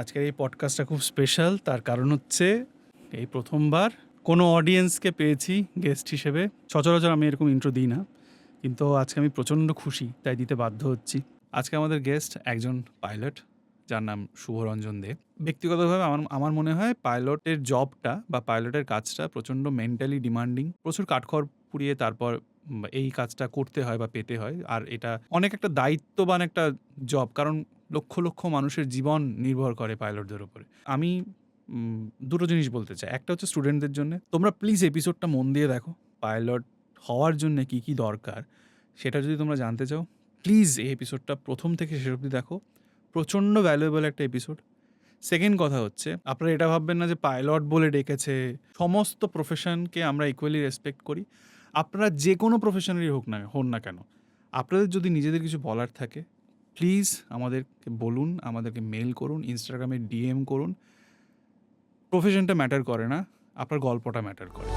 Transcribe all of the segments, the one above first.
আজকের এই পডকাস্টটা খুব স্পেশাল, তার কারণ হচ্ছে এই প্রথমবার কোনো অডিয়েন্সকে পেয়েছি গেস্ট হিসেবে। সচরাচর আমি এরকম ইন্ট্রো দিই না, কিন্তু আজকে আমি প্রচণ্ড খুশি, তাই দিতে বাধ্য হচ্ছি। আজকে আমাদের গেস্ট একজন পাইলট, যার নাম শুভরঞ্জন দে। ব্যক্তিগতভাবে আমার মনে হয় পাইলটের জবটা বা পাইলটের কাজটা প্রচণ্ড মেন্টালি ডিমান্ডিং, প্রচুর কাঠখড় পুড়িয়ে তারপর এই কাজটা করতে হয় বা পেতে হয়। আর এটা অনেক একটা দায়িত্ববান একটা জব, কারণ লক্ষ লক্ষ মানুষের জীবন নির্ভর করে পাইলটদের উপরে। আমি দুটো জিনিস বলতে চাই। একটা হচ্ছে স্টুডেন্টদের জন্য, তোমরা প্লিজ এপিসোডটা মন দিয়ে দেখো। পাইলট হওয়ার জন্য কী কী দরকার সেটা যদি তোমরা জানতে চাও, প্লিজ এই এপিসোডটা প্রথম থেকে শেষ অবধি দেখো। প্রচণ্ড ভ্যালুয়েবল একটা এপিসোড। সেকেন্ড কথা হচ্ছে, আপনারা এটা ভাববেন না যে পাইলট বলে ডেকেছে। সমস্ত প্রফেশনকে আমরা ইকুয়ালি রেসপেক্ট করি। আপনারা যে কোনো প্রফেশনেরই হন না কেন, আপনাদের যদি নিজেদের কিছু বলার থাকে, প্লিজ আমাদেরকে বলুন, আমাদেরকে মেল করুন, ইনস্টাগ্রামে ডিএম করুন। প্রফেশনটা ম্যাটার করে না, আপনার গল্পটা ম্যাটার করে।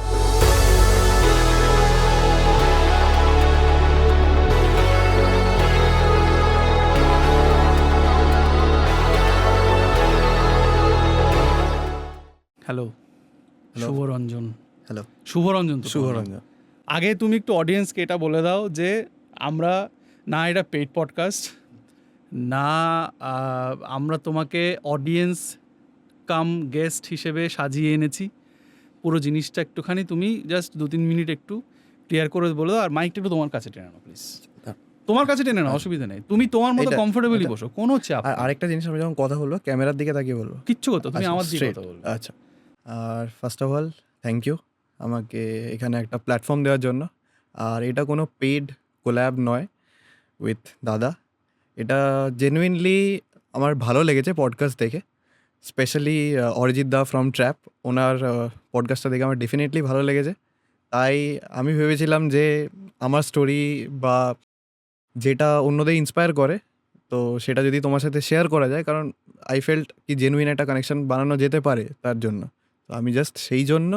হ্যালো শুভরঞ্জন। হ্যালো শুভরঞ্জন তো শুভরঞ্জন। আগে তুমি একটু অডিয়েন্সকে এটা বলে দাও যে আমরা না এটা পেইড পডকাস্ট না, আমরা তোমাকে অডিয়েন্স কাম গেস্ট হিসেবে সাজিয়ে এনেছি। পুরো জিনিসটা একটুখানি তুমি জাস্ট 2-3 মিনিট একটু ক্লিয়ার করে বলে দাও। আর মাইকটা একটু তোমার কাছে টেনে নাও প্লিজ। তোমার কাছে টেনে নাও, অসুবিধা নেই, তুমি তোমার মতো কমফোর্টেবলি বসো, কোনো চাপ আর আরেকটা জিনিস, আমি যখন কথা বলবো ক্যামেরার দিকে তাকিয়ে বলবো, কিচ্ছু করতো, তুমি আমার দিকে কথা বলবে। আচ্ছা। আর first of all thank you আমাকে এখানে একটা প্ল্যাটফর্ম দেওয়ার জন্য। আর এটা কোনো পেইড কোল্যাব নয় উইথ দাদা। এটা জেনুইনলি আমার ভালো লেগেছে পডকাস্ট দেখে, specially Arijit da from Trap, ওনার পডকাস্টটা দেখে আমার ডেফিনেটলি ভালো লেগেছে। তাই আমি ভেবেছিলাম যে আমার স্টোরি বা যেটা অন্যদের ইন্সপায়ার করে, তো সেটা যদি তোমার সাথে শেয়ার করা যায়, কারণ আই ফেল্ট কি জেনুইন একটা কানেকশন বানানো যেতে পারে তার জন্য। তো আমি জাস্ট সেই জন্য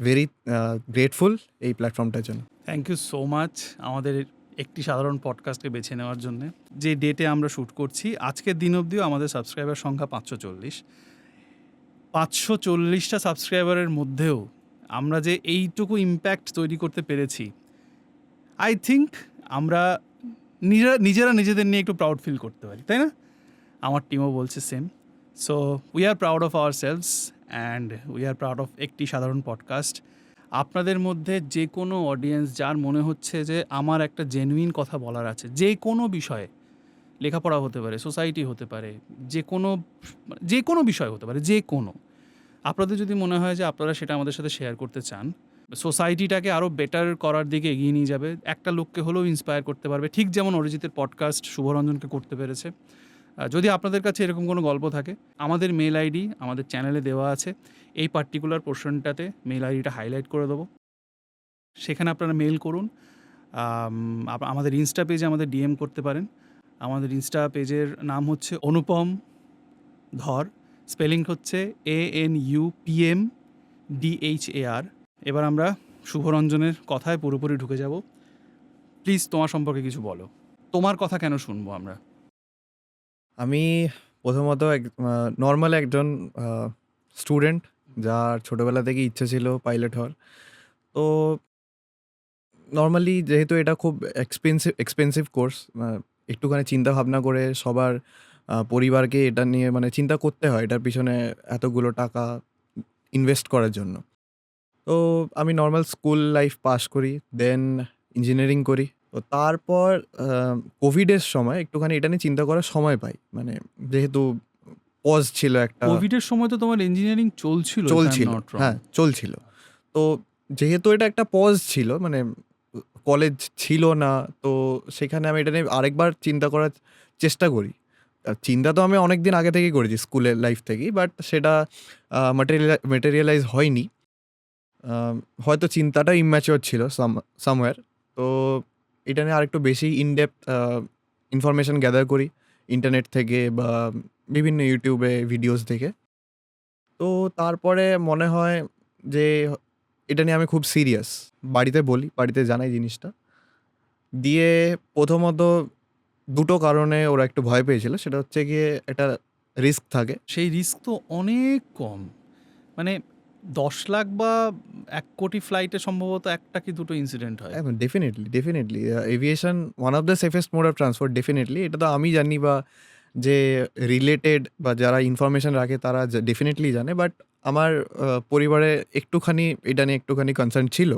ভেরি গ্রেটফুল এই প্ল্যাটফর্মটার জন্য। থ্যাংক ইউ সো মাচ আমাদের একটি সাধারণ পডকাস্টকে বেছে নেওয়ার জন্য। যে ডেটে আমরা শ্যুট করছি, আজকের দিন অবধিও আমাদের সাবস্ক্রাইবার সংখ্যা 540। 540টা সাবস্ক্রাইবারের মধ্যেও আমরা যে এইটুকু ইম্প্যাক্ট তৈরি করতে পেরেছি, আই থিঙ্ক আমরা নিজেরা নিজেদের নিয়ে একটু প্রাউড ফিল করতে পারি, তাই না? আমার টিমও বলছে same. So we are proud of our selves and we are proud of একটি সাধারণ পডকাস্ট। আপনাদের মধ্যে যে কোনো অডিয়েন্স যার মনে হচ্ছে যে আমার একটা জেনুইন কথা বলার আছে, যে কোনো বিষয়ে, লেখাপড়া হতে পারে, সোসাইটি হতে পারে, যে কোনো বিষয় হতে পারে, যে কোনো, আপনাদের যদি মনে হয় যে আপনারা সেটা আমাদের সাথে শেয়ার করতে চান, সোসাইটিটাকে আরও বেটার করার দিকে এগিয়ে নিয়ে যাবে, একটা লোককে হলেও ইন্সপায়ার করতে পারবে, ঠিক যেমন অরিজিতের পডকাস্ট শুভরঞ্জনকে করতে পেরেছে। যদি আপনাদের কাছে এরকম কোনো গল্প থাকে, আমাদের মেল আইডি আমাদের চ্যানেলে দেওয়া আছে। এই পার্টিকুলার পোর্শনটাতে মেল আইডিটা হাইলাইট করে দেবো, সেখানে আপনারা মেল করুন। আমাদের ইনস্টা পেজে আমাদের ডিএম করতে পারেন। আমাদের ইনস্টা পেজের নাম হচ্ছে অনুপম ধর, স্পেলিং হচ্ছে ANUPMDHAR। এবার আমরা শুভরঞ্জনের কথায় পুরোপুরি ঢুকে যাব। প্লিজ তোমার সম্পর্কে কিছু বলো, তোমার কথা কেন শুনবো আমরা? আমি প্রথমত নর্মাল একজন স্টুডেন্ট, যার ছোটোবেলা থেকে ইচ্ছে ছিল পাইলট হওয়ার। তো নর্মালি যেহেতু এটা খুব এক্সপেন্সিভ কোর্স, একটুখানি চিন্তা ভাবনা করে সবার পরিবারকে এটা নিয়ে মানে চিন্তা করতে হয় এটার পিছনে এতগুলো টাকা ইনভেস্ট করার জন্য। তো আমি নর্মাল স্কুল লাইফ পাস করি, দেন ইঞ্জিনিয়ারিং করি। তো তারপর কোভিডের সময় একটুখানি এটা নিয়ে চিন্তা করার সময় পাই, মানে যেহেতু পজ ছিল একটা। কোভিডের সময় তো তোমার ইঞ্জিনিয়ারিং চলছিল। হ্যাঁ, চলছিল। তো যেহেতু এটা একটা পজ ছিল, মানে কলেজ ছিল না, তো সেখানে আমি এটা নিয়ে আরেকবার চিন্তা করার চেষ্টা করি। চিন্তা তো আমি অনেক দিন আগে থেকেই করেছি, স্কুলের লাইফ থেকেই, বাট সেটা ম্যাটেরিয়ালাইজ হয়নি। হয়তো চিন্তাটা ইম্যাচিওর ছিল সামওয়্যার। তো এটা নিয়ে আরেকটু বেশি ইনডেপথ ইনফরমেশান গ্যাদার করি ইন্টারনেট থেকে বা বিভিন্ন ইউটিউবে ভিডিওস দেখে। তো তারপরে মনে হয় যে এটা নিয়ে আমি খুব সিরিয়াস। বাড়িতে বলি, বাড়িতে জানাই জিনিসটা। দিয়ে প্রথমত দুটো কারণে ওরা একটু ভয় পেয়েছিল। সেটা হচ্ছে গিয়ে একটা রিস্ক থাকে। সেই রিস্ক তো অনেক কম, মানে 10 লাখ বা 1 কোটি ফ্লাইটে সম্ভবত একটা কি দুটো ইনসিডেন্ট হয়। Definitely aviation one of the safest mode of transport, definitely. এটা তো আমি জানি, বা যে রিলেটেড বা যারা ইনফরমেশন রাখে তারা ডেফিনেটলি জানে। বাট আমার পরিবারে একটুখানি এটা নিয়ে একটুখানি কনসার্ন ছিল।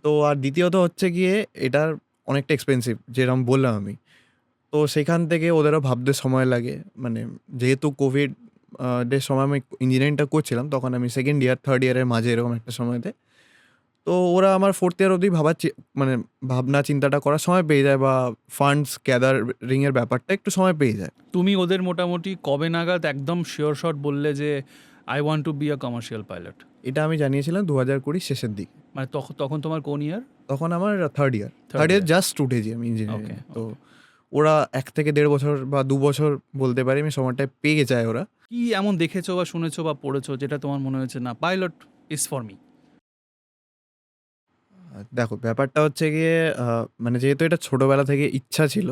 তো আর দ্বিতীয়ত হচ্ছে গিয়ে এটার অনেকটা এক্সপেন্সিভ, যেরকম বললাম আমি। তো সেখান থেকে ওদেরও ভাবতে সময় লাগে। মানে যেহেতু কোভিড এর সময় আমি ইঞ্জিনিয়ারিংটা করছিলাম, তখন আমি সেকেন্ড ইয়ার থার্ড ইয়ারের মাঝে এরকম একটা সময়তে। তো ওরা আমার ফোর্থ ইয়ার অবধি মানে ভাবনা চিন্তাটা করার সময় পেয়ে যায়, বা ফান্ডস গ্যাদারিং এর ব্যাপারটা একটু সময় পেয়ে যায়। তুমি ওদের মোটামুটি কবে নাগাদ একদম শিওর শট বললে যে I want to be a commercial pilot? এটা আমি জানিয়েছিলাম 2020 শেষের দিকে। মানে তখন তখন তোমার কোন ইয়ার? তখন আমার third year Third year. Just উঠেছি আমি ইঞ্জিনিয়ারিং। Okay, তো ওরা 1 থেকে 1.5 বছর বা 2 বছর বলতে পারি আমি সময়টা পেয়ে যায় ওরা। কি এমন দেখেছো বা শুনেছো বা পড়েছো যেটা তোমার মনে হয়েছে না পাইলট ইজ ফর মি? দেখো, ব্যাপারটা হচ্ছে গিয়ে মানে যেহেতু এটা ছোটবেলা থেকে ইচ্ছা ছিল,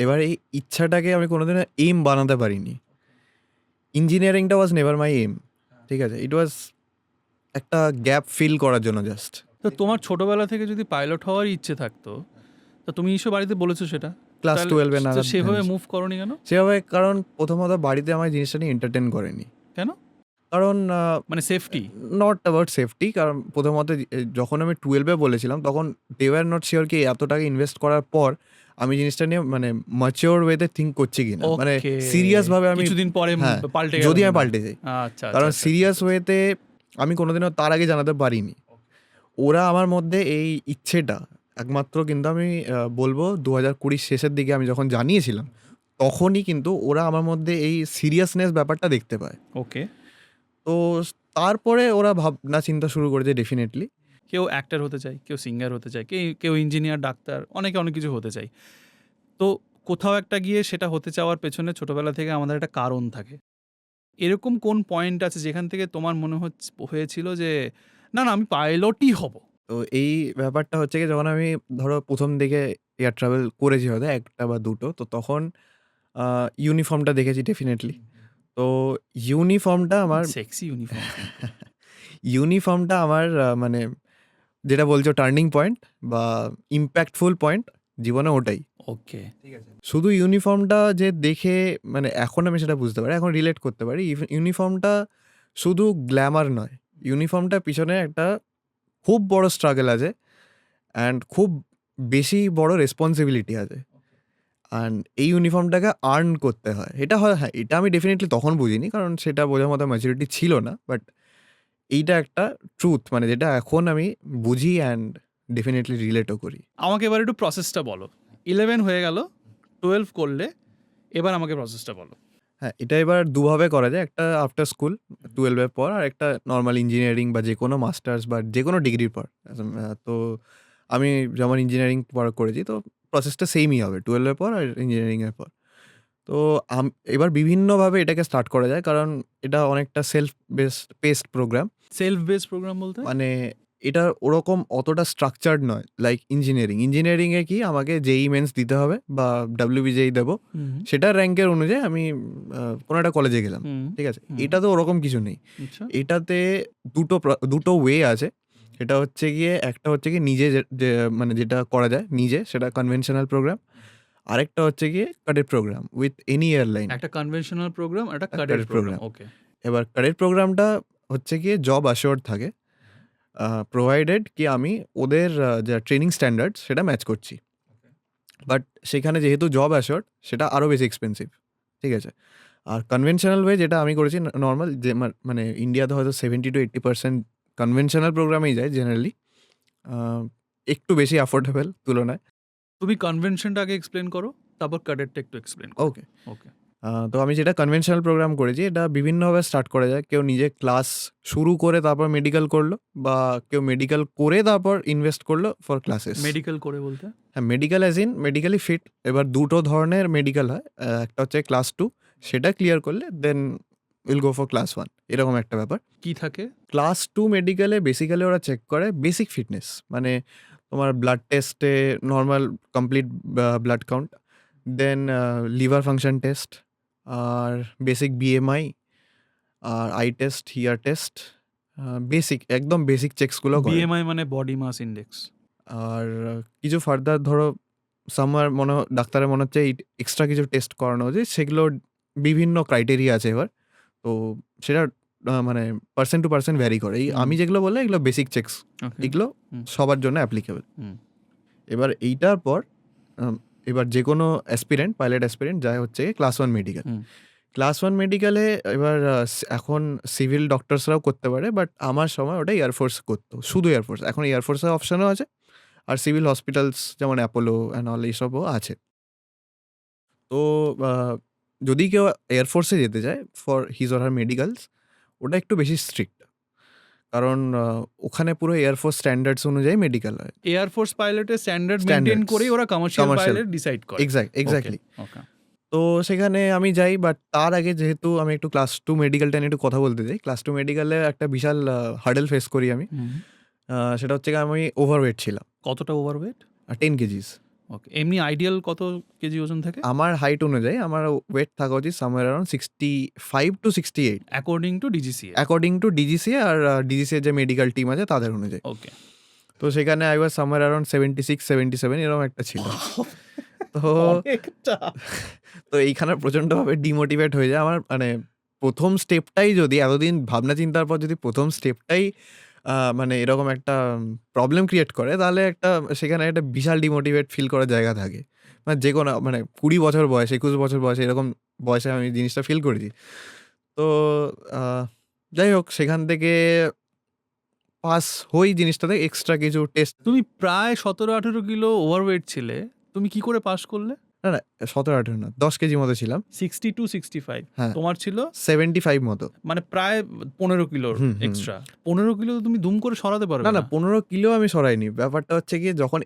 এবার এই ইচ্ছাটাকে আমি কোনোদিনও এইম বানাতে পারিনি। ইঞ্জিনিয়ারিংটা ওয়াজ নেভার মাই এইম, ঠিক আছে? ইট ওয়াজ একটা গ্যাপ ফিল করার জন্য জাস্ট। তো তোমার ছোটবেলা থেকে যদি পাইলট হওয়ার ইচ্ছে থাকতো, তো তুমি নিশ্চয় বাড়িতে বলেছো সেটা। ক্লাস তাহলে 12 এ তো নাগাদ সেভাবে জানিয়েছি। মুভ করনি কেন? সেভাবে কারণ প্রথমত বাড়িতে আমার জিনিসটা নিয়ে এন্টারটেন করেনি। কেন? কারণ মানে সেফটি? Not about safety. কারণ প্রথমত যখন আমি 12 এ বলেছিলাম, তখন দে ওয়্যার নট শিওর কি এত টাকা ইনভেস্ট করার পর আমি জিনিসটা নিয়ে মানে ম্যাচিওর ওয়েতে থিঙ্ক করছি কিনা। মানে সিরিয়াস ভাবে আমি কিছুদিন পরে হ্যাঁ, পাল্টে যদি গেল আমি মনে হয়। পাল্টে যাই। আচ্ছা কারণ আচ্ছা, সিরিয়াস আচ্ছা। ওয়েতে আমি কোনোদিনও তার আগে জানাতে পারিনি। ওরা আমার মধ্যে এই ইচ্ছেটা একমাত্র কিন্তু আমি বলবো 2020 শেষের দিকে আমি যখন জানিয়েছিলাম, তখনই কিন্তু ওরা আমার মধ্যে এই সিরিয়াসনেস ব্যাপারটা দেখতে পায়। ওকে। তো তারপরে ওরা ভাবনা চিন্তা শুরু করেছে ডেফিনেটলি। কেউ অ্যাক্টর হতে চায়, কেউ সিঙ্গার হতে চায়, কেউ ইঞ্জিনিয়ার, ডাক্তার, অনেকে অনেক কিছু হতে চায়। তো কোথাও একটা গিয়ে সেটা হতে চাওয়ার পেছনে ছোটবেলা থেকে আমাদের একটা কারণ থাকে। এরকম কোন পয়েন্ট আছে যেখান থেকে তোমার মনে হয়েছিল যে না না আমি পাইলটই হব? তো এই ব্যাপারটা হচ্ছে গিয়ে যখন আমি ধরো ১ম দিকে এয়ার ট্রাভেল করেছি হয়তো ১ টা বা ২ টো। তো তখন ইউনিফর্মটা দেখেছি ডেফিনেটলি। তো ইউনিফর্মটা আমার সেক্সি ইউনিফর্ম। ইউনিফর্মটা আমার মানে যেটা বলছো টার্নিং পয়েন্ট বা ইমপ্যাক্টফুল পয়েন্ট জীবনে ওটাই। ওকে। শুধু ইউনিফর্মটা যে দেখে মানে এখন আমি সেটা বুঝতে পারি, এখন রিলেট করতে পারি। ইউনিফর্মটা শুধু গ্ল্যামার নয়। ইউনিফর্মটার পিছনে একটা খুব বড় স্ট্রাগল আছে অ্যান্ড খুব বেশি বড় রেসপন্সিবিলিটি আছে। অ্যান্ড এই ইউনিফর্মটাকে আর্ন করতে হয়। এটা হয়, হ্যাঁ, এটা আমি ডেফিনিটলি তখন বুঝিনি, কারণ সেটা বোঝার মতো ম্যাচুরিটি ছিল না। বাট এইটা একটা ট্রুথ, মানে যেটা এখন আমি বুঝি অ্যান্ড ডেফিনেটলি রিলেটও করি। আমাকে এবার একটু প্রসেসটা বলো। 11 হয়ে গেল, 12 করলে, এবার আমাকে প্রসেসটা বলো। হ্যাঁ, এটা এবার দুভাবে করা যায়। একটা আফটার স্কুল 12 এর পর, আর একটা নরমাল ইঞ্জিনিয়ারিং বা যেকোনো মাস্টার্স বা যেকোনো ডিগ্রির পর। তো আমি যেমন ইঞ্জিনিয়ারিং করেছি, তো প্রসেসটা সেমই হবে 12 এর পর আর ইঞ্জিনিয়ারিং এর পর। তো এবার বিভিন্নভাবে এটাকে স্টার্ট করা যায়, কারণ এটা অনেকটা self paced program. Self base program বলতে? মানে এটা ওরকম অতটা স্ট্রাকচার্ড নয় লাইক ইঞ্জিনিয়ারিংয়ে কি আমাকে জেই মেন্স দিতে হবে বা WBJEE দেবো, হুম, সেটার র্যাঙ্কের অনুযায়ী আমি কোনো একটা কলেজে গেলাম, হুম, ঠিক আছে? হুম। এটা তো ওরকম কিছু নেই। আচ্ছা। এটাতে দুটো ওয়ে আছে। এটা হচ্ছে গিয়ে একটা হচ্ছে গিয়ে নিজে মানে যেটা করা যায় নিজে, সেটা কনভেনশনাল প্রোগ্রাম। আরেকটা হচ্ছে গিয়ে cadet program with any airline. একটা কনভেনশনাল প্রোগ্রাম, একটা cadet cadet program. Program. Okay. এবার ক্যাডেট প্রোগ্রামটা হচ্ছে গিয়ে জব অ্যাশিওর্ড থাকে, প্রোভাইডেড কি আমি ওদের যা ট্রেনিং স্ট্যান্ডার্ডস সেটা ম্যাচ করছি। বাট সেখানে যেহেতু জব অ্যাশিওর্ড, সেটা আরও বেশি এক্সপেন্সিভ, ঠিক আছে? আর কনভেনশনাল ওয়ে যেটা আমি করেছি নর্মাল, যে মানে ইন্ডিয়াতে হয়তো 70-80% কনভেনশনাল প্রোগ্রামেই যায় জেনারেলি, একটু বেশি অ্যাফোর্ডেবল তুলনায়। তুমি কনভেনশনটা আগে এক্সপ্লেন করো, তারপর ক্যাডেটটা একটু এক্সপ্লেন করো। ওকে। ওকে। তো আমি যেটা কনভেনশনাল প্রোগ্রাম করেছি, এটা বিভিন্নভাবে স্টার্ট করা যায়। কেউ নিজে ক্লাস শুরু করে তারপর মেডিকেল করলো, বা কেউ মেডিকেল করে তারপর ইনভেস্ট করলো ফর ক্লাসেস। মেডিকেল করে বলতে? হ্যাঁ, medical as in medically fit. এবার দুটো ধরনের মেডিকেল হয়। একটা হচ্ছে ক্লাস 2, সেটা ক্লিয়ার করলে then will go for class 1, এরকম একটা ব্যাপার। কি থাকে? ক্লাস 2 মেডিকেলে বেসিক্যালি ওরা চেক করে বেসিক ফিটনেস, মানে তোমার ব্লাড টেস্টে normal complete blood count, then liver function test, আর বেসিক বিএমআই, আর eye test, hear test, basic একদম বেসিক চেকসগুলো করে। বিএমআই মানে বডি মাস ইন্ডেক্স। আর কিছু ফার্দার ধরো সামার ডাক্তারের মনে হচ্ছে এই এক্সট্রা কিছু টেস্ট করানো উচিত, সেগুলো বিভিন্ন ক্রাইটেরিয়া আছে এবার। তো সেটা মানে পার্সন টু পার্সন ভ্যারি করে। এই আমি যেগুলো বললাম এগুলো বেসিক চেকস, এগুলো সবার জন্য অ্যাপ্লিকেবল। এবার এইটার পর এবার যে কোনো অ্যাসপিরেন্ট, পাইলট অ্যাসপিরেন্ট যায় হচ্ছে ক্লাস 1 মেডিকেল। ক্লাস 1 মেডিকেলে এবার এখন সিভিল ডক্টরসরাও করতে পারে, বাট আমার সময় ওটা এয়ারফোর্স করতো, শুধু এয়ারফোর্স। এখন এয়ারফোর্সের অপশানও আছে, আর সিভিল হসপিটালস যেমন অ্যাপোলো অ্যান্ড অল এইসবও আছে। তো যদি কেউ এয়ারফোর্সে যেতে চায় for his or her medicals, ওটা একটু বেশি স্ট্রিক্ট, কারণ ওখানে পুরো এয়ারফোর্স স্ট্যান্ডার্ডস অনুযায়ী মেডিকেল হয়। এয়ারফোর্স পাইলটের স্ট্যান্ডার্ড মেইনটেইন করেই ওরা কমার্শিয়াল পাইলট ডিসাইড করে। এক্স্যাক্টলি। ওকে। তো সেখানে আমি যাই, বাট তার আগে যেহেতু আমি একটু ক্লাস 2 মেডিকেলটা নিয়ে একটু কথা বলতে চাই। ক্লাস 2 মেডিকেলে একটা বিশাল হার্ডেল ফেস করি আমি। সেটা হচ্ছে কি, আমি ওভারওয়েট ছিলাম। কতটা ওভারওয়েট? 10 কেজিস। ওকে। এমনি আইডিয়াল কত কেজি ওজন থাকে? আমার হাইট অনুযায়ী আমার ওয়েট থাকা উচিত somewhere around 65 to 68 according to DGCA. According to DGCA, আর ডিজিসিএ যে মেডিকেল টিম আছে তাদের অনুযায়ী। ওকে। তো সেখানে আই ওয়াজ সামওয়্যার অ্যারাউন্ড 76 77 এরকম একটা ছিল। তো তো এইখানে প্রচণ্ডভাবে ডিমোটিভেট হয়ে যায় আমার। মানে প্রথম স্টেপটাই যদি এতদিন ভাবনা চিন্তার পর যদি প্রথম স্টেপটাই মানে এরকম একটা প্রবলেম ক্রিয়েট করে, তাহলে একটা সেখানে একটা বিশাল ডিমোটিভেট ফিল করার জায়গা থাকে। মানে যে কোনো মানে 20 বছর বয়স, 21 বছর বয়সে এরকম বয়সে আমি জিনিসটা ফিল করেছি। তো যাই হোক, সেখান থেকে পাস হই জিনিসটাতে। এক্সট্রা কিছু টেস্ট। তুমি প্রায় 17-18 কিলো ওভারওয়েট ছিলে, তুমি কি করে পাস করলে? না 17-18 না, 10 কেজি মতো ছিলাম। 60 to 65। হ্যাঁ। তোমার ছিল 75 মতো। মানে প্রায় 15 কিলো এক্সট্রা। 15 কিলো তুমি দুম করে সরাতে পারবে না 15 কিলো আমি সরাইনি। ব্যাপারটা হচ্ছে কি, যখন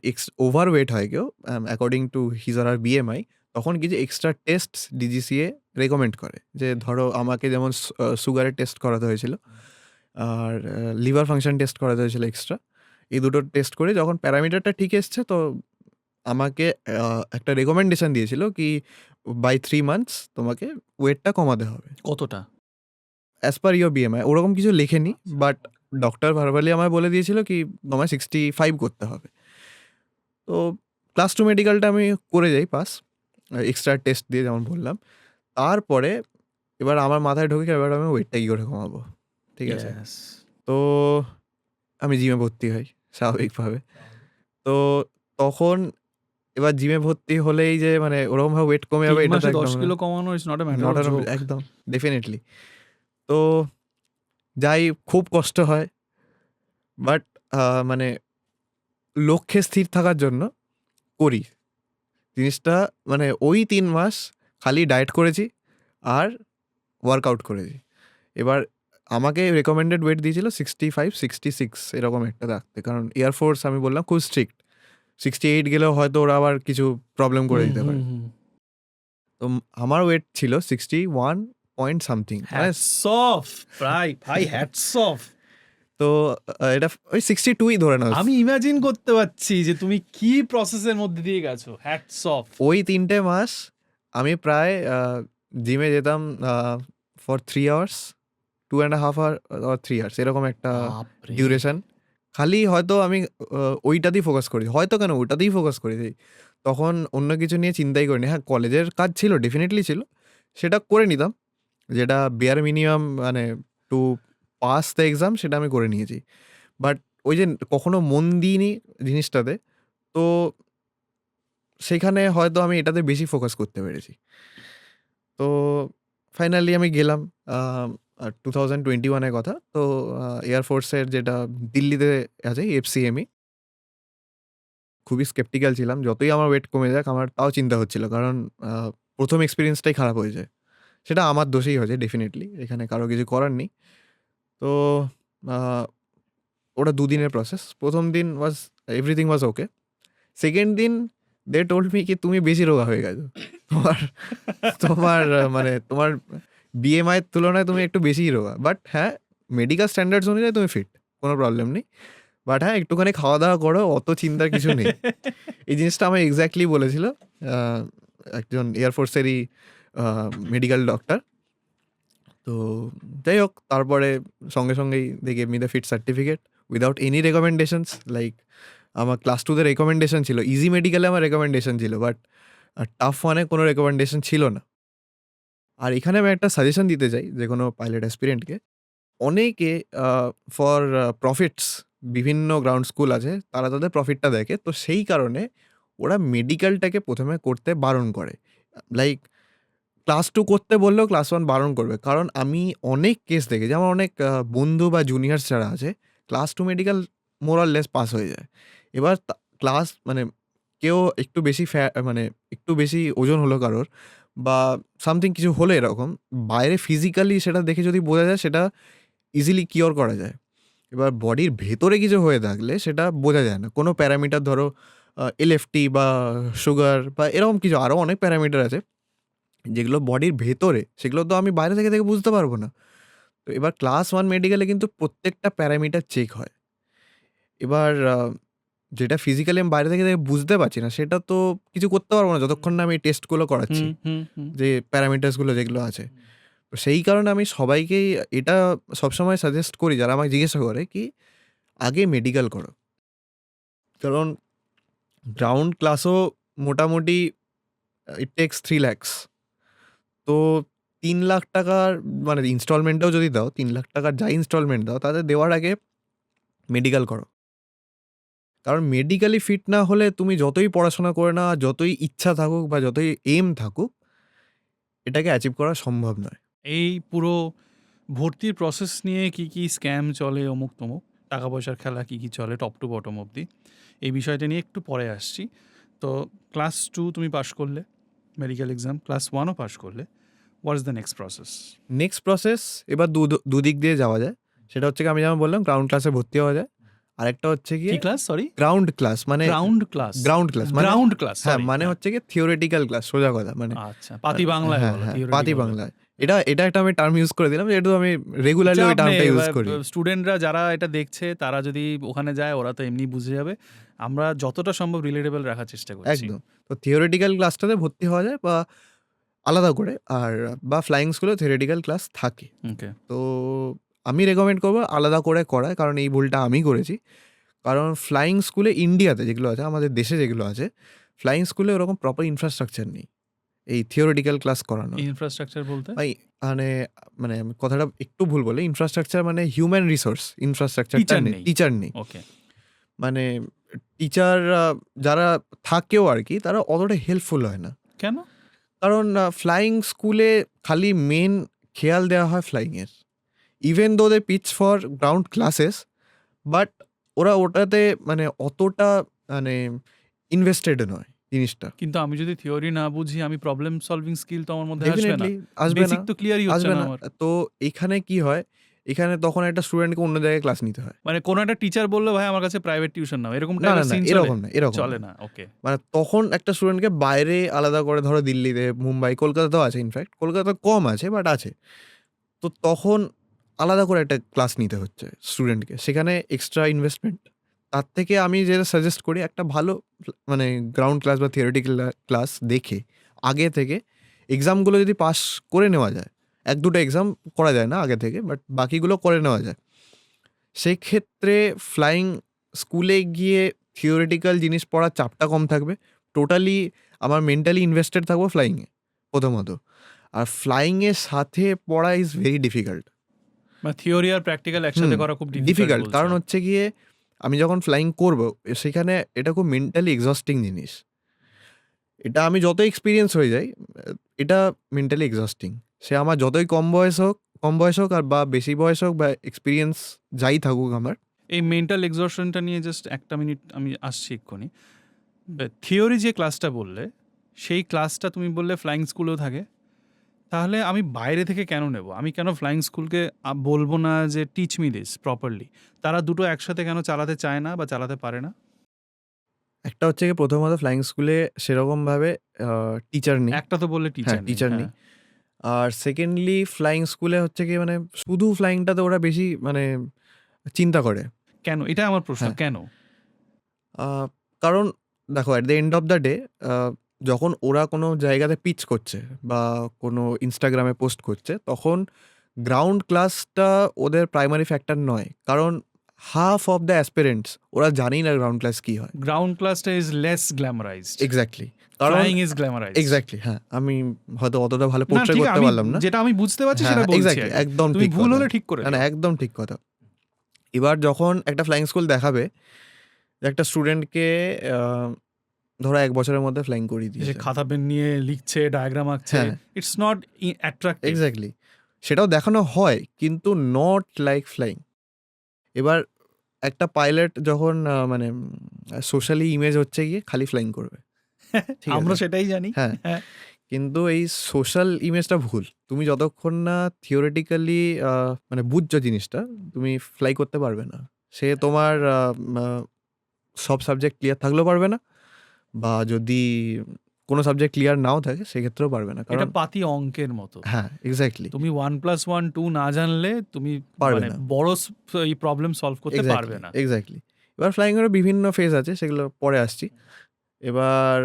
ওভারওয়েট হয় কেউ according to his or her BMI, তখন কিছু এক্সট্রা টেস্ট ডিজিসিএ রেকমেন্ড করে। যে ধরো আমাকে যেমন সুগারের টেস্ট করাতে হয়েছিল, আর লিভার ফাংশন টেস্ট করাতে হয়েছিল এক্সট্রা। এই দুটো টেস্ট করে যখন প্যারামিটারটা ঠিক এসছে, তো আমাকে একটা রেকমেন্ডেশন দিয়েছিল কি বাই 3 মান্থস তোমাকে ওয়েটটা কমাতে হবে। কতটা? অ্যাজ পার ইয়োর বিএমআই ওরকম কিছু লেখেনি, বাট ডক্টর ভার্বালি আমায় বলে দিয়েছিল কি তোমায় 65 করতে হবে। তো ক্লাস 2 মেডিকেলটা আমি করে যাই পাস, এক্সট্রা টেস্ট দিয়ে যেমন বললাম। তারপরে এবার আমার মাথায় ঢোকে এবার আমি ওয়েটটা কী করে কমাবো। ঠিক আছে। তো আমি জিমে ভর্তি হই স্বাভাবিকভাবে। তো তখন এবার জিমে ভর্তি হলেই যে মানে ওরকমভাবে ওয়েট কমে যাবে, এটা 10 কিলো কমানো is not a matter of joke. একদম ডেফিনেটলি। তো যাই, খুব কষ্ট হয়, বাট মানে লক্ষ্যে স্থির থাকার জন্য করি জিনিসটা। মানে ওই 3 মাস খালি ডায়েট করেছি আর ওয়ার্কআউট করেছি। এবার আমাকে রেকমেন্ডেড ওয়েট দিয়েছিল 65 66 এরকম একটা রাখতে, কারণ এয়ারফোর্স আমি বললাম খুব স্ট্রিক্ট। 68 গেলেও হয়তো ওরা আবার কিছু প্রবলেম করে দিতে পারে। তো আমার ওয়েট ছিল 61 পয়েন্ট সামথিং। হ্যাটস অফ ভাই, হ্যাটস অফ। তো এটা ওই 62ই ধরে নাও। আমি ইমাজিন করতে পারছি যে তুমি কি প্রসেসের মধ্যে দিয়ে গেছো। Hats off. ওই 3টে মাস আমি প্রায় জিমে যেতাম for 3 hours, 2.5 hour or 3 hours এরকম একটা ডিউরেশন। খালি হয়তো আমি ওইটাতেই ফোকাস করি, হয়তো কেন ওটাতেই ফোকাস করেছি। তখন অন্য কিছু নিয়ে চিন্তাই করিনি। হ্যাঁ, কলেজের কাজ ছিল, ডেফিনেটলি ছিল, সেটা করে নিতাম, যেটা বেয়ার মিনিমাম মানে টু পাস দ্য এক্সাম সেটা আমি করে নিয়েছি। বাট ওই যে কখনো মন দিইনি জিনিসটাতে, তো সেখানে হয়তো আমি এটাতে বেশি ফোকাস করতে পেরেছি। তো ফাইনালি আমি গেলাম 2021-এর কথা। তো এয়ারফোর্সের যেটা দিল্লিতে আছে এফসিএমই, খুবই স্কেপটিক্যাল ছিলাম। যতই আমার ওয়েট কমে যাক আমার তাও চিন্তা হচ্ছিল, কারণ প্রথম এক্সপিরিয়েন্সটাই খারাপ হয়ে যায়। সেটা আমার দোষেই হয়েছে ডেফিনেটলি, এখানে কারো কিছু করার নেই। তো ওটা 2 দিনের প্রসেস। প্রথম দিন ওয়াজ এভরিথিং ওয়াজ ওকে। সেকেন্ড দিন দে টোল্ড মি কি তুমি বেশি রোগা হয়ে গেছো, তোমার মানে তোমার বিএমআইয়ের তুলনায় তুমি একটু বেশিই রোগা। বাট হ্যাঁ, মেডিকেল স্ট্যান্ডার্ডস অনুযায়ী তুমি ফিট, কোনো প্রবলেম নেই। বাট হ্যাঁ, একটুখানি খাওয়া দাওয়া করো, অত চিন্তার কিছু নেই। এই জিনিসটা আমায় এক্স্যাক্টলি বলেছিল একজন এয়ারফোর্সেরই মেডিকেল ডক্টর। তো যাই হোক, তারপরে সঙ্গে সঙ্গেই they gave me the fit certificate without any recommendations. Like আমার ক্লাস টুতে রেকমেন্ডেশন ছিল, ইজি মেডিকেলে আমার রেকমেন্ডেশন ছিল, বাট টাফ ওয়ানে কোনো রেকমেন্ডেশন ছিল না। আর এখানে আমি একটা সাজেশন দিতে চাই যে কোনো পাইলট অ্যাসপিরেন্টকে। অনেকে ফর প্রফিটস, বিভিন্ন গ্রাউন্ড স্কুল আছে, তারা তাদের প্রফিটটা দেখে, তো সেই কারণে ওরা মেডিকেলটাকে প্রথমে করতে বারণ করে। লাইক ক্লাস টু করতে বললেও ক্লাস ওয়ান বারণ করবে, কারণ আমি অনেক কেস দেখেছি, আমার অনেক বন্ধু বা জুনিয়র্স যারা আছে class two medical more or less pass হয়ে যায়। এবার ক্লাস মানে কেউ একটু বেশি মানে একটু বেশি ওজন হলো কারোর, বা সামথিং কিছু হলো এরকম, বাইরে ফিজিক্যালি সেটা দেখে যদি বোঝা যায় সেটা ইজিলি কিওর করা যায়। এবার বডির ভেতরে কিছু হয়ে থাকলে সেটা বোঝা যায় না। কোনো প্যারামিটার ধরো এলএফটি বা সুগার বা এরকম কিছু আরও অনেক প্যারামিটার আছে যেগুলো বডির ভেতরে, সেগুলো তো আমি বাইরে থেকে বুঝতে পারবো না। তো এবার ক্লাস ওয়ান মেডিকেলে কিন্তু প্রত্যেকটা প্যারামিটার চেক হয়। এবার যেটা ফিজিক্যালি আমি বাইরে থেকে বুঝতে পারছি না, সেটা তো কিছু করতে পারবো না যতক্ষণ না আমি টেস্টগুলো করাচ্ছি, যে প্যারামিটার্সগুলো যেগুলো আছে। তো সেই কারণে আমি সবাইকেই এটা সবসময় সাজেস্ট করি, যারা আমাকে জিজ্ঞাসা করে কি আগে মেডিকেল করো। কারণ গ্রাউন্ড ক্লাসও মোটামুটি ইট টেক্স 3 lakhs। তো 3 লাখ টাকার মানে ইনস্টলমেন্টেও যদি দাও, 3 লাখ টাকার যা ইনস্টলমেন্ট দাও, তাদের দেওয়ার আগে মেডিকেল করো। কারণ মেডিকেলি ফিট না হলে তুমি যতই পড়াশোনা করে না, যতই ইচ্ছা থাকুক বা যতই এম থাকুক, এটাকে অ্যাচিভ করা সম্ভব নয়। এই পুরো ভর্তির প্রসেস নিয়ে কি কি স্ক্যাম চলে, অমুক তমুক টাকা পয়সার খেলা কি কি চলে টপ টু বটম অবধি, এই বিষয়টা নিয়ে একটু পরে আসছি। তো ক্লাস টু তুমি পাশ করলে মেডিকেল এক্সাম, ক্লাস ওয়ানও পাশ করলে, what is the next process? Next process এবার দুদিক দিয়ে যাওয়া যায়। সেটা হচ্ছে কি, আমি যেমন বললাম গ্রাউন্ড ক্লাসে ভর্তি হওয়া যায়। আরেকটা হচ্ছে কি কি ক্লাস? সরি, গ্রাউন্ড ক্লাস, মানে গ্রাউন্ড ক্লাস। গ্রাউন্ড ক্লাস মানে গ্রাউন্ড ক্লাস, হ্যাঁ, মানে হচ্ছে কি থিওরিটিক্যাল ক্লাস, সোজা কথা। মানে আচ্ছা, পাতি বাংলায় হ্যাঁ বলো, হ্যাঁ, theoretical পাতি বলো। বাংলায়। এটা একটা আমি টার্ম ইউজ করে দিলাম, যেহেতু আমি রেগুলারলি ওই চাপ নেই, টার্মটা ইউজ এবার করি। স্টুডেন্টরা যারা এটা দেখছে তারা যদি ওখানে যায় ওরা তো এমনি বুঝে যাবে। আমরা যতটা সম্ভব রিলেটেবল রাখার চেষ্টা করছি। একদম। তো থিওরিটিক্যাল ক্লাসটাতে ভর্তি হওয়া যায় বা আলাদা করে, আর বা ফ্লাইং স্কুলে থিওরিটিক্যাল ক্লাস থাকে। ওকে, তো আমি রেকমেন্ড করবো আলাদা করে করায়, কারণ এই ভুলটা আমি করেছি। কারণ ফ্লাইং স্কুলে ইন্ডিয়াতে যেগুলো আছে, আমাদের দেশে যেগুলো আছে, ফ্লাইং স্কুলে ওরকম প্রপার ইনফ্রাস্ট্রাকচার নেই এই থিওরিটিক্যাল ক্লাস করানো। ইনফ্রাস্ট্রাকচার বলতে ভাই মানে মানে আমি কথাটা একটু ভুল বলে, ইনফ্রাস্ট্রাকচার মানে হিউম্যান রিসোর্স ইনফ্রাস্ট্রাকচারটা টিচার নেই, নেই। টিচার নেই। ওকে, মানে টিচার যারা থাকেও আর কি, তারা অতটা হেল্পফুল হয় না। কেন? কারণ ফ্লাইং স্কুলে খালি মেন খেয়াল দেওয়া হয় ফ্লাইংয়ের, even though they pitch for ground classes, but ওরা ওটাতে মানে অতটা মানে ইনভেস্টেড নয় জিনিসটা। কিন্তু আমি যদি থিওরি না বুঝি, আমি প্রবলেম সলভিং স্কিল তো আমার মধ্যে আসবে না। ডেফিনেটলি আসবে না, বেসিক তো ক্লিয়ারই হচ্ছে আসবে না না। আমার। তো এখানে কি হয়, এখানে তখন একটা স্টুডেন্টকে অন্য জায়গায় ক্লাস নিতে হয়। মানে কোনো একটা টিচার বললো ভাই আমার কাছে প্রাইভেট টিউশন নাও, এরকম না না টাইপের না, সিন এরকম না, এরকম চলে না। ওকে, মানে তখন একটা স্টুডেন্টকে বাইরে আলাদা করে, ধরো দিল্লিতে, মুম্বাই, কলকাতাতেও আছে, ইনফ্যাক্ট কলকাতা কম আছে বাট আছে। তো তখন আলাদা করে একটা ক্লাস নিতে হচ্ছে স্টুডেন্টকে, সেখানে এক্সট্রা ইনভেস্টমেন্ট। তার থেকে আমি যেটা সাজেস্ট করি, একটা ভালো মানে গ্রাউন্ড ক্লাস বা থিওরিটিক্যাল ক্লাস দেখে আগে থেকে এক্সামগুলো যদি পাস করে নেওয়া যায়, 1-2টা এক্সাম করা যায় না আগে থেকে, বাট বাকিগুলো করে নেওয়া যায়, সেক্ষেত্রে ফ্লাইং স্কুলে গিয়ে থিওরিটিক্যাল জিনিস পড়ার চাপটা কম থাকবে। টোটালি আমার মেন্টালি ইনভেস্টেড থাকবো ফ্লাইংয়ে প্রথমত। আর ফ্লাইংয়ের সাথে পড়া ইজ ভেরি ডিফিকাল্ট। মানে থিওরি আর প্র্যাকটিক্যাল একসাথে করা খুব ডিফিকাল্ট, কারণ হচ্ছে গিয়ে আমি যখন ফ্লাইং করব, সেখানে এটা খুব মেন্টালি এক্সস্টিং জিনিস। এটা আমি যত এক্সপিরিয়েন্স হয়ে যাই, এটা মেন্টালি এক্সস্টিং। সে আমার যতই কম বয়স হোক আর বা বেশি বয়স হোক বা এক্সপিরিয়েন্স যাই থাকুক আমার। এই মেন্টাল এক্সশনটা নিয়ে জাস্ট একটা মিনিট আমি আসছি এক্ষুনি। থিওরি যে ক্লাসটা বললে, সেই ক্লাসটা তুমি বললে ফ্লাইং স্কুলেও থাকে, তাহলে আমি বাইরে থেকে কেন নেব? আমি কেন ফ্লাইং স্কুলকে বলবো না যে টিচ মি দিস প্রপারলি? তারা দুটো একসাথে কেন চালাতে চায় না বা চালাতে পারে না? একটা হচ্ছে কি, প্রথমত ফ্লাইং স্কুলে সেরকমভাবে টিচার নেই। একটা তো বললে টিচার হ্যাঁ, টিচার নেই। আর সেকেন্ডলি ফ্লাইং স্কুলে হচ্ছে কি, মানে শুধু ফ্লাইংটাতে ওরা বেশি মানে চিন্তা করে। কেন? এটা আমার প্রশ্ন, হ্যাঁ। কেন? কারণ দেখো, at the end of the day যখন ওরা কোনো জায়গাতে পিচ করছে বা কোনো ইনস্টাগ্রামে পোস্ট করছে, তখন গ্রাউন্ড ক্লাসটা ওদের প্রাইমারি ফ্যাক্টর নয়, কারণ হাফ অফ দ্য অ্যাসপিরেন্টস ওরা জানেই না গ্রাউন্ড ক্লাস কি হয়। গ্রাউন্ড ক্লাসটা ইজ লেস গ্ল্যামারাইজড, এক্স্যাক্টলি, কারণ ফ্লাইং ইজ গ্ল্যামারাইজড। এক্স্যাক্টলি, হ্যাঁ, আমি হয়তো অতটা ভালো না পোর্ট্রে ঠিক, করতে আমি পারলাম না। যেটা আমি বুঝতে পারছি হ্যাঁ, সেটা বলছি এক্স্যাক্টলি, আর কি। একদম তুমি ঠিক ভুল কথা। হলে ঠিক করে না, দিও। একদম ঠিক কথা। এবার যখন একটা ফ্লাইং স্কুল দেখাবে যে একটা স্টুডেন্টকে ধরো 1 বছরের মধ্যে ফ্লাইং করিয়ে যে দিয়েছে, খাতা পেন নিয়ে লিখছে, ডায়াগ্রাম আঁকছে, হ্যাঁ। It's not attractive. এক্স্যাক্টলি, সেটাও দেখানো হয়, কিন্তু নট লাইক ফ্লাইং। এবার একটা পাইলট যখন মানে সোশ্যালি ইমেজ হচ্ছে গিয়ে খালি ফ্লাইং করবে, ঠিক আমরা আছে? সেটাই জানি। হ্যাঁ, হ্যাঁ। কিন্তু এই সোশ্যাল ইমেজটা ভুল। তুমি যতক্ষণ না থিওরিটিক্যালি মানে বুঝছো জিনিসটা, তুমি ফ্লাই করতে পারবে না। সে তোমার সব সাবজেক্ট ক্লিয়ার থাকলেও পারবে না, বা যদি কোনো সাবজেক্ট ক্লিয়ার নাও থাকে সেক্ষেত্রেও পারবে না, এটা কারণ পাতি অঙ্কের মতো। হ্যাঁ, এক্স্যাক্টলি, তুমি 1+1 2 না জানলে তুমি পারবে মানে না। বড় এই প্রবলেম সলভ করতে পারবে না। এক্স্যাক্টলি। এবার ফ্লাইং এর বিভিন্ন ফেজ আছে, সেগুলো পরে আসছি। এবার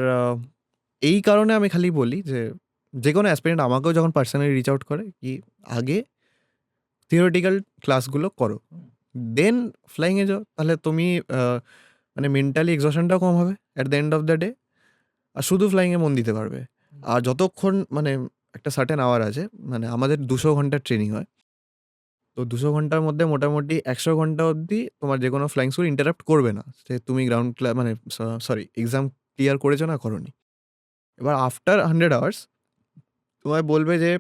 এই কারণে আমি খালি বলি যে যেকোনো অ্যাসপিরেন্ট আমাকেও যখন পার্সোনালি রিচ আউট করে, কি আগে থিওরিটিক্যাল ক্লাসগুলো করো, দেন ফ্লাইং এ যাও, তাহলে তুমি মানে মেন্টালি এক্সশনটাও কম হবে at the end of the day, আর শুধু ফ্লাইং এ মন দিতে পারবে। আর যতক্ষণ মানে একটা সার্টেন আওয়ার আছে, মানে আমাদের 200 ঘন্টার ট্রেনিং হয়, তো 200 ঘন্টার মধ্যে মোটামুটি 100 ঘন্টা অবধি তোমার যে কোনো ফ্লাইং স্কুল ইন্টারাপ্ট করবে না, সে তুমি গ্রাউন্ড মানে সরি এক্সাম ক্লিয়ার করেছো না করোনি। এবার আফটার 100 আওয়ার্স তোমায় বলবে যে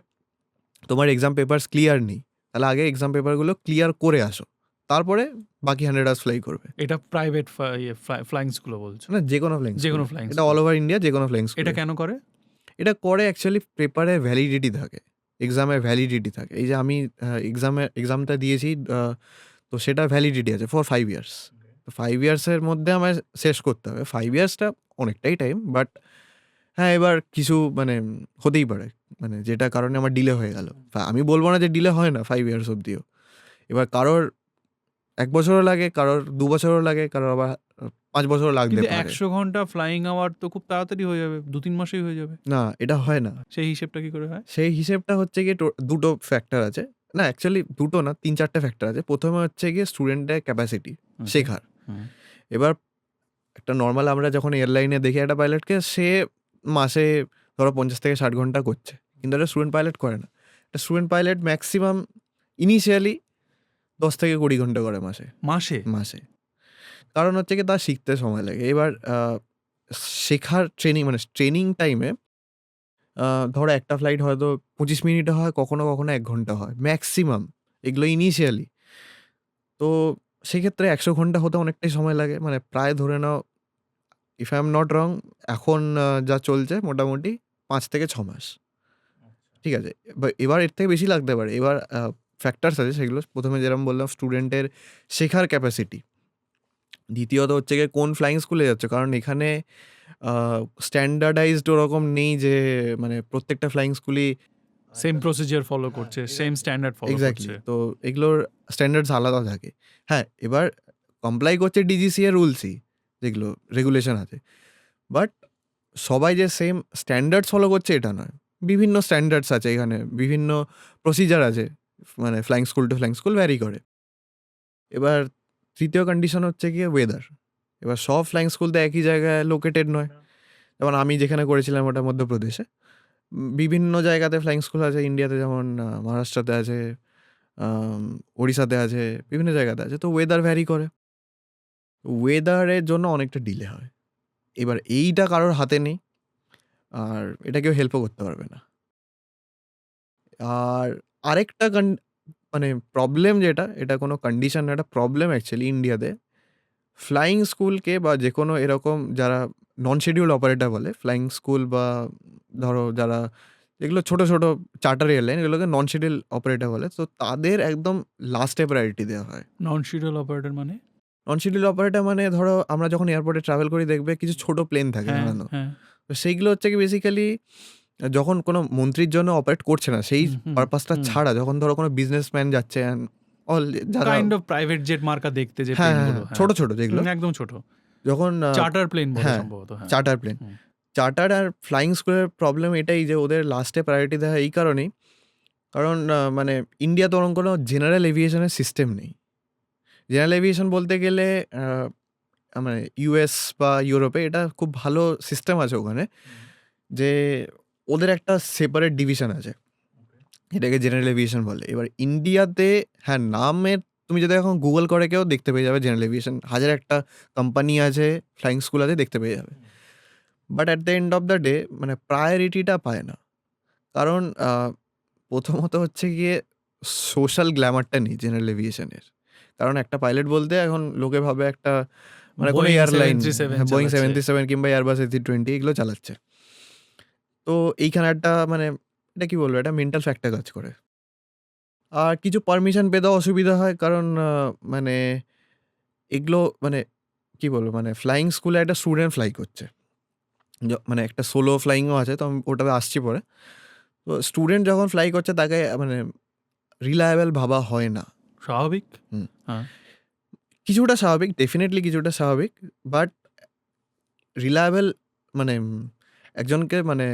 তোমার এক্সাম পেপারস ক্লিয়ার নেই, তাহলে আগে এক্সাম পেপারগুলো ক্লিয়ার করে আসো, তারপরে বাকি 100 আওয়ার্স ফ্লাই করবে। এটা প্রাইভেট ফ্লাইং স্কুলে বলছো? না, যে কোনো ফ্লাইং যে স্কুল, কোনো flying এটা school। অল ওভার ইন্ডিয়া যে কোনো ফ্লাইং স্কুল। এটা কেন করে? এটা করে অ্যাকচুয়ালি পেপারের ভ্যালিডিটি থাকে, এক্সামের ভ্যালিডিটি থাকে। এই যে আমি এক্সামটা দিয়েছি, তো সেটা ভ্যালিডিটি আছে ফর 5 ইয়ার্স। তো 5 ইয়ার্সের মধ্যে আমায় শেষ করতে হবে। 5 ইয়ার্সটা অনেকটাই টাইম, বাট হ্যাঁ, এবার কিছু মানে হতেই পারে, মানে যেটা কারণে আমার ডিলে হয়ে গেল। আমি বলবো না যে ডিলে হয় না 5 ইয়ার্স অবধিও। এবার কারোর 1 বছরও লাগে, কারোর 2 বছরও লাগে, কারোর আবার 5 বছরও লাগতে কিন্তু পারে। 100 ঘন্টা ফ্লাইং আওয়ার তো খুব তাড়াতাড়ি হয়ে যাবে, 2-3 মাসেই হয়ে যাবে। না, এটা হয় না। সেই হিসেবটা কি করে হয়? সেই হিসেবটা হচ্ছে গিয়ে দুটো ফ্যাক্টর আছে। না, অ্যাকচুয়ালি দুটো না, 3-4টে ফ্যাক্টর আছে। প্রথমে হচ্ছে গিয়ে স্টুডেন্টের ক্যাপাসিটি Okay. শেখার। হুম। এবার একটা নর্মাল আমরা যখন এয়ারলাইনে দেখি একটা পাইলটকে, সে মাসে ধরো 50 থেকে 60 ঘন্টা করছে, কিন্তু একটা স্টুডেন্ট পাইলট করে না। একটা স্টুডেন্ট পাইলট ম্যাক্সিমাম ইনিশিয়ালি 10 থেকে 20 ঘন্টা করে মাসে। মাসে? কারণ হচ্ছে কি তার শিখতে সময় লাগে। এবার শেখার ট্রেনিং মানে ট্রেনিং টাইমে ধরো একটা ফ্লাইট হয়তো 25 মিনিটে হয়, কখনো 1 ঘন্টা হয় ম্যাক্সিমাম, এগুলো ইনিশিয়ালি। তো সেক্ষেত্রে 100 ঘন্টা হতে অনেকটাই সময় লাগে, মানে প্রায় ধরে নাও, if I am not wrong, এখন যা চলছে মোটামুটি 5 থেকে 6 মাস। ঠিক আছে? এবার এর থেকে বেশি লাগতে পারে। এবার ফ্যাক্টরস আছে সেগুলো, প্রথমে যেরকম বললাম স্টুডেন্টের শেখার ক্যাপাসিটি। দ্বিতীয়ত হচ্ছে গিয়ে কোন ফ্লাইং স্কুলে যাচ্ছ, কারণ এখানে স্ট্যান্ডার্ডাইজড ওরকম নেই যে মানে প্রত্যেকটা ফ্লাইং স্কুলই সেম প্রসিজার ফলো করছে, সেম স্ট্যান্ডার্ড ফলো এক্স্যাক্টলি, করছে। তো এগুলোর স্ট্যান্ডার্ডস আলাদা থাকে। হ্যাঁ, এবার কমপ্লাই করছে ডিজিসি এর রুলসই, যেগুলো রেগুলেশন আছে, বাট সবাই যে সেম স্ট্যান্ডার্ডস ফলো করছে এটা নয়। বিভিন্ন স্ট্যান্ডার্ডস আছে এখানে, বিভিন্ন প্রসিজার আছে, মানে flying school to flying school vary করে। এবার তৃতীয় কন্ডিশন হচ্ছে গিয়ে ওয়েদার। এবার সব ফ্লাইং স্কুল তো একই জায়গায় লোকেটেড নয়। যেমন আমি যেখানে করেছিলাম ওটা মধ্যপ্রদেশে। বিভিন্ন জায়গাতে ফ্লাইং স্কুল আছে ইন্ডিয়াতে, যেমন মহারাষ্ট্রতে আছে, ওড়িশাতে আছে, বিভিন্ন জায়গাতে আছে। তো ওয়েদার ভ্যারি করে, ওয়েদারের জন্য অনেকটা ডিলে হয়। এবার এইটা কারোর হাতে নেই, আর এটা কেউ হেল্পও করতে পারবে না। আর আরেকটা মানে প্রবলেম যেটা, এটা কোনো কন্ডিশন না, এটা প্রবলেম অ্যাকচুয়ালি ইন্ডিয়াতে। ফ্লাইং স্কুলকে বা যে কোনো এরকম যারা নন শিডিউল অপারেটর বলে, ফ্লাইং স্কুল বা ধরো যারা যেগুলো ছোট ছোট চার্টার এয়ারলাইন, এগুলোকে নন শিডিউল অপারেটর বলে, তো তাদের একদম লাস্টে প্রায়োরিটি দেওয়া হয়। নন শিডিউল অপারেটর মানে? নন শিডিউল অপারেটর মানে ধরো আমরা যখন এয়ারপোর্টে ট্রাভেল করি দেখবে কিছু ছোট প্লেন থাকে হ্যাঁ, দাঁড়ানো, হ্যাঁ। তো সেইগুলো হচ্ছে কি বেসিক্যালি যখন কোনো মন্ত্রীর জন্য অপারেট করছে না সেই হুম, পারপাসটা হুম। ছাড়া, যখন ধরো কোনো বিজনেসম্যান যাচ্ছে অল যারা কাইন্ড অফ প্রাইভেট জেট মার্কা দেখতে যে হ্যাঁ, প্লেনগুলো, ছোট ছোট যেগুলো, একদম ছোট যখন চার্টার প্লেন বলে হ্যাঁ, সম্ভবত। হ্যাঁ, চার্টার প্লেন, হুম। চার্টার্ড আর ফ্লাইং স্কুলের প্রবলেম এটাই যে ওদের লাস্টে প্রায়োরিটি দেওয়া এই কারণেই, কারণ মানে ইন্ডিয়াতে ওরকম কোনো জেনারেল এভিয়েশনের সিস্টেম নেই। জেনারেল এভিয়েশন বলতে গেলে মানে ইউএস বা ইউরোপে এটা খুব ভালো সিস্টেম আছে ওখানে, যে ওদের একটা সেপারেট ডিভিশন আছে, এটাকে জেনারেল এভিয়েশন বলে। এবার ইন্ডিয়াতে হ্যাঁ নামের, তুমি যদি এখন গুগল করে কেউ দেখতে পেয়ে যাবে জেনারেল এভিয়েশন, হাজার একটা কোম্পানি আছে, ফ্লাইং স্কুল আছে, দেখতে পেয়ে যাবে। But at the end of the day মানে প্রায়োরিটিটা পায় না, কারণ প্রথমত হচ্ছে গিয়ে সোশ্যাল গ্ল্যামারটা নেই জেনারেল এভিয়েশনের। কারণ একটা পাইলট বলতে এখন লোকে ভাবে একটা মানে কোনো Boeing এয়ারলাইন, 737 বোয়িং চালাচ্ছে। 77 কিংবা এয়ারবাস A320 এগুলো চালাচ্ছে। তো এইখানে একটা মানে এটা কি বলবো, একটা মেন্টাল ফ্যাক্টর কাজ করে। আর কিছু পারমিশন পেতেও অসুবিধা হয়, কারণ মানে এগুলো মানে কি বলবো, মানে ফ্লাইং স্কুলে একটা স্টুডেন্ট ফ্লাই করছে, মানে একটা সোলো ফ্লাইংও আছে, তো আমি ওটাতে আসছি পরে। তো স্টুডেন্ট যখন ফ্লাই করছে তাকে মানে রিলায়েবল ভাবা হয় না। স্বাভাবিক। হুম। হ্যাঁ। কিছুটা স্বাভাবিক, ডেফিনেটলি কিছুটা স্বাভাবিক, বাট রিলায়েবল মানে একজনকে মানে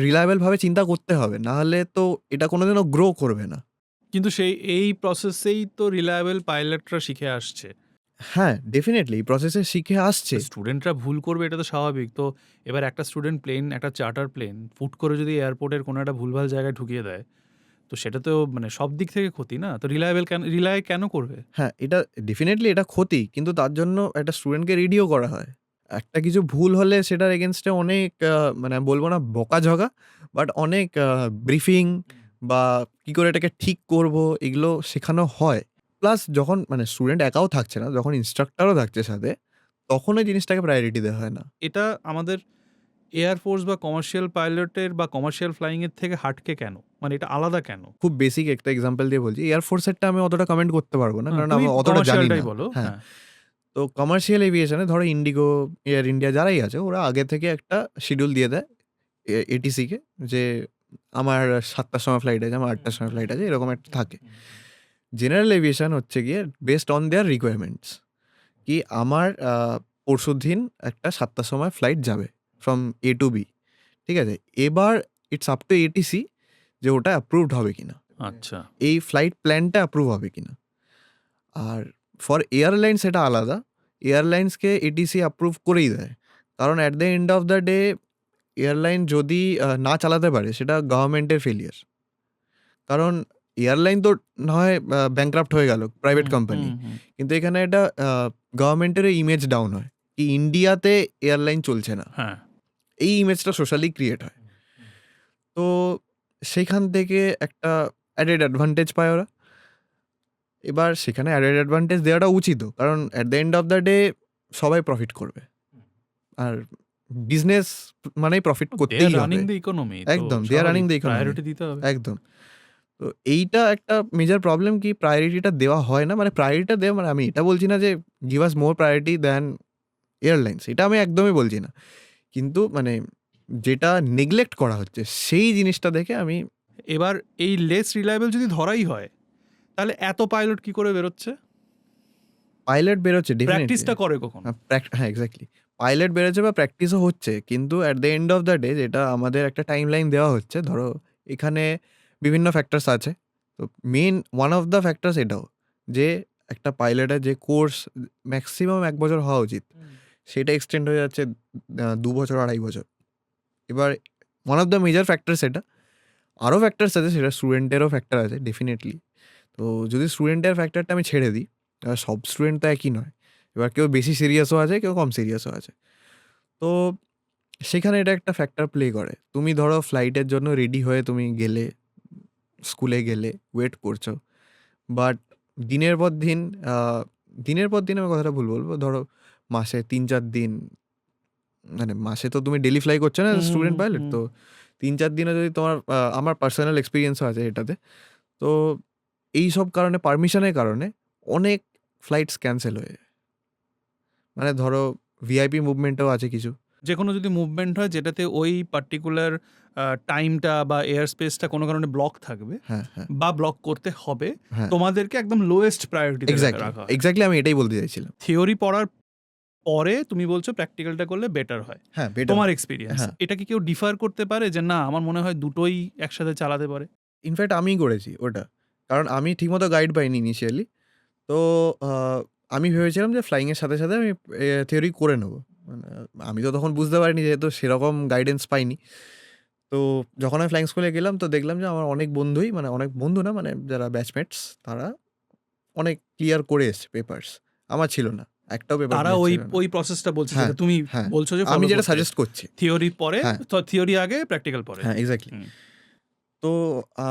রিলায়েবলভাবে চিন্তা করতে হবে, না হলে তো এটা কোনোদিনও গ্রো করবে না। কিন্তু এই প্রসেসেই তো রিলায়েবল পাইলটরা শিখে আসছে। হ্যাঁ, ডেফিনেটলি এই প্রসেসে শিখে আসছে। স্টুডেন্টরা ভুল করবে, এটা তো স্বাভাবিক। তো এবার একটা স্টুডেন্ট প্লেন, একটা চার্টার প্লেন ফুট করে যদি এয়ারপোর্টের কোনো একটা ভুলভাল জায়গায় ঢুকিয়ে দেয়, তো সেটা তো মানে সব দিক থেকে ক্ষতি না? তো রিলাই কেন করবে? হ্যাঁ, এটা ডেফিনেটলি এটা ক্ষতি, কিন্তু তার জন্য একটা স্টুডেন্টকে রেডিও করা হয়। একটা কিছু ভুল হলে সেটার এগেইনস্টে অনেক মানে আমি বলব না বকাঝকা, বাট অনেক ব্রিফিং বা কি করে এটাকে ঠিক করব এগুলো শেখানো হয়। প্লাস যখন মানে স্টুডেন্ট একাও থাকছে না, যখন ইন্সট্রাক্টরও থাকছে সাথে, তখন ওই জিনিসটাকে প্রায়োরিটি দেওয়া হয় না। এটা আমাদের এয়ার ফোর্স বা কমার্শিয়াল পাইলটের বা কমার্শিয়াল ফ্লাইং এর থেকে হাটকে কেন? মানে এটা আলাদা কেন? খুব বেসিক একটা এক্সাম্পল দিয়ে বলছি। এয়ার ফোর্সেরটা আমি অতটা কমেন্ট করতে পারব না, কারণ তুমি আমি অতটা জানি কমার্শিয়ালটাই না। বলো। হ্যাঁ। হ্যাঁ। তো কমার্শিয়াল এভিয়েশনে ধরো ইন্ডিগো, এয়ার ইন্ডিয়া যারাই আছে, ওরা আগে থেকে একটা শিডিউল দিয়ে দেয় এটিসিকে, যে আমার 7টার সময় ফ্লাইট আছে, আমার 8টার সময় ফ্লাইট আছে, এরকম একটা থাকে। জেনারেল এভিয়েশন হচ্ছে গিয়ে বেসড অন দেয়ার রিকোয়ারমেন্টস, কি আমার পরশুদিন একটা 7টার সময় ফ্লাইট যাবে ফ্রম এ টু বি, ঠিক আছে? এবার ইটস আপ টু এটিসি যে ওটা অ্যাপ্রুভড হবে কিনা, আচ্ছা। এই ফ্লাইট প্ল্যানটা অ্যাপ্রুভ হবে কিনা। আর ফর এয়ারলাইন্স এটা আলাদা, এয়ারলাইন্সকে এটিসি অ্যাপ্রুভ করেই দেয়, কারণ at the end of the day airline যদি না চালাতে পারে সেটা গভর্নমেন্টের ফেলিয়ার। কারণ এয়ারলাইন তো না হয় ব্যাংক্রাফ্ট হয়ে গেল, প্রাইভেট কোম্পানি, কিন্তু এখানে এটা গভর্নমেন্টেরও ইমেজ ডাউন হয়, কি ইন্ডিয়াতে এয়ারলাইন চলছে না, হ্যাঁ। এই ইমেজটা সোশ্যালি ক্রিয়েট হয়। তো সেখান থেকে একটা অ্যাডেড অ্যাডভান্টেজ পায় ওরা। এবার সেখানে অ্যাডেড অ্যাডভান্টেজ দেওয়াটা উচিতও, কারণ at the end of the day সবাই প্রফিট করবে, আর বিজনেস মানেই প্রফিট দে করতেই আর হবে। Running the economy. একদম, they are running the economy. Priority দিতে হবে। একদম। তো এইটা একটা মেজর প্রবলেম, কি প্রায়োরিটিটা দেওয়া হয় না। মানে প্রায়োরিটিটা দেওয়া, মানে আমি এটা বলছি না যে গিভ আস মোর প্রায়োরিটি দ্যান এয়ারলাইন্স, এটা আমি একদমই বলছি না, কিন্তু মানে যেটা নেগলেক্ট করা হচ্ছে সেই জিনিসটা দেখে আমি। এবার এই লেস রিলায়েবল যদি ধরাই হয়, তাহলে এত পাইলট কি করে বেরোচ্ছে? পাইলট বেরোচ্ছে প্র্যাকটিসটা করে কখন? হ্যাঁ এক্স্যাক্টলি, পাইলট বেরোচ্ছে বা প্র্যাকটিসও হচ্ছে, কিন্তু at the end of the day যেটা আমাদের একটা টাইম লাইন দেওয়া হচ্ছে, ধরো এখানে বিভিন্ন ফ্যাক্টরস আছে, তো main one of the factors এটাও, যে একটা পাইলটের যে কোর্স ম্যাক্সিমাম 1 বছর হওয়া উচিত, সেটা এক্সটেন্ড হয়ে যাচ্ছে 2 বছর 2.5 বছর। এবার one of the major factors এটা, আরও ফ্যাক্টরস আছে, সেটা স্টুডেন্টেরও ফ্যাক্টর আছে ডেফিনেটলি। তো যদি স্টুডেন্টের ফ্যাক্টরটা আমি ছেড়ে দিই, এবার সব স্টুডেন্ট তো একই নয়, এবার কেউ বেশি সিরিয়াসও আছে, কেউ কম সিরিয়াসও আছে। তো সেখানে এটা একটা ফ্যাক্টর প্লে করে। তুমি ধরো ফ্লাইটের জন্য রেডি হয়ে তুমি গেলে, স্কুলে গেলে, ওয়েট করছো, বাট দিনের পর দিন আমি কথাটা ভুল বলবো, ধরো মাসে 3-4 দিন, মানে মাসে তো তুমি ডেলি ফ্লাই করছো না স্টুডেন্ট পাইলট, তো 3-4 দিনে যদি তোমার আমার পার্সোনাল এক্সপিরিয়েন্সও আছে এটাতে, তো এই সব কারণে, পারমিশনের কারণে অনেক ফ্লাইটস ক্যান্সেল হয়ে যায়। মানে ধরো ভিআইপি মুভমেন্টও আছে কিছু। যে কোনো যদি মুভমেন্ট হয় যেটাতে ওই পার্টিকুলার টাইমটা বা এয়ার স্পেসটা কোনো কারণে ব্লক থাকবে হ্যাঁ, হ্যাঁ, বা ব্লক করতে হবে, হ্যাঁ। তোমাদেরকে একদম লোয়েস্ট প্রায়োরিটিতে রাখা হয়। এক্স্যাক্টলি আমি এটাই বলতে চাইছিলাম। থিওরি পড়ার পরে তুমি বলছো প্র্যাকটিক্যালটা করলে বেটার হয়, হ্যাঁ, বেটার। তোমার এক্সপিরিয়েন্স। হ্যাঁ। এটা কি কেউ ডিফার করতে পারে যে না আমার মনে হয় দুটোই একসাথে চালাতে পারে? ইনফ্যাক্ট আমিই করেছি ওটা। কারণ আমি ঠিকমতো গাইড পাইনি ইনিশিয়ালি। তো আ আমি ভেবেছিলাম যে ফ্লাইং এর সাথে, সাথে আমি থিওরি করে নেব। মানে আমি তো তখন বুঝতে পারিনি যেহেতু সেরকম গাইডেন্স পাইনি। তো যখন আমি ফ্লাইং স্কুলে গেলাম তো দেখলাম যে আমার অনেক বন্ধুই মানে অনেক বন্ধু না মানে যারা ব্যাচমেটস তারা অনেক ক্লিয়ার করে এসছে পেপারস। আমার ছিল না। একটাও পেপার তারা ক্লিয়ার ওই ছিল না। ওই প্রসেসটা বলছে হ্যাঁ, যেটা তুমি হ্যাঁ। বলছো যে আমি ফলো যেটা করতে। সাজেস্ট করছি। থিওরি পরে, হ্যাঁ। তো থিওরি আগে প্র্যাকটিক্যাল পরে। হ্যাঁ, এক্সাক্টলি। হুম। তো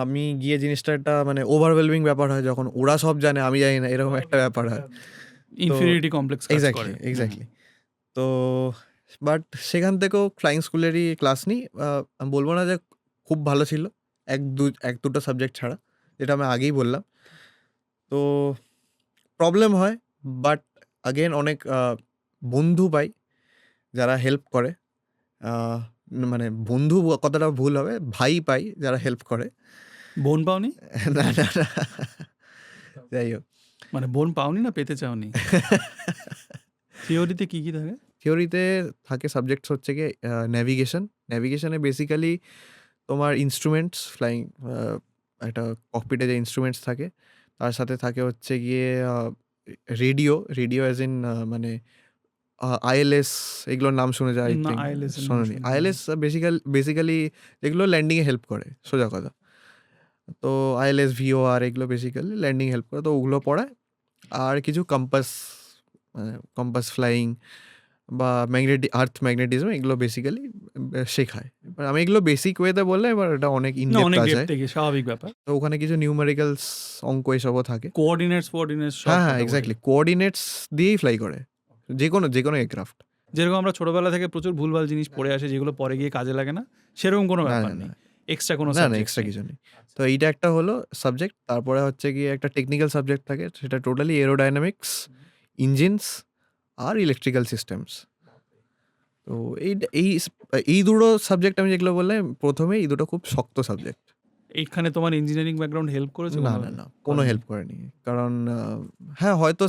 আমি গিয়ে জিনিসটা একটা মানে ওভারওয়েলমিং ব্যাপার হয় যখন ওরা সব জানে আমি জানি না এরকম একটা ব্যাপার হয়। তো ইনফিনিটি কমপ্লেক্স কাজ করে। এক্স্যাক্টলি। তো বাট সেখান থেকেও ফ্লাইং স্কুলেরই ক্লাস নিই। আমি বলব না যে খুব ভালো ছিল। ১-২টো সাবজেক্ট ছাড়া। যেটা আমি আগেই বললাম। তো প্রবলেম হয় বাট আগেইন অনেক বন্ধু পাই যারা হেল্প করে। আ মানে বন্ধু কথাটা ভুল হবে। ভাই পাই যারা হেল্প করে। বোন পাওনি? না, না, না। যাই হোক। মানে বোন পাওনি না পেতে চাওনি? থিওরিতে কি থাকে? থিওরিতে থাকে সাবজেক্টস হচ্ছে গিয়ে নেভিগেশন। নেভিগেশনে বেসিক্যালি তোমার ইন্সট্রুমেন্টস ফ্লাইং একটা ককপিটে যে ইন্সট্রুমেন্টস থাকে তার সাথে থাকে হচ্ছে গিয়ে রেডিও অ্যাজ ইন মানে আইএলএস এগুলোর নাম শুনে যায় আই না, থিংক। ILS এর নাম শোনোনি? শুনিনি। আইএলএস বেসিক্যালি যেগুলো ল্যান্ডিংয়ে হেল্প করে সোজা কথা। তো আইএলএস, ভিওআর এগুলো বেসিক্যালি ল্যান্ডিং হেল্প করে। তো ওগুলো পড়ায়। আর কিছু কম্পাস ফ্লাইং বা আর্থ ম্যাগনেটিজম এগুলো বেসিক্যালি শেখায়। এবার আমি এগুলো বেসিক ওয়েতে বললে এবার এটা অনেক ইন না, ডেপথ অনেক আছে। ডেপথে গিয়ে স্বাভাবিক ব্যাপার। তো ওখানে কিছু নিউমেরিক্যালস, অঙ্ক এসবও থাকে। কোঅর্ডিনেটস সব হ্যাঁ, কথা বলি। এক্স্যাক্টলি। কোঅর্ডিনেটস দিয়েই ফ্লাই করে। যেকোনো এয়ারক্রাফট। যেরকম আমরা ছোটবেলা থেকে প্রচুর ভুলভাল জিনিস পড়ে আসি যেগুলো পরে গিয়ে কাজে লাগে না, সেরকম কোনো না, ব্যাপার না, নেই। না। এক্সট্রা কোনো না, সাবজেক্ট এক্সট্রা কিছু নেই। তো এইটা একটা হলো সাবজেক্ট। তারপরে হচ্ছে গিয়ে একটা টেকনিক্যাল সাবজেক্ট থাকে। সেটা টোটালি এরোডায়নামিক্স, ইঞ্জিনস আর ইলেকট্রিক্যাল সিস্টেমস। তো এই দুটো সাবজেক্ট আমি যেগুলো বললাম ১ম এই দুটো খুব শক্ত সাবজেক্ট। এইখানে তোমার ইঞ্জিনিয়ারিং ব্যাকগ্রাউন্ড হেল্প করেছে না, কোনোভাবে? না, না। কোনো হেল্প করেনি। কারণ হ্যাঁ, হয়তো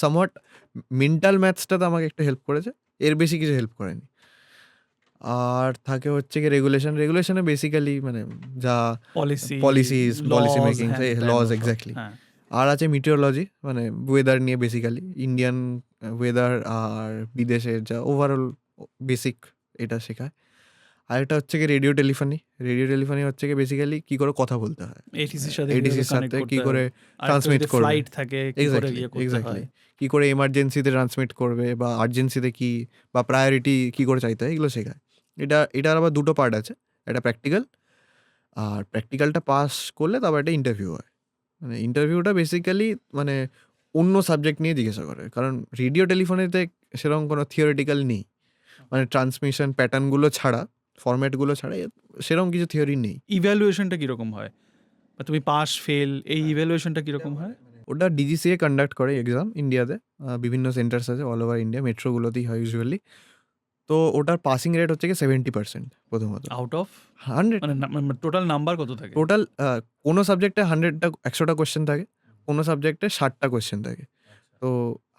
সামহাট মেন্টাল ম্যাথসটাতে আমাকে একটু হেল্প করেছে। এর বেশি কিছু হেল্প করেনি। আর থাকে হচ্ছে গিয়ে রেগুলেশনে বেসিক্যালি মানে যা পলিসি, পলিসি লজ, মেকিং, হ্যান-ত্যান লজ ওসব। এক্স্যাক্টলি। হ্যাঁ। আর আছে মিটিওরোলজি মানে ওয়েদার নিয়ে বেসিক্যালি ইন্ডিয়ান ওয়েদার আর বিদেশের যা ওভারঅল বেসিক এটা শেখায়। আরেকটা হচ্ছে গিয়ে রেডিও টেলিফোনি হচ্ছে গিয়ে বেসিক্যালি কি করে কথা বলতে হয়। এটিসির সাথে কিভাবে এডিসির কানেক্ট সাথে করতে কি হয়। করে আরেকটা ট্রান্সমিট যদি করবে। ফ্লাইট থাকে কি করে গিয়ে করতে এক্স্যাক্টলি। হয়। কি করে এমার্জেন্সিতে ট্রান্সমিট করবে বা আর্জেন্সিতে কি বা প্রায়োরিটি কি করে চাইতে হয় এগুলো শেখায়। এটার আবার ২ টো পার্ট আছে। একটা প্র্যাকটিক্যাল আর প্র্যাকটিক্যালটা পাস করলে তারপর একটা ইন্টারভিউ হয়। মানে ইন্টারভিউটা বেসিক্যালি মানে অন্য সাবজেক্ট নিয়ে জিজ্ঞাসা করে। কারণ রেডিও টেলিফোনিতে সেরকম কোনো থিওরিটিক্যাল নেই। মানে ট্রান্সমিশন প্যাটার্নগুলো ছাড়া, ফরম্যাটগুলো ছাড়া সেরকম কিছু থিওরি নেই। ইভ্যালুয়েশনটা কিরকম হয়? বা তুমি পাস ফেল এই ইভ্যালুয়েশনটা কিরকম হয়? ওটা ডিজিসিএ কন্ডাক্ট করে এক্সাম ইন্ডিয়াতে। বিভিন্ন সেন্টার্স আছে অল ওভার ইন্ডিয়া, মেট্রোগুলোতেই হয় ইউজুয়ালি। তো ওটার পাসিং রেট হচ্ছে গিয়ে 70% প্রথমত। আউট অফ 100 মানে টোটাল নাম্বার কত থাকে? টোটাল কোনো সাবজেক্টে 100টা কোয়েশ্চেন থাকে। কোনো সাবজেক্টে 60টা কোয়েশ্চেন থাকে। তো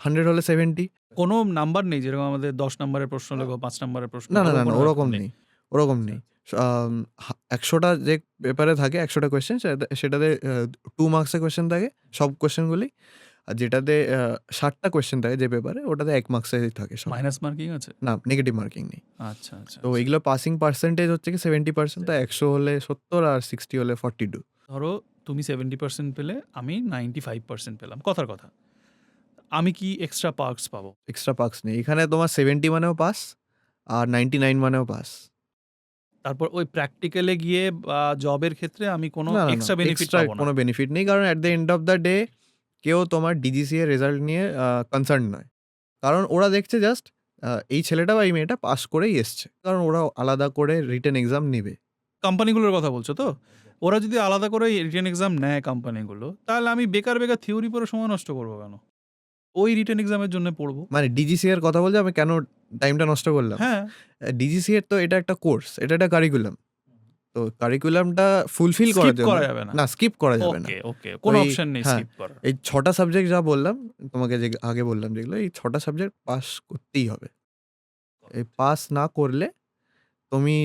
100 হলে 70। কোনো নাম্বার নেই যেরকম আমাদের ১০ নাম্বারের প্রশ্ন লেখো, 5 নাম্বারের প্রশ্ন, না, ওরকম কোনো ব্যাপার ওরকম নেই। ওরকম নেই। ১০০টা যে পেপারে থাকে ১০০টা কোয়েশ্চেন সেটাতে 2 মার্কসের কোয়েশ্চেন থাকে সব কোয়েশ্চেনগুলি। আর যেটাতে ৬০টা কোয়েশ্চেন থাকে যে পেপারে ওটাতে ১ মার্কসেরই থাকে সব। মাইনাস মার্কিং আছে? না, নেগেটিভ মার্কিং নেই। আচ্ছা, আচ্ছা। তো এগুলো পাসিং পার্সেন্টেজ হচ্ছে কি 70%। তো ১০০ হলে ৭০ আর 60 হলে 42। ধরো তুমি 70% পেলে, আমি 95% পেলাম। কথার কথা। আমি কি এক্সট্রা পার্কস পাবো? এক্সট্রা মার্কস নেই। এখানে তোমার 70 মানেও পাস আর 99 মানেও পাস। তারপর ওই প্র্যাকটিক্যালে গিয়ে বা জবের ক্ষেত্রে আমি কোনো না, এক্সট্রা বেনিফিট এক্সট্রা পাবো না। কোনো বেনিফিট নেই। কারণ at the end of the day কেউ তোমার ডিজিসিএ রেজাল্ট নিয়ে কনসার্ন নয়। কারণ ওরা দেখছে জাস্ট এই ছেলেটা বা এই মেয়েটা পাস করেই এসছে। কারণ ওরা আলাদা করে রিটেন এক্সাম নিবে। কোম্পানিগুলোর কথা বলছো তো? ওরা যদি আলাদা করে রিটেন এক্সাম নেয় কোম্পানিগুলো, তাহলে আমি বেকার থিওরি পড়ে সময় নষ্ট করবো কেন? ওই রিটেন এক্সামের জন্য পড়বো। মানে ডিজিসিএ এর কথা বলছি আমি কেন টাইমটা নষ্ট করলাম? হ্যাঁ। ডিজিসিএ এর তো এটা একটা কোর্স, এটা একটা কারিকুলাম। তো কারিকুলামটা ফুলফিল করার স্কিপ জন্য করা যাবে না। না স্কিপ করা যাবে না। ওকে ওকে, কোনো ওই- অপশন নেই হ্যাঁ, স্কিপ করার। এই 6টা সাবজেক্ট যা বললাম তোমাকে, যে আগে বললাম যেগুলো, এই 6টা সাবজেক্ট পাস করতেই হবে। এই পাস না করলে তুমি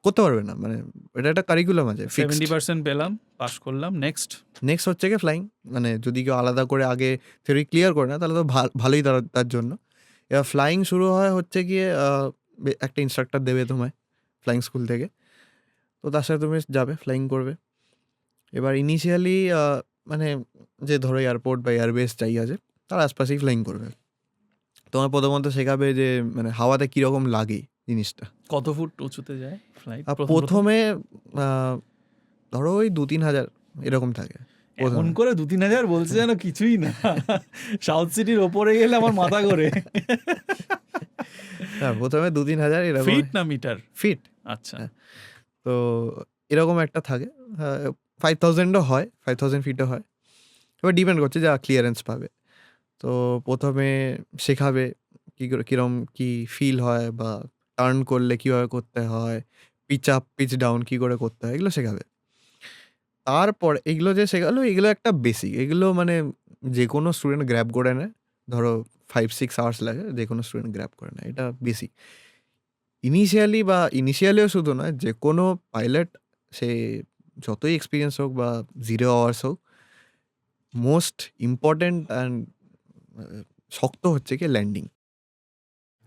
করতে পারবে না, মানে এটা একটা কারিকুলাম আছে ফিক্সড। 70% পেলাম, পাস করলাম, নেক্সট। নেক্সট হচ্ছে গিয়ে ফ্লাইং, মানে যদি কেউ আলাদা করে আগে থিওরি ক্লিয়ার করে না তাহলে তো ভালোই তার জন্য। এবার ফ্লাইং শুরু হয় হচ্ছে গিয়ে একটা ইনস্ট্রাক্টর দেবে তোমায় ফ্লাইং স্কুল থেকে, তো তার সাথে তুমি যাবে, ফ্লাইং করবে। এবার ইনিশিয়ালি মানে যে ধরো এয়ারপোর্ট বা এয়ারবেস যাই আছে তার আশপাশেই ফ্লাইং করবে। তোমার প্রথমত শেখাবে যে মানে হাওয়াতে কীরকম লাগে জিনিসটা। কত ফুট উঁচুতে যায় ফ্লাইট? আর প্রথমে ধরো ওই 2-3 হাজার এরকম থাকে। এমন করে 2-3 হাজার বলছে যেন কিছুই না। সাউথ সিটির ওপরে গেলে আমার মাথা করে। হ্যাঁ, প্রথমে 2-3 হাজার এরকম। ফিট না মিটার? ফিট। আচ্ছা, তো এরকম একটা থাকে। 5000ও হয়, 5000 ফিটও হয়। এবার ডিপেন্ড করছে যা ক্লিয়ারেন্স পাবে। তো প্রথমে শেখাবে কী করে, কীরকম কী ফিল হয়, বা টার্ন করলে কীভাবে করতে হয়, পিচ আপ পিচ ডাউন কী করে করতে হয়, এগুলো শেখাবে। তারপর এগুলো যে শেখালো, এগুলো একটা বেসিক, এগুলো মানে যে কোনো স্টুডেন্ট গ্র্যাব করে নেয়। ধরো 5-6 আওয়ার্স লাগে, যে কোনো স্টুডেন্ট গ্র্যাব করে নেয়, এটা বেসিক। ইনিশিয়ালিও শুধু নয়, যে কোনো পাইলট সে যতই এক্সপিরিয়েন্স হোক বা 0 আওয়ার্স হোক, মোস্ট ইম্পর্ট্যান্ট অ্যান্ড শক্ত হচ্ছে কি ল্যান্ডিং।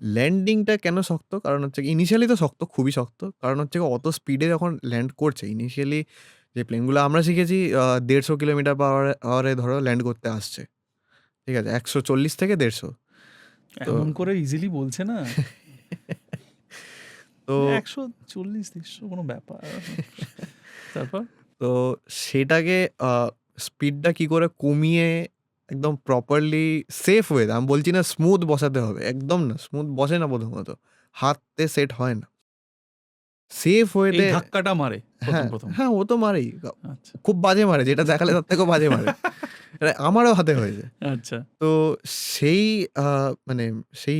ল্যান্ডিংটা কেন শক্ত? কারণ হচ্ছে কি ইনিশিয়ালি তো শক্ত, খুবই শক্ত। কারণ হচ্ছে কি অত স্পিডে যখন ল্যান্ড করছে, ইনিশিয়ালি যে প্লেনগুলো আমরা শিখেছি 150 কিলোমিটার পার আওয়ারে ধরো ল্যান্ড করতে আসছে, ঠিক আছে, 140 থেকে 150। এমন করে ইজিলি বলছে না। তো 140-150 কোনো ব্যাপার। তারপর তো সেটাকে স্পিডটা কি করে কমিয়ে একদম প্রপারলি সেফ ওয়ে, আমি বলছি না স্মুথ বসাতে হবে, একদম না, স্মুথ বসে না প্রথমত, হাতে সেট হয় না, সেফ এই ওয়েতে। ধাক্কাটা মারে হ্যাঁ প্রথম। হ্যাঁ, ও তো মারেই, আচ্ছা খুব বাজে মারে, যেটা দেখালে তার থেকেও বাজে মারে। এটা আমারও হাতে হয়েছে। আচ্ছা, তো সেই মানে সেই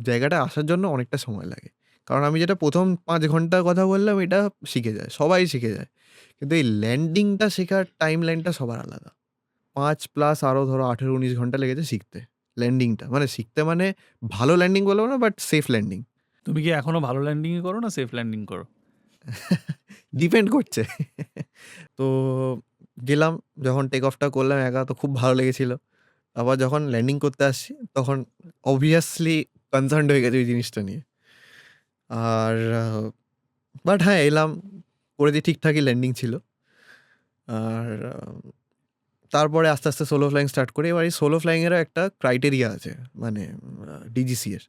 জায়গাটায় আসার জন্য অনেকটা সময় লাগে। কারণ আমি যেটা প্রথম 5 ঘন্টার কথা বললাম, এটা শিখে যায়, সবাই শিখে যায়। কিন্তু এই ল্যান্ডিংটা শেখার টাইম লাইনটা সবার আলাদা। 5 প্লাস আরও ধরো 18-19 ঘন্টা লেগেছে শিখতে। ল্যান্ডিংটা মানে শিখতে, মানে ভালো ল্যান্ডিং বলবো না, বাট সেফ ল্যান্ডিং। তুমি কি এখনো ভালো ল্যান্ডিং করো না সেফ ল্যান্ডিং করো? ডিপেন্ড করছে। তো গেলাম, যখন টেক অফটা করলাম একা, তো খুব ভালো লেগেছিল। আবার যখন ল্যান্ডিং করতে আসছি তখন অবভিয়াসলি কনসার্নড হয়ে গেছে ওই জিনিসটা নিয়ে। আর বাট হ্যাঁ, এলাম, করেছি, ঠিকঠাকই ল্যান্ডিং ছিল। আর তারপরে আস্তে আস্তে সোলো ফ্লাইং স্টার্ট করি। এবার এই সোলো ফ্লাইংয়েরও একটা ক্রাইটেরিয়া আছে, মানে ডিজিসি এর।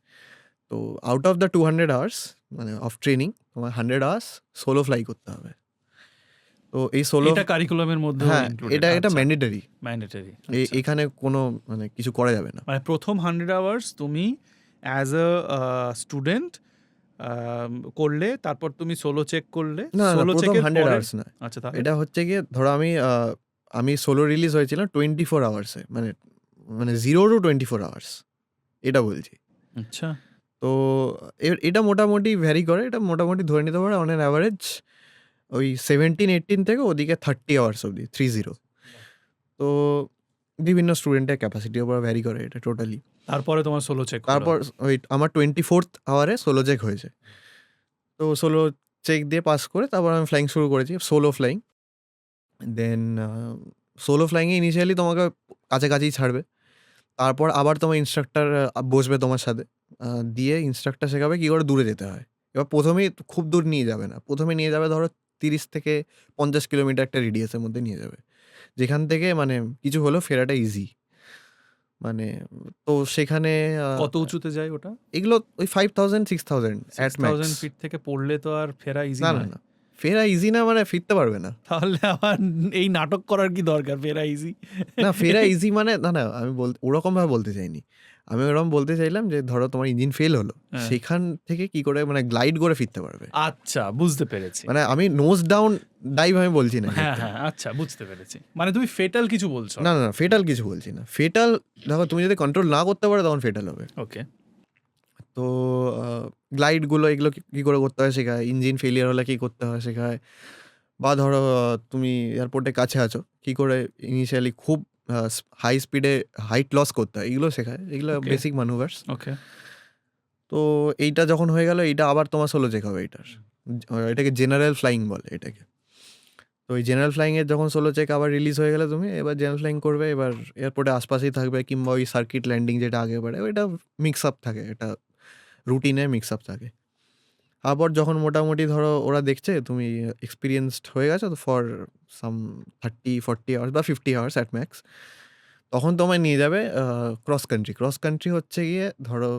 তো আউট অফ দ্য 200 আওয়ার্স মানে অফ ট্রেনিং, তোমার 100 আওয়ার্স সোলো ফ্লাই করতে হবে। তো এই সোলো, এটা কারিকুলামের মধ্যে হ্যাঁ, ইনক্লুডেড? এটা ম্যান্ডেটরি। ম্যান্ডেটরি। এখানে কোনো মানে কিছু করা যাবে না। মানে প্রথম 100 আওয়ার্স তুমি অ্যাজ আ স্টুডেন্ট করলে, তারপর তুমি সোলো চেক করলে, না, সোলো প্রথম চেকের 100 পরে আওয়ার্স না। আচ্ছা তাহলে এটা হচ্ছে গিয়ে ধরো আমি সোলো রিলিজ হয়েছিলাম 24 আওয়ার্সে, মানে 0 to 24 আওয়ার্স, এটা বলছি। আচ্ছা তো এটা মোটামুটি ভ্যারি করে, এটা মোটামুটি ধরে নিতে পারে অন অ্যান অ্যাভারেজ ওই 17-18 থেকে ওদিকে 30 আওয়ার্স অবধি, 30। তো বিভিন্ন স্টুডেন্টের ক্যাপাসিটির উপর ভ্যারি করে এটা টোটালি। তারপরে তোমার সোলো চেক তারপর ওই আমার 24th আওয়ারে সোলো চেক হয়েছে। তো সোলো চেক দিয়ে পাস করে তারপর আমি ফ্লাইং শুরু করেছি, সোলো ফ্লাইং। দেন সোলো ফ্লাইংয়ে ইনিশিয়ালি তোমাকে কাছাকাছিই ছাড়বে। তারপর আবার তোমার ইনস্ট্রাক্টর বসবে তোমার সাথে, দিয়ে ইনস্ট্রাক্টর শেখাবে কী করে দূরে যেতে হয়। এবার প্রথমেই খুব দূর নিয়ে যাবে না, প্রথমে নিয়ে যাবে ধরো 30 থেকে 50 কিলোমিটার একটা রেডিয়াসের মধ্যে নিয়ে যাবে, যেখান থেকে মানে কিছু হলেও ফেরাটা ইজি। মানে তো সেখানে কত উঁচুতে যায় ওটা? এগুলো ওই 5000-6000 অ্যাট ম্যাক্স। 6000 ফিট থেকে পড়লে তো আর ফেরা ইজি না না। না না, ফেরা ইজি না, মানে ফিরতে পারবে না। তাহলে আবার এই নাটক করার কি দরকার? ফেরা ইজি। না, ফেরা ইজি মানে না, আমি ওরকমভাবে বলতে চাইনি। আমি ওরকম বলতে চাইলাম যে ধরো তোমার ইঞ্জিন ফেল হলো, হ্যাঁ। সেখান থেকে কি করে মানে গ্লাইড করে ফিরতে পারবে। আচ্ছা বুঝতে পেরেছি। মানে আমি নোজ ডাউন ডাইভ আমি বলছি না। হ্যাঁ হ্যাঁ, আচ্ছা বুঝতে পেরেছি। মানে তুমি ফেটাল কিছু বলছো না না, ফেটাল কিছু বলছি না। ফেটাল দেখো, তুমি যদি কন্ট্রোল না করতে পারো তখন ফেটাল হবে। ওকে। তো গ্লাইডগুলো এগুলো কী করে করতে হয় শেখায়, ইঞ্জিন ফেলিয়ার হলে কী করতে হয় শেখায়, বা ধরো তুমি এয়ারপোর্টের কাছে আছো, কী করে ইনিশিয়ালি খুব হাই স্পিডে হাইট লস করতে হয়, এগুলো শেখায়। এগুলো Okay. বেসিক ম্যানুভার্স। ওকে। তো এইটা যখন হয়ে গেল, এইটা আবার তোমার সোলো চেক হবে এইটার। এটাকে জেনারেল ফ্লাইং বলে এটাকে। তো এই জেনারেল ফ্লাইংয়ের যখন সোলো চেক আবার রিলিজ হয়ে গেলে তুমি এবার জেনারেল ফ্লাইং করবে, এবার এয়ারপোর্টে আশপাশেই থাকবে, কিংবা ওই সার্কিট ল্যান্ডিং যেটা আগে বাড়ে ওইটা মিক্স আপ থাকে, এটা রুটিনে মিক্স আপ থাকে। আবার যখন মোটামুটি ধরো ওরা দেখছে তুমি এক্সপিরিয়েন্সড হয়ে গেছো তো ফর সাম 30-40 আওয়ার্স বা 50 আওয়ার্স অ্যাট ম্যাক্স, তখন তোমায় নিয়ে যাবে ক্রস কান্ট্রি। ক্রস কান্ট্রি হচ্ছে গিয়ে ধরো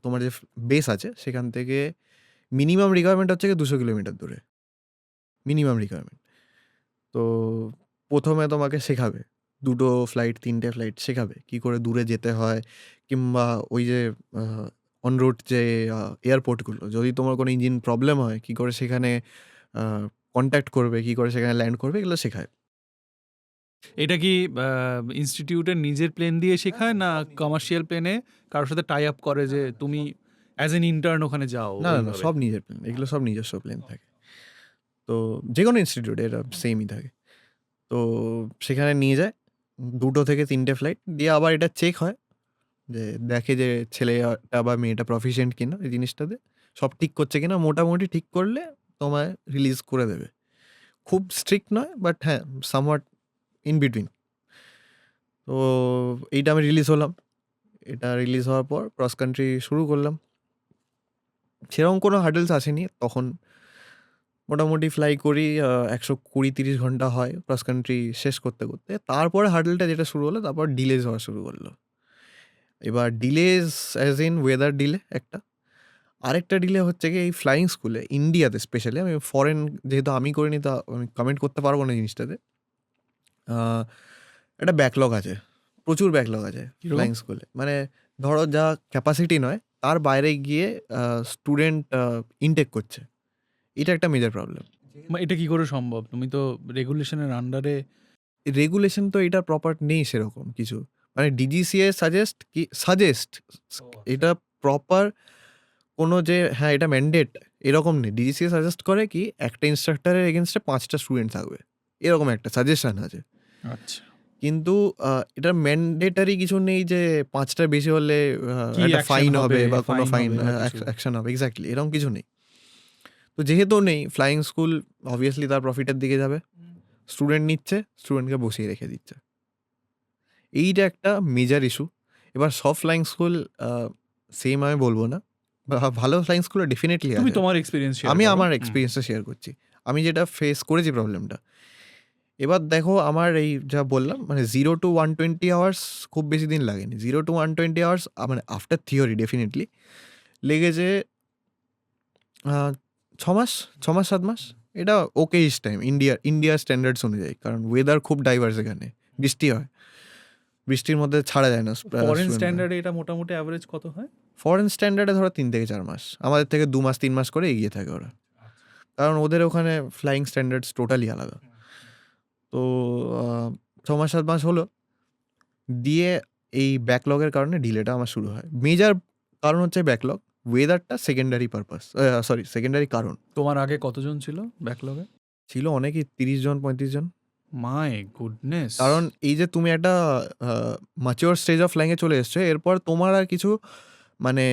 তোমার যে বেস আছে সেখান থেকে মিনিমাম রিকোয়ারমেন্ট হচ্ছে গিয়ে 200 কিলোমিটার দূরে, মিনিমাম রিকোয়ারমেন্ট। তো প্রথমে তোমাকে শেখাবে 2টো ফ্লাইট 3টে ফ্লাইট শেখাবে কী করে দূরে যেতে হয়, কিংবা ওই যে অনরুট যে এয়ারপোর্টগুলো, যদি তোমার কোনো ইঞ্জিন প্রবলেম হয় কী করে সেখানে কন্ট্যাক্ট করবে, কী করে সেখানে ল্যান্ড করবে, এগুলো শেখায়। এটা কি ইনস্টিটিউটের নিজের প্লেন দিয়ে শেখায়, না কমার্শিয়াল প্লেনে কারোর সাথে টাই আপ করে যে তুমি অ্যাজ এন ইন্টার্ন ওখানে যাও? না না না, ওইভাবে? সব নিজের প্লেন, এগুলো সব নিজস্ব প্লেন থাকে। তো যে কোনো ইনস্টিটিউটে এটা সেমই থাকে। তো সেখানে নিয়ে যায় 2টো থেকে 3টে ফ্লাইট দিয়ে, আবার এটা চেক হয় যে দেখে যে ছেলেটা বা মেয়েটা প্রফিশিয়েন্ট কিনা এই জিনিসটাতে, সব ঠিক করছে কিনা। মোটামুটি ঠিক করলে তোমায় রিলিজ করে দেবে। খুব স্ট্রিক্ট নয়, বাট হ্যাঁ সামহাট ইন বিটুইন। তো এইটা আমি রিলিজ হলাম। এটা রিলিজ হওয়ার পর ক্রস কান্ট্রি শুরু করলাম। সেরকম কোনো হার্ডেলস আসেনি তখন। মোটামুটি ফ্লাই করি 120-30 ঘন্টা হয় ক্রস কান্ট্রি শেষ করতে করতে। তারপরে হার্ডেলটা যেটা শুরু হলো, তারপর ডিলেজ হওয়া শুরু করলো। এবার delays as in weather delay একটা, আরেকটা ডিলে হচ্ছে কি এই ফ্লাইং স্কুলে ইন্ডিয়াতে স্পেশালি, আমি ফরেন যেহেতু আমি করিনি তা আমি কমেন্ট করতে পারবো না জিনিসটাতে। একটা ব্যাকলগ আছে, প্রচুর ব্যাকলগ আছে কিরকম? ফ্লাইং স্কুলে। মানে ধরো যা ক্যাপাসিটি নয় তার বাইরে গিয়ে স্টুডেন্ট ইনটেক করছে, এটা একটা মেজর প্রবলেম। এটা কি করে সম্ভব? তুমি তো রেগুলেশনের আন্ডারে। রেগুলেশন তো এটা প্রপার নেই সেরকম কিছু, মানে ডিজিসিএ সাজেস্ট এটা প্রপার কোনো যে হ্যাঁ এটা ম্যান্ডেট এরকম নেই। ডিজিসিএ সাজেস্ট করে কি একটা ইনস্ট্রাক্টরের এগেনস্টে 5টা স্টুডেন্ট থাকবে, এরকম একটা সাজেশন আছে। আচ্ছা। কিন্তু এটা ম্যান্ডেটারি কিছু নেই যে 5টার বেশি হলে কি একটা action ফাইন হবে হবে, বা কোনো fine ফাইন হবে বা কিছু? অ্যাকশন হবে, এক্স্যাক্টলি এরকম কিছু নেই। তো যেহেতু নেই, ফ্লাইং স্কুল অবভিয়াসলি তার প্রফিটের দিকে যাবে। স্টুডেন্ট নিচ্ছে, স্টুডেন্টকে বসিয়ে রেখে দিচ্ছে, এইটা একটা মেজর ইস্যু। এবার সব ফ্লাইং স্কুল সেম আমি বলবো না, ভালো ফ্লাইং স্কুলে ডেফিনেটলি তুমি আছে। তোমার এক্সপেরিয়েন্স শেয়ার আমি করো। আমার হুম। এক্সপিরিয়েন্সটা শেয়ার করছি, আমি যেটা ফেস করেছি প্রবলেমটা। এবার দেখো আমার এই যা বললাম, মানে 0 to 120 আওয়ার্স খুব বেশি দিন লাগেনি। 0 to 120 আওয়ার্স মানে আফটার থিওরি ডেফিনেটলি লেগেছে 6 মাস, 7 মাস। এটা ওকে ইস টাইম ইন্ডিয়ার স্ট্যান্ডার্ডস অনুযায়ী, কারণ ওয়েদার খুব ডাইভার্স এখানে, বৃষ্টি হয়, বৃষ্টির মধ্যে ছাড়া যায় না। ফরেন স্ট্যান্ডার্ডে এটা মোটামুটি অ্যাভারেজ কত হয়? ফরেন স্ট্যান্ডার্ডে ধরো 3 থেকে 4 মাস, আমাদের থেকে 2 মাস 3 মাস করে এগিয়ে থাকে ওরা, কারণ ওদের ওখানে ফ্লাইং স্ট্যান্ডার্ডস টোটালি আলাদা। তো 6 মাস 7 মাস হলো, দিয়ে এই ব্যাকলগের কারণে ডিলেটা আমার শুরু হয়। মেজর কারণ হচ্ছে ব্যাকলগ, ওয়েদারটা সেকেন্ডারি পারপাস, সেকেন্ডারি কারণ। তোমার আগে কতজন ছিল ব্যাকলগে? ছিল অনেকেই, 30 জন 35 জন। My goodness! কারণ এই যে তুমি একটা ম্যাচিওর স্টেজ অফ ফ্লাইংয়ে চলে এসছো, এরপর তোমার আর কিছু মানে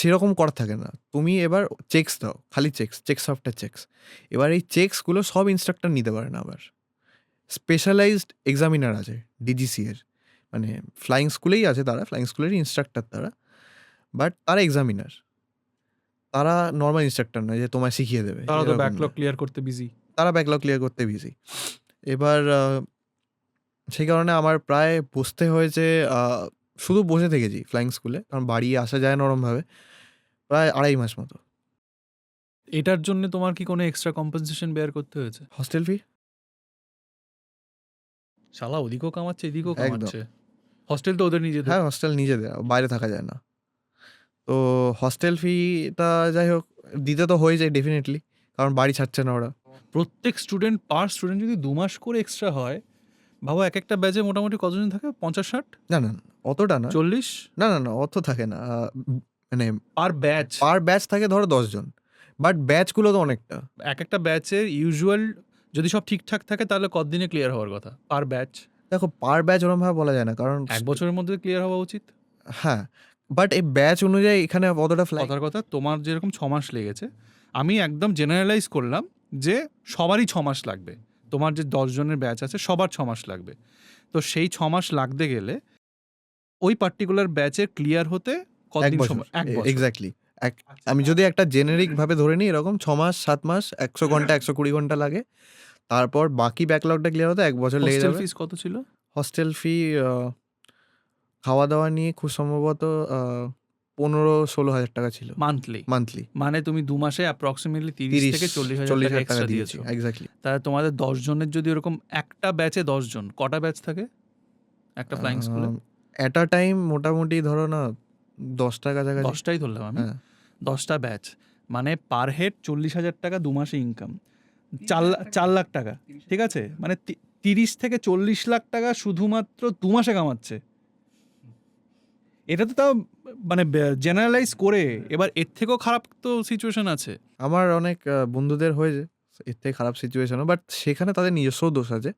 সেরকম করা থাকে না। তুমি এবার চেকস দাও, খালি চেকস আফটার চেকস। এবার এই চেকসগুলো সব ইনস্ট্রাক্টর নিতে পারে না। আবার স্পেশালাইজড এক্সামিনার আছে ডিজিসি এর, মানে ফ্লাইং স্কুলেই আছে তারা, ফ্লাইং স্কুলেরই ইনস্ট্রাক্টর তারা, বাট তারা এক্সামিনার, তারা নর্মাল ইনস্ট্রাক্টর নয় যে তোমায় শিখিয়ে দেবে। তারা তো এরকম ব্যাকলগ না। ক্লিয়ার করতে বিজি। তারা ব্যাকলগ ক্লিয়ার করতে বিজি। এবার সেই কারণে আমার প্রায় বসতে হয়েছে, শুধু বসে থেকেছি ফ্লাইং স্কুলে, কারণ বাড়ি আসা যায় নরমভাবে, প্রায় 2.5 মাস মতো। এটার জন্য তোমার কি কোনো এক্সট্রা কম্পেনসেশন বেয়ার করতে হয়েছে? হস্টেল ফি শালা ওদিকেও কামাচ্ছে এদিকেও একদম। কামাচ্ছে। হস্টেল তো ওদের নিজেদের। হ্যাঁ, হস্টেল নিজেদের, বাইরে থাকা যায় না। তো হস্টেল ফিটা যাই হোক দিতে তো হয়ে যায় ডেফিনেটলি, কারণ বাড়ি ছাড়ছে না ওরা। প্রত্যেক স্টুডেন্ট পার স্টুডেন্ট যদি 2 মাস করে এক্সট্রা হয়, ভাবো এক একটা ব্যাচে মোটামুটি কতজন থাকে, 50-60, না, না, না, অতটা না। 40 না, না, না, অত থাকে না। মানে পার ব্যাচ। পার ব্যাচ থাকে ধরো 10 জন। বাট ব্যাচগুলো তো অনেকটা। এক একটা ব্যাচের ইউজুয়াল যদি সব ঠিকঠাক থাকে তাহলে কতদিনে ক্লিয়ার হওয়ার কথা পার ব্যাচ? দেখো পার ব্যাচ ওরমভাবে বলা যায় না। কারণ 1 বছরের মধ্যে ক্লিয়ার হওয়া উচিত। হ্যাঁ, বাট এই ব্যাচ অনুযায়ী এখানে অতটা ফ্লাই কথার কথা, তোমার যেরকম 6 মাস লেগেছে, আমি একদম জেনারেলাইজ করলাম যে সবারই 6 মাস লাগবে। তোমার যে 10 জনের ব্যাচ আছে সবার 6 মাস লাগবে। তো সেই 6 মাস লাগতে গেলে ওই পার্টিকুলার ব্যাচের ক্লিয়ার হতে 1 কতদিন বছর। সময়? 1 বছর। এক্সাক্টলি। আমি যদি একটা জেনেরিক ভাবে ধরে নিই এরকম 6 মাস, 7 মাস, 100 ঘন্টা, 120 ঘন্টা লাগে। তারপর বাকি ব্যাকলগটা ক্লিয়ার হতে 1 বছর লেগে হোস্টেল যাবে। ফিস কত ছিল? হস্টেল ফি খাওয়া-দাওয়া নিয়ে খুব সম্ভবত ১৫-১৬ হাজার টাকা ছিল মান্থলি? মান্থলি। মানে তুমি 2 মাসে অ্যাপ্রক্সিমেটলি 30 থেকে 40,000 40 টাকা হাজার টাকা এক্সট্রা দিয়েছি। দিয়েছো। এক্স্যাক্টলি। তাহলে তোমাদের 10 জনের যদি এরকম একটা ব্যাচে 10 জন, কটা ব্যাচ থাকে একটা ফ্লাইং স্কুলে? এট আ টাইম মোটামুটি ধরো না 10টা কাছাকাছি। 10টাই ধরলাম আমি। হ্যাঁ। 10টা ব্যাচ মানে পার হেড 40,000 টাকা 2 মাসে ইনকাম। 4 লাখ টাকা, ঠিক আছে? মানে 30 থেকে 40 লাখ টাকা শুধুমাত্র 2 মাসে কামাচ্ছে। এটা তো তাও মানে জেনারেলাইজ করে। এবার এর থেকেও খারাপ তো সিচুয়েশন আছে। আমার অনেক বন্ধুদের হয়েছে এর থেকে খারাপ সিচুয়েশনও, বাট সেখানে তাদের নিজস্ব দোষ আছে।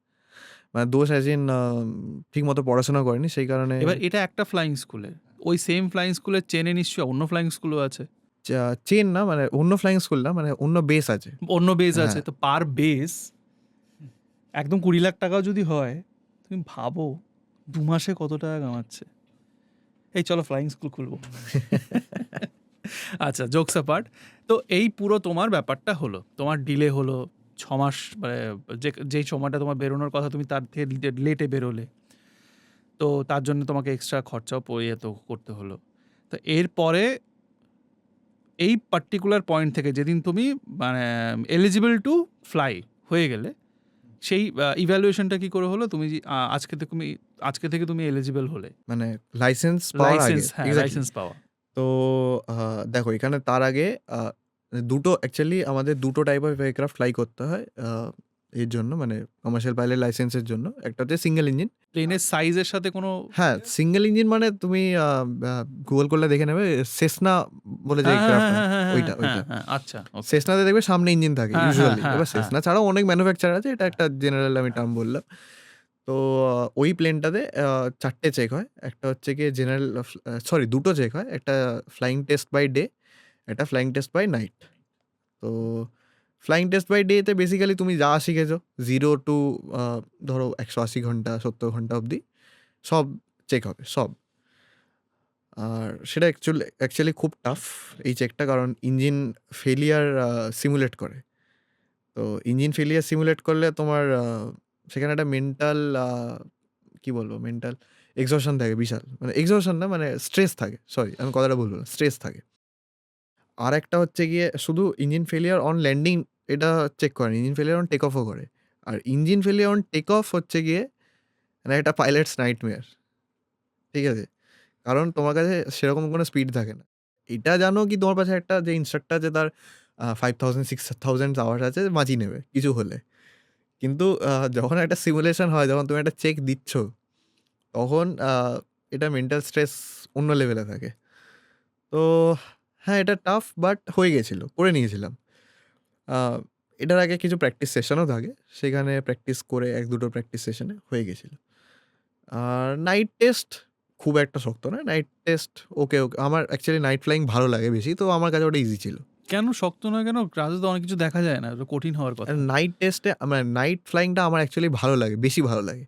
মানে দোষ অ্যাজ ইন ঠিকমতো পড়াশোনা করেনি সেই কারণে। এবার এটা একটা ফ্লাইং স্কুলে, ওই সেম ফ্লাইং স্কুলের চেনে নিশ্চয়ই অন্য ফ্লাইং স্কুলও আছে। চেন না, মানে অন্য ফ্লাইং স্কুল না, মানে অন্য বেস আছে। অন্য বেস আছে, হ্যাঁ। তো পার বেস একদম 20 লাখ টাকাও যদি হয়, তুমি ভাবো 2 মাসে কত টাকা কামাচ্ছে। এই চলো ফ্লাইং স্কুল খুলবো। আচ্ছা, জোকস অ্যাপার্ট। তো এই পুরো তোমার ব্যাপারটা হলো, তোমার ডিলে হলো 6 মাস, মানে যেই সময়টা তোমার বেরোনোর কথা তুমি তার থেকে লেটে বেরোলে, তো তার জন্য তোমাকে এক্সট্রা খরচাও তো করতে হলো। তো এরপরে এই পার্টিকুলার পয়েন্ট থেকে যেদিন তুমি মানে এলিজিবল টু ফ্লাই হয়ে গেলে, সেই ইভ্যালুয়েশনটা কি করে হলো? তুমি আজকে থেকে তুমি এলিজিবল হলে, মানে লাইসেন্স পাওয়ার আগে। লাইসেন্স, হ্যাঁ, Exactly. লাইসেন্স পাওয়া। তো দেখো এখানে তার আগে দুটো অ্যাকচুয়ালি আমাদের দুটো টাইপ অফ এয়ারক্রাফট ফ্লাই করতে হয় এর জন্য, মানে কমার্শিয়াল পাইলট লাইসেন্সের জন্য। একটা হচ্ছে সিঙ্গেল ইঞ্জিন। প্লেনের সাইজের সাথে কোনো হ্যাঁ, সিঙ্গেল ইঞ্জিন মানে তুমি গুগল করলে দেখে নেবে সেসনা বলে যে এয়ারক্রাফট ওইটা। আচ্ছা, okay. সেসনাতে দেখবে সামনে ইঞ্জিন থাকে হ্যাঁ, ইউজুয়ালি। হ্যাঁ, এবার হ্যাঁ। সেসনা ছাড়াও অনেক ম্যানুফ্যাকচার আছে, এটা একটা জেনারেল আমি টার্ম বললাম। তো ওই প্লেনটাতে 4টে চেক হয়। একটা হচ্ছে গিয়ে জেনারেল দুটো চেক হয়। একটা ফ্লাইং টেস্ট বাই ডে, একটা ফ্লাইং টেস্ট বাই নাইট। তো ফ্লাইং টেস্ট বাই ডেতে বেসিক্যালি তুমি যা শিখেছো 0 টু ধরো 180 ঘন্টা 70 ঘন্টা অবধি সব চেক হবে, সব। আর সেটা অ্যাকচুয়ালি খুব টাফ এই চেকটা, কারণ ইঞ্জিন ফেলিয়ার সিমুলেট করে। তো ইঞ্জিন ফেলিয়ার সিমুলেট করলে তোমার সেখানে একটা মেন্টাল কি বলবো, মেন্টাল এক্সহশন থাকে বিশাল। মানে এক্সহশন না, মানে স্ট্রেস থাকে। সরি, আমি কথাটা বলবো না, স্ট্রেস থাকে। আর একটা হচ্ছে গিয়ে শুধু ইঞ্জিন ফেলিয়ার অন ল্যান্ডিং এটা চেক করে না, ইঞ্জিন ফেলিয়ার অন টেক অফও করে। আর engine failure on take off হচ্ছে গিয়ে মানে একটা পাইলটস নাইটমেয়ার, ঠিক আছে? কারণ তোমার কাছে সেরকম কোনো স্পিড থাকে না। এটা জানো কি তোমার পাশে একটা যে ইনস্ট্রাক্টর আছে তার 5000-6000 আওয়ার্স আছে, বাঁচিয়ে নেবে কিছু হলে। কিন্তু যখন একটা সিমুলেশন হয়, যখন তুমি একটা চেক দিচ্ছ, তখন এটা মেন্টাল স্ট্রেস অন্য লেভেলে থাকে। তো হ্যাঁ, এটা টাফ, বাট হয়ে গেছিলো, করে নিয়েছিলাম। এটার আগে কিছু প্র্যাকটিস সেশনও থাকে, সেখানে প্র্যাকটিস করে 1-2টো প্র্যাকটিস সেশনে হয়ে গেছিলো। আর নাইট টেস্ট খুব একটা শক্ত না। Night test okay. আমার অ্যাকচুয়ালি নাইট ফ্লাইং ভালো লাগে বেশি, তো আমার কাছে ওটা ইজি ছিল। কেন শক্ত নয় কেন? রাতে তো অনেক কিছু দেখা যায় না, এটা কঠিন হওয়ার কথা। নাইট টেস্টে মানে নাইট ফ্লাইংটা আমার অ্যাকচুয়ালি ভালো লাগে, বেশি ভালো লাগে।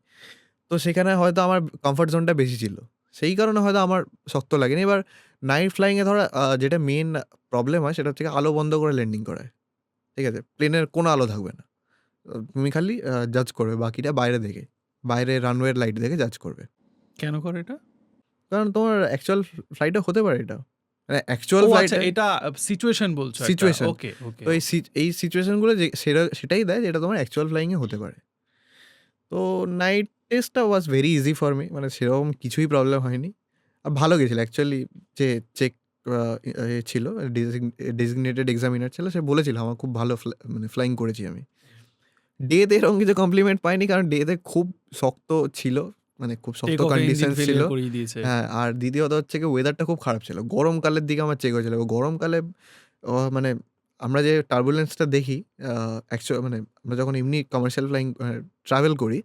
তো সেখানে হয়তো আমার কমফর্ট জোনটা বেশি ছিল, সেই কারণে হয়তো আমার শক্ত লাগেনি। এবার নাইট ফ্লাইংয়ে ধরো যেটা মেন প্রবলেম হয় সেটা হচ্ছে আলো বন্ধ করে ল্যান্ডিং করায়, ঠিক আছে? প্লেনের কোনো আলো থাকবে না, তুমি খালি জাজ করবে বাকিটা বাইরে দেখে, বাইরে রানওয়ের লাইট দেখে জাজ করবে। কেন করে এটা? কারণ তোমার অ্যাকচুয়াল ফ্লাইটও হতে পারে এটা, মানে অ্যাকচুয়াল ও ফ্লাইট আচ্ছা, এটা সিচুয়েশন বলছো একটা। সিচুয়েশন। ওকে, ওকে। তো এই সিচুয়েশনগুলো সেটাই দেয় যেটা তোমার অ্যাকচুয়াল ফ্লাইংয়ে হতে পারে। তো নাইট টেস্টটা was very easy for me, মানে সেরকম কিছুই প্রবলেম হয়নি। আর ভালো গেছিলো অ্যাকচুয়ালি। যে চেক ছিল, ডেজিগনেটেড এক্সামিনার ছিল, সে বলেছিল আমার খুব ভালো মানে ফ্লাইং করেছি আমি। ডেতে এরকম কিছু কমপ্লিমেন্ট পাইনি, কারণ ডেতে খুব শক্ত ছিল, মানে খুব টেক শক্ত অফে ইঞ্জিন কন্ডিশনস ছিল। ফেলিয়ার করিয়ে দিয়েছে। হ্যাঁ, আর দ্বিতীয়ত হচ্ছে কি ওয়েদারটা খুব খারাপ ছিল। গরমকালের দিকে আমার চেক হয়েছিল। গরমকালে মানে আমরা যে টার্বুলেন্সটা দেখি মানে আমরা যখন এমনি কমার্শিয়াল ফ্লাইং ট্রাভেল করি,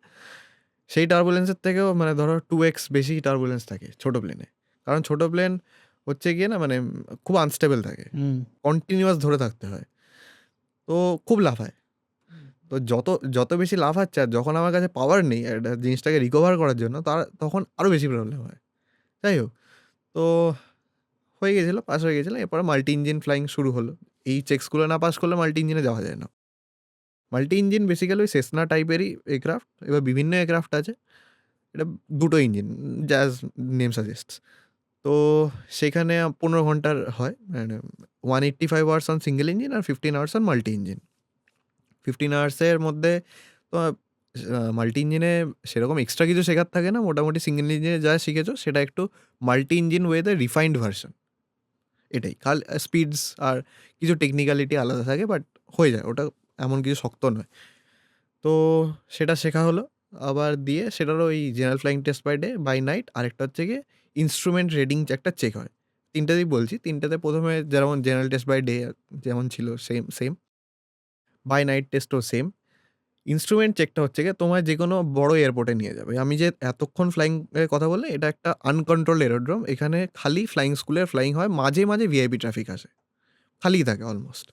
সেই টার্বুলেন্সের থেকেও মানে ধরো 2x বেশি টার্বুলেন্স থাকে ছোট প্লেনে। কারণ ছোট প্লেন হচ্ছে গিয়ে না মানে খুব আনস্টেবল থাকে। হুম। কন্টিনিউয়াস ধরে থাকতে হয়। তো খুব লাফায়। তো যত বেশি লাফাচ্ছে, আর যখন আমার কাছে পাওয়ার নেই একটা জিনিসটাকে রিকভার করার জন্য, তখন আরও বেশি প্রবলেম হয়। যাই হোক, তো হয়ে গেছিলো, পাস হয়ে গেছিলো। এরপরে মাল্টি ইঞ্জিন ফ্লাইং শুরু হলো। এই চেকসগুলো না পাস করলে মাল্টি ইঞ্জিনে যাওয়া যায় না। মাল্টি ইঞ্জিন বেসিক্যালি ওই সেসনা টাইপেরই এয়ারক্রাফট। এবার বিভিন্ন এয়ারক্রাফট আছে। এটা 2 টো ইঞ্জিন, অ্যাজ নেম সাজেস্টস। তো সেখানে 15 ঘন্টার হয়। মানে 185 আওয়ার্স অন সিঙ্গেল ইঞ্জিন আর 15 আওয়ার্স অন মাল্টি ইঞ্জিন। 15 আওয়ার্সের মধ্যে তো মাল্টি ইঞ্জিনে সেরকম এক্সট্রা কিছু শেখার থাকে না। মোটামুটি সিঙ্গেল ইঞ্জিনে যা শিখেছো সেটা একটু মাল্টি ইঞ্জিন ওয়েতে রিফাইন্ড ভার্সন। এটাই স্পিডস আর কিছু টেকনিক্যালিটি আলাদা থাকে, বাট হয়ে যায়। ওটা এমন কিছু শক্ত নয়। তো সেটা শেখা হলো। আবার দিয়ে সেটারও ওই general flying test by day, by night. আরেকটা হচ্ছে গিয়ে ইনস্ট্রুমেন্ট রিডিং একটা চেক হয়। ৩টাতেই বলছি। ৩টাতে প্রথমে যেমন জেনারেল টেস্ট বাই ডে যেমন ছিল সেম। বাই নাইট টেস্টও সেম। ইনস্ট্রুমেন্ট চেকটা হচ্ছে গিয়ে তোমায় যেকোনো বড় এয়ারপোর্টে নিয়ে যাবে। আমি যে এতক্ষণ ফ্লাইং এর কথা বললাম, এটা একটা আনকন্ট্রোলড এরোড্রোম। এখানে খালি ফ্লাইং স্কুলের ফ্লাইং হয়। মাঝে, মাঝে ভিআইপি ট্রাফিক আসে। খালিই থাকে অলমোস্ট।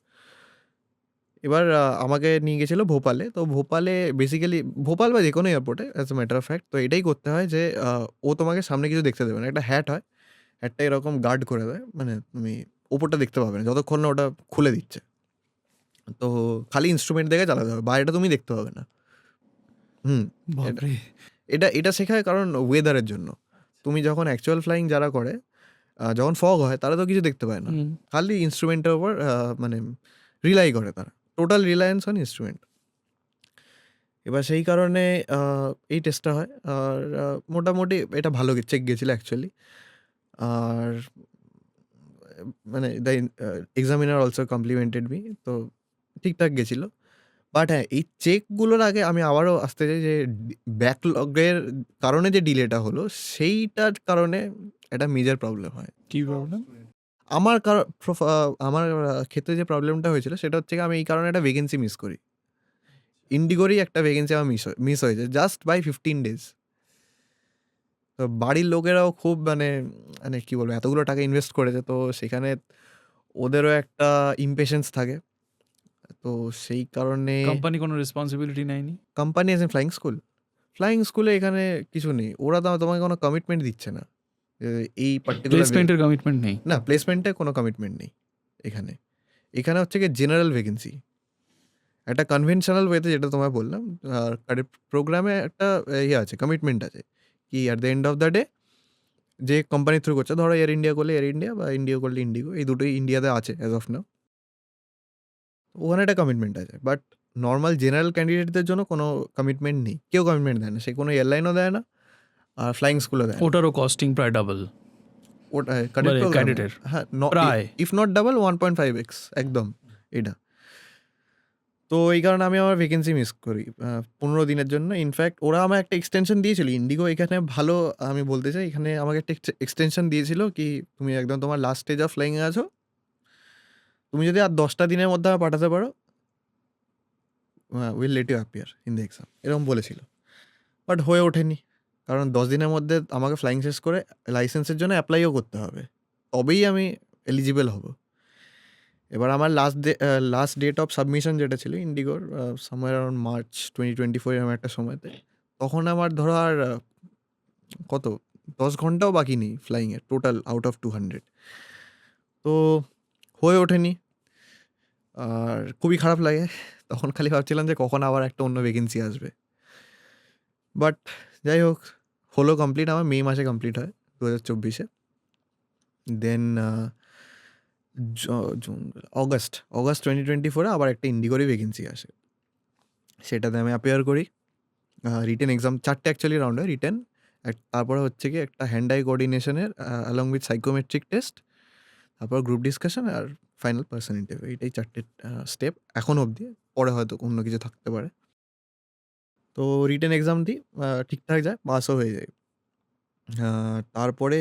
এবার আমাকে নিয়ে গেছিল ভোপালে। তো ভোপালে বেসিক্যালি ভোপাল বা যেকোনো এয়ারপোর্টে as a matter of fact, তো এটাই করতে হয় যে ও তোমাকে সামনে কিছু দেখতে দেবে না। একটা হ্যাট হয়। হ্যাটটা এরকম গার্ড করে দেয়। মানে তুমি ওপরটা দেখতে পাবে না যতক্ষণ না ওটা খুলে দিচ্ছে। তো খালি ইন্সট্রুমেন্ট দেখে চালাতে হবে। বাইরেটা তুমি দেখতে পাবে না। হুম। এটা বাপরে! এটা শেখায় কারণ ওয়েদারের জন্য। তুমি যখন অ্যাকচুয়াল ফ্লাইং যারা করে, যখন ফগ হয় তারা তো কিছু দেখতে পায় না। হুম। খালি ইন্সট্রুমেন্টের উপর মানে রিলাই করে তারা। Total Reliance on instrument. এবার সেই কারণে এই টেস্টটা হয়। আর মোটামুটি এটা ভালো চেক গেছিল অ্যাকচুয়ালি। আর মানে the examiner also complimented me. তো ঠিকঠাক গেছিল। বাট হ্যাঁ, এই চেকগুলোর আগে আমি আবারও আসতে চাই যে ব্যাকলগের কারণে যে ডিলেটা হলো, সেইটার কারণে একটা মেজর প্রবলেম হয়। কি প্রবলেম? আমার আমার ক্ষেত্রে যে প্রবলেমটা হয়েছিল সেটা হচ্ছে গিয়ে আমি এই কারণে একটা ভ্যাকেন্সি মিস করি। ইন্ডিগোরই একটা ভ্যাকেন্সি আমার মিস হয়েছে জাস্ট বাই 15 ডেজ। তো বাড়ির লোকেরাও খুব মানে মানে কি বলবো, এতগুলো টাকা ইনভেস্ট করেছে, তো সেখানে ওদেরও একটা ইমপেশেন্স থাকে। তো সেই কারণে কোম্পানি কোনো রেসপন্সিবিলিটি নেয়নি? Company as a flying school, flying স্কুলে এখানে কিছু নেই। ওরা তো তোমাকে কোনো কমিটমেন্ট দিচ্ছে না যে এই পার্টিকুলার প্লেসমেন্টের কমিটমেন্ট নেই? না, প্লেসমেন্টে কোনো কমিটমেন্ট নেই এখানে। এখানে হচ্ছে গিয়ে জেনারেল ভ্যাকেন্সি। একটা কনভেনশনাল ওয়েতে যেটা তোমায় বললাম, আর প্রোগ্রামে একটা আছে, কমিটমেন্ট আছে কি at the end of the day যে কোম্পানি থ্রু করছে, ধরো এয়ার ইন্ডিয়া করলে এয়ার ইন্ডিয়া বা ইন্ডিগো করলে ইন্ডিগো, এই দুটোই ইন্ডিয়াতে আছে অ্যাজ অফ নাও। ওখানে একটা কমিটমেন্ট আছে, বাট নর্মাল জেনারেল ক্যান্ডিডেটদের জন্য কোনো কমিটমেন্ট নেই। কেউ কমিটমেন্ট দেয় না। সে কোনো এয়ারলাইনও দেয় না, আর ফ্লাইং স্কুলও দেয় না। ওটারও কস্টিং প্রায় ডাবল। ওটা ক্যাডেট মানে প্রোগ্রাম, ক্যাডেটের হ্যাঁ, প্রায়। ইফ নট ডাবল 1.5x একদম এটা। তো এই কারণে আমি আমার ভ্যাকেন্সি মিস করি 15 দিনের জন্য। ইনফ্যাক্ট ওরা আমায় একটা এক্সটেনশন দিয়েছিল। ইন্ডিগো এখানে ভালো, আমি বলতে চাই এখানে আমাকে একটা এক্সটেনশন দিয়েছিল কি তুমি একদম তোমার লাস্ট স্টেজ অফ ফ্লাইংয়ে আছো, তুমি যদি আর 10টা দিনের মধ্যে আমায় পাঠাতে পারো, will let you appear in the exam, এরকম বলেছিল। বাট হয়ে ওঠেনি, কারণ 10 দিনের মধ্যে আমাকে ফ্লাইং শেষ করে লাইসেন্সের জন্য অ্যাপ্লাইও করতে হবে, তবেই আমি এলিজিবল হব। এবার আমার লাস্ট ডেট অফ সাবমিশন যেটা ছিল ইন্ডিগোর, সামওয়্যার অ্যারাউন্ড মার্চ 2024 এরকম একটা সময়তে, তখন আমার ধরো আর কত 10 ঘন্টাও বাকি নেই ফ্লাইংয়ের, টোটাল আউট অফ 200। তো হয়ে ওঠেনি, আর খুবই খারাপ লাগে। তখন খালি ভাবছিলাম যে কখন আবার একটা অন্য ভ্যাকেন্সি আসবে। বাট যাই হোক, হলো কমপ্লিট। আমার মে মাসে কমপ্লিট হয় 2024-এ। দেন জুন, অগস্ট 2024-এ আবার একটা ইন্ডিগোরই ভ্যাকেন্সি আসে। সেটাতে আমি অ্যাপিয়ার করি। রিটেন এক্সাম 4টে অ্যাকচুয়ালি রাউন্ড হয় রিটেন। তারপরে হচ্ছে গিয়ে একটা হ্যান্ড আই কোঅর্ডিনেশনের অ্যালং উইথ সাইকোমেট্রিক টেস্ট, তারপর গ্রুপ ডিসকাশন আর ফাইনাল পার্সন ইন্টারভিউ। এইটাই 4টে স্টেপ এখন অবধি। পরে হয়তো অন্য কিছু থাকতে পারে। তো রিটেন এক্সাম দিই, ঠিকঠাক যায়, পাসও হয়ে যায়। তারপরে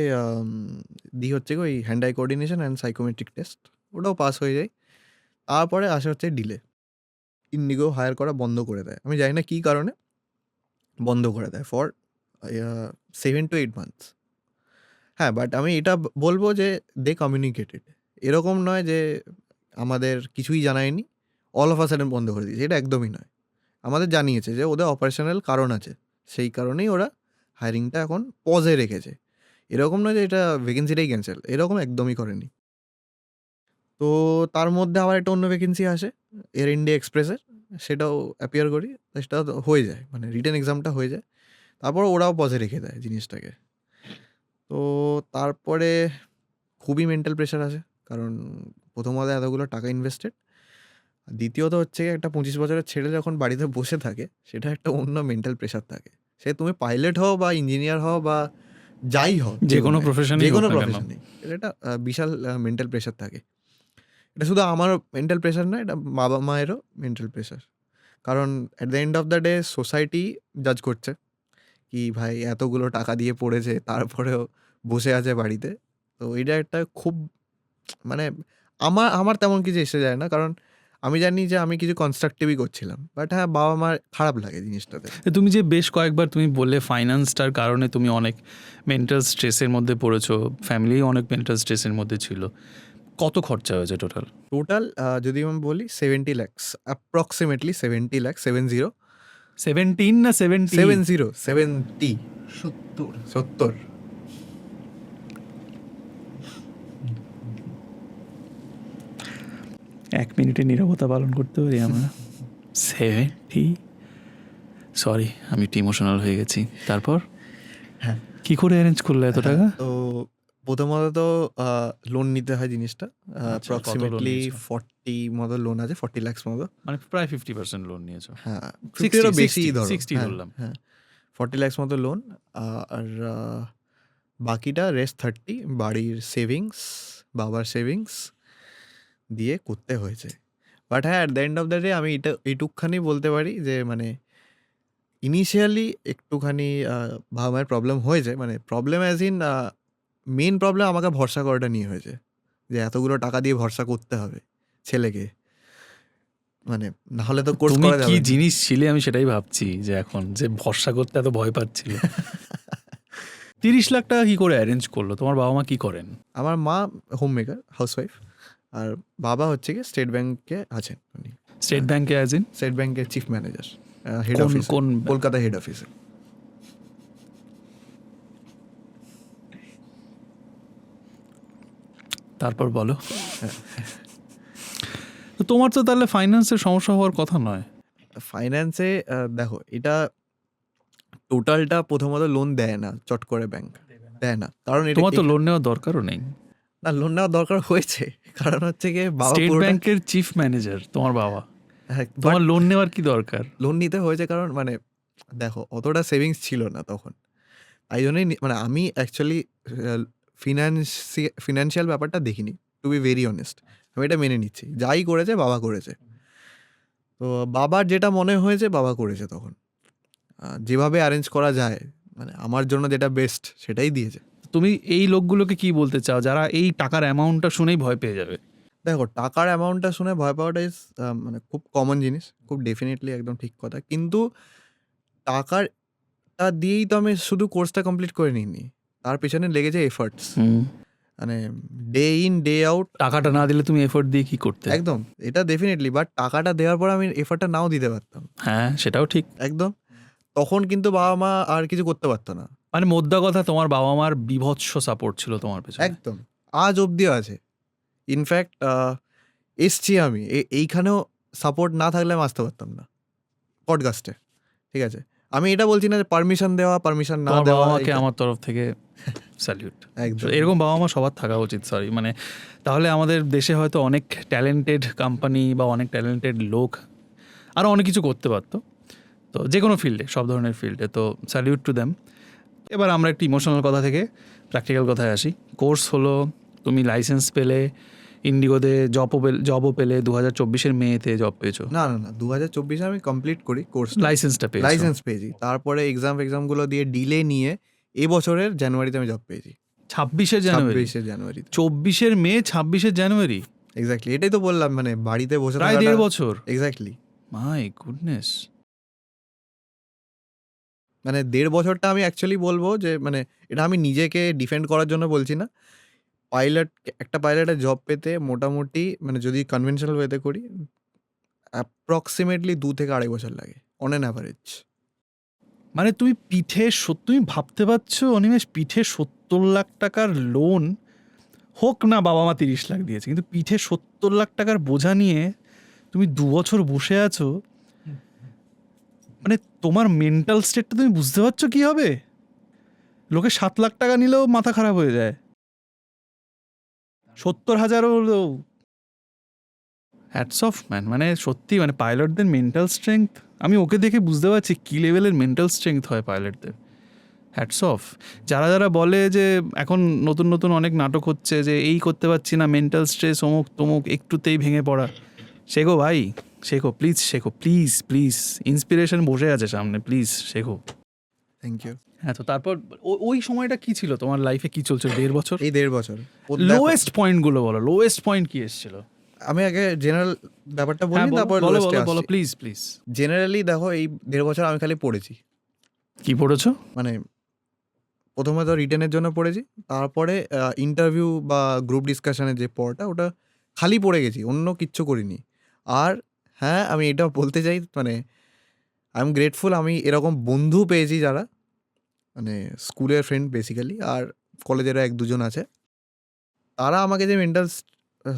দিই হচ্ছে ওই hand I coordination and psychometric test, ওটাও পাস হয়ে যায়। তারপরে আসে হচ্ছে ডিলে। ইন্ডিগো হায়ার করা বন্ধ করে দেয়, আমি জানি না কী কারণে বন্ধ করে দেয় ফর 7 to 8 মান্থস। হ্যাঁ, বাট আমি এটা বলবো যে দে কমিউনিকেটেড, এরকম নয় যে আমাদের কিছুই জানায়নি, অল অফ আ সাডেন বন্ধ করে দিয়েছে, এটা একদমই নয়। আমাদের জানিয়েছে যে ওদের অপারেশনাল কারণ আছে, সেই কারণেই ওরা হায়ারিংটা এখন পজে রেখেছে। এরকম নয় যে এটা ভ্যাকেন্সিটাই ক্যান্সেল, এরকম একদমই করেনি। তো তার মধ্যে আবার একটা অন্য ভ্যাকেন্সি আসে এয়ার ইন্ডিয়া এক্সপ্রেসের, সেটাও অ্যাপিয়ার করি, সেটা হয়ে যায়, মানে রিটেন এক্সামটা হয়ে যায়। তারপর ওরাও পজে রেখে দেয় জিনিসটাকে। তো তারপরে খুবই মেন্টাল প্রেশার আসে, কারণ প্রথমত এতগুলো টাকা ইনভেস্টেড, দ্বিতীয়ত হচ্ছে একটা 25 বছরের ছেলে যখন বাড়িতে বসে থাকে, সেটা একটা অন্য মেন্টাল প্রেশার থাকে। সে তুমি পাইলট হও বা ইঞ্জিনিয়ার হও বা যাই হও, যে কোনো প্রফেশনে, যে কোনো প্রফেশনে, এটা একটা বিশাল মেন্টাল প্রেশার থাকে। এটা শুধু আমার মেন্টাল প্রেশার না, এটা বাবা মায়েরও মেন্টাল প্রেশার। কারণ at the end of the day society জাজ করছে কি ভাই এতগুলো টাকা দিয়ে পড়েছে তারপরেও বসে আছে বাড়িতে। তো এটা একটা খুব, মানে আমার তেমন কিছু এসে যায় না, কারণ আমি জানি যে আমি কিছু কনস্ট্রাকটিভই করছিলাম। বাট হ্যাঁ, বাবা মার খারাপ লাগে জিনিসটাতে। তুমি যে বেশ কয়েকবার তুমি বললে ফাইন্যান্সটার কারণে তুমি অনেক মেন্টাল স্ট্রেসের মধ্যে পড়েছো, ফ্যামিলি অনেক মেন্টাল স্ট্রেসের মধ্যে ছিল। কত খরচা হয়েছে টোটাল? টোটাল যদি আমি বলি 70 lakhs, অ্যাপ্রক্সিমেটলি 70 lakhs, 70 17 না 70? 70 70। এক মিনিটে নীরবতা পালন করতে পারি আমরা? 70? সরি, আমি একটু ইমোশনাল হয়ে গেছি। তারপর হ্যাঁ, কি করে অ্যারেঞ্জ করলে এত টাকা? তো প্রথমত তো লোন নিতে হয় জিনিসটা, কত loan অ্যাপ্রক্সিমেটলি নিয়েছো? 40 মতো লোন আছে, 40 lakhs মতো। মানে প্রায় 50% লোন নিয়েছো। হ্যাঁ, 60, 50 বেশি 60, ধরো। 60 ধরলাম। হ্যাঁ, 40 lakhs মতো লোন। আর বাকিটা রেস্ট 30 বাড়ির সেভিংস, বাবার সেভিংস দিয়ে করতে হয়েছে। বাট হ্যাঁ, at the end of the day আমি এইটুকখানি বলতে পারি যে মানে ইনিশিয়ালি একটুখানি বাবা মায়ের প্রবলেম হয়েছে, মানে problem as in main problem আমাকে ভরসা করাটা নিয়ে হয়েছে, যে এতগুলো টাকা দিয়ে ভরসা করতে হবে ছেলেকে, মানে নাহলে তো কোর্স তুমি করা কি যাবে না। জিনিস ছিলে আমি সেটাই ভাবছি, যে এখন যে ভরসা করতে এত ভয় পাচ্ছিল। 30 লাখ টাকা কি করে অ্যারেঞ্জ করলো? তোমার বাবা মা কি করেন? আমার মা হোম মেকার, হাউসওয়াইফ, আর বাবা হচ্ছে কি স্টেট ব্যাংকে আছেন, উনি স্টেট ব্যাংকে অ্যাজ ইন? স্টেট ব্যাংকের চিফ ম্যানেজার, হেড কোন অফিস, কোন কলকাতা হেড অফিসে। তারপর বলো। তো তোমার তো তাহলে ফাইন্যান্সের সমস্যা হওয়ার কথা নয়। ফাইন্যান্সে দেখো, এটা টোটালটা প্রথমত লোন দেয় না চট করে, ব্যাংক দেয় না, কারণ এটা তোমার তো লোন নেওয়ার দরকারও নেই। না, লোন নেওয়ার দরকার হয়েছে, কারণ হচ্ছে কি বাবা স্টেট পুরোটা, ব্যাংকের চিফ ম্যানেজার তোমার বাবা, হ্যাঁ, তোমার লোন নেওয়ার কি দরকার? লোন নিতে হয়েছে কারণ মানে দেখো অতটা সেভিংস ছিল না তখন, তাই জন্যই মানে আমি অ্যাকচুয়ালি ফিনান্সিয়াল ব্যাপারটা দেখিনি, টু বি ভেরি অনেস্ট। আমি এটা মেনে নিচ্ছি, যাই করেছে বাবা করেছে। তো বাবার যেটা মনে হয়েছে বাবা করেছে তখন, যেভাবে অ্যারেঞ্জ করা যায়, মানে আমার জন্য যেটা বেস্ট সেটাই দিয়েছে। তুমি এই লোকগুলোকে কি বলতে চাও যারা এই টাকার অ্যামাউন্টটা শুনেই ভয় পেয়ে যাবে? দেখো, টাকার অ্যামাউন্টটা শুনে ভয় পাওয়াটা ইজ মানে খুব কমন জিনিস, খুব ডেফিনেটলি একদম ঠিক কথা। কিন্তু টাকারটা দিয়েই তো আমি শুধু কোর্সটা কমপ্লিট করে নিইনি, তার পেছনে লেগেছে এফার্টস, মানে ডে ইন ডে আউট। টাকাটা না দিলে তুমি এফোর্ট দিয়ে কি করতে? একদম, এটা ডেফিনেটলি। বাট টাকাটা দেওয়ার পর আমি এফার্টটা নাও দিতে পারতাম, হ্যাঁ, সেটাও ঠিক। একদম। তখন কিন্তু বাবা মা আর কিছু করতে পারতো না। মানে মোদ্দা কথা, তোমার বাবা মার বীভৎস সাপোর্ট ছিল তোমার পেছনে। একদম, আজ অবধিও আছে। ইনফ্যাক্ট এসছি আমি এইখানেও, সাপোর্ট না থাকলে আমি আসতে পারতাম না পডকাস্টে, ঠিক আছে? আমি এটা বলছি না যে পারমিশন দেওয়া, পারমিশন না তোমার দেওয়া। বাবা মাকে আমার তরফ থেকে স্যালিউট। একদম, এরকম বাবা মা সবার থাকা উচিত। সরি, মানে তাহলে আমাদের দেশে হয়তো অনেক ট্যালেন্টেড কোম্পানি বা অনেক ট্যালেন্টেড লোক আরও অনেক কিছু করতে পারতো, তো যে কোনো ফিল্ডে, সব ধরনের ফিল্ডে। তো স্যালিউট টু দ্যাম। এবার আমরা একটু ইমোশনাল কথা থেকে প্র্যাকটিক্যাল কথায় আসি। কোর্স হলো, তুমি লাইসেন্স পেলে, ইন্ডিগোতে জবও পেলে 2024-এর মেতে জব পেয়েছো, না 2024 আমি কমপ্লিট করি কোর্সটা, লাইসেন্সটা পেয়েছো। লাইসেন্স পেয়েছি, তারপরে এক্সামগুলো দিয়ে ডিলে নিয়ে এবছরের জানুয়ারিতে আমি জব পেয়েছি, 26শে জানুয়ারি, 26শে জানুয়ারিতে। 24-এর মে 26শে জানুয়ারি, এক্স্যাক্টলি, এটাই তো বললাম, মানে বাড়িতে বসে প্রায় 1.5 বছর। Exactly, my goodness. মানে 1.5 বছরটা আমি অ্যাকচুয়ালি বলবো যে মানে এটা আমি নিজেকে ডিফেন্ড করার জন্য বলছি না, একটা পাইলটের জব পেতে মোটামুটি মানে যদি কনভেনশনাল ওয়েতে করি অ্যাপ্রক্সিমেটলি 2 থেকে 2.5 বছর লাগে অন অ্যান অ্যাভারেজ। মানে তুমি তুমি ভাবতে পারছো অনিমেষ, পিঠে 70 লাখ টাকার লোন হোক না, বাবা মা 30 লাখ দিয়েছে, কিন্তু পিঠে 70 লাখ টাকার বোঝা নিয়ে তুমি 2 বছর বসে আছো। মানে তোমার মেন্টাল স্টেটটা তুমি বুঝতে পারছো কি হবে? লোকে 7 লাখ টাকা নিলেও মাথা খারাপ হয়ে যায়, 70,000ও হলেও। হ্যাটস অফ ম্যান, মানে সত্যি, মানে পাইলটদের মেন্টাল স্ট্রেংথ, আমি ওকে দেখে বুঝতে পারছি কী লেভেলের মেন্টাল স্ট্রেংথ হয় পাইলটদের। Hats off. যারা যারা বলে যে এখন নতুন নতুন অনেক নাটক হচ্ছে যে এই করতে পারছি না, মেন্টাল স্ট্রেস, অমুক তমুক, একটুতেই ভেঙে পড়া, শেখো ভাই, শেখো প্লিজ, শেখো প্লিজ প্লিজ, ইন্সপিরেশন বসে আছে সামনে, প্লিজ শেখো। Thank you. হ্যাঁ, তো তারপর ওই সময়টা কি ছিল তোমার লাইফে, কি চলছিল 1.5 বছর? এই 1.5 বছর লোয়েস্ট পয়েন্টগুলো বলো, লোয়েস্ট পয়েন্ট কি এসেছিল? আমি আগে জেনারেল ব্যাপারটা বলি, হ্যাঁ তারপর বলো lowest এ বলো বলো, আসছি। Please please. জেনারেলি দেখো এই 1.5 বছর আমি খালি পড়েছি, কি পড়েছো? মানে প্রথমে তো রিটেনের জন্য পড়েছি, তারপরে ইন্টারভিউ বা গ্রুপ ডিসকাশনের যে পড়াটা ওটা খালি পড়ে গেছি, অন্য কিচ্ছু করিনি। আর হ্যাঁ, আমি এটা বলতে চাই, মানে আই এম গ্রেটফুল, আমি এরকম বন্ধু পেয়েছি যারা মানে স্কুলের ফ্রেন্ড বেসিক্যালি, আর কলেজেরও 1-2 জন আছে, তারা আমাকে যে মেন্টাল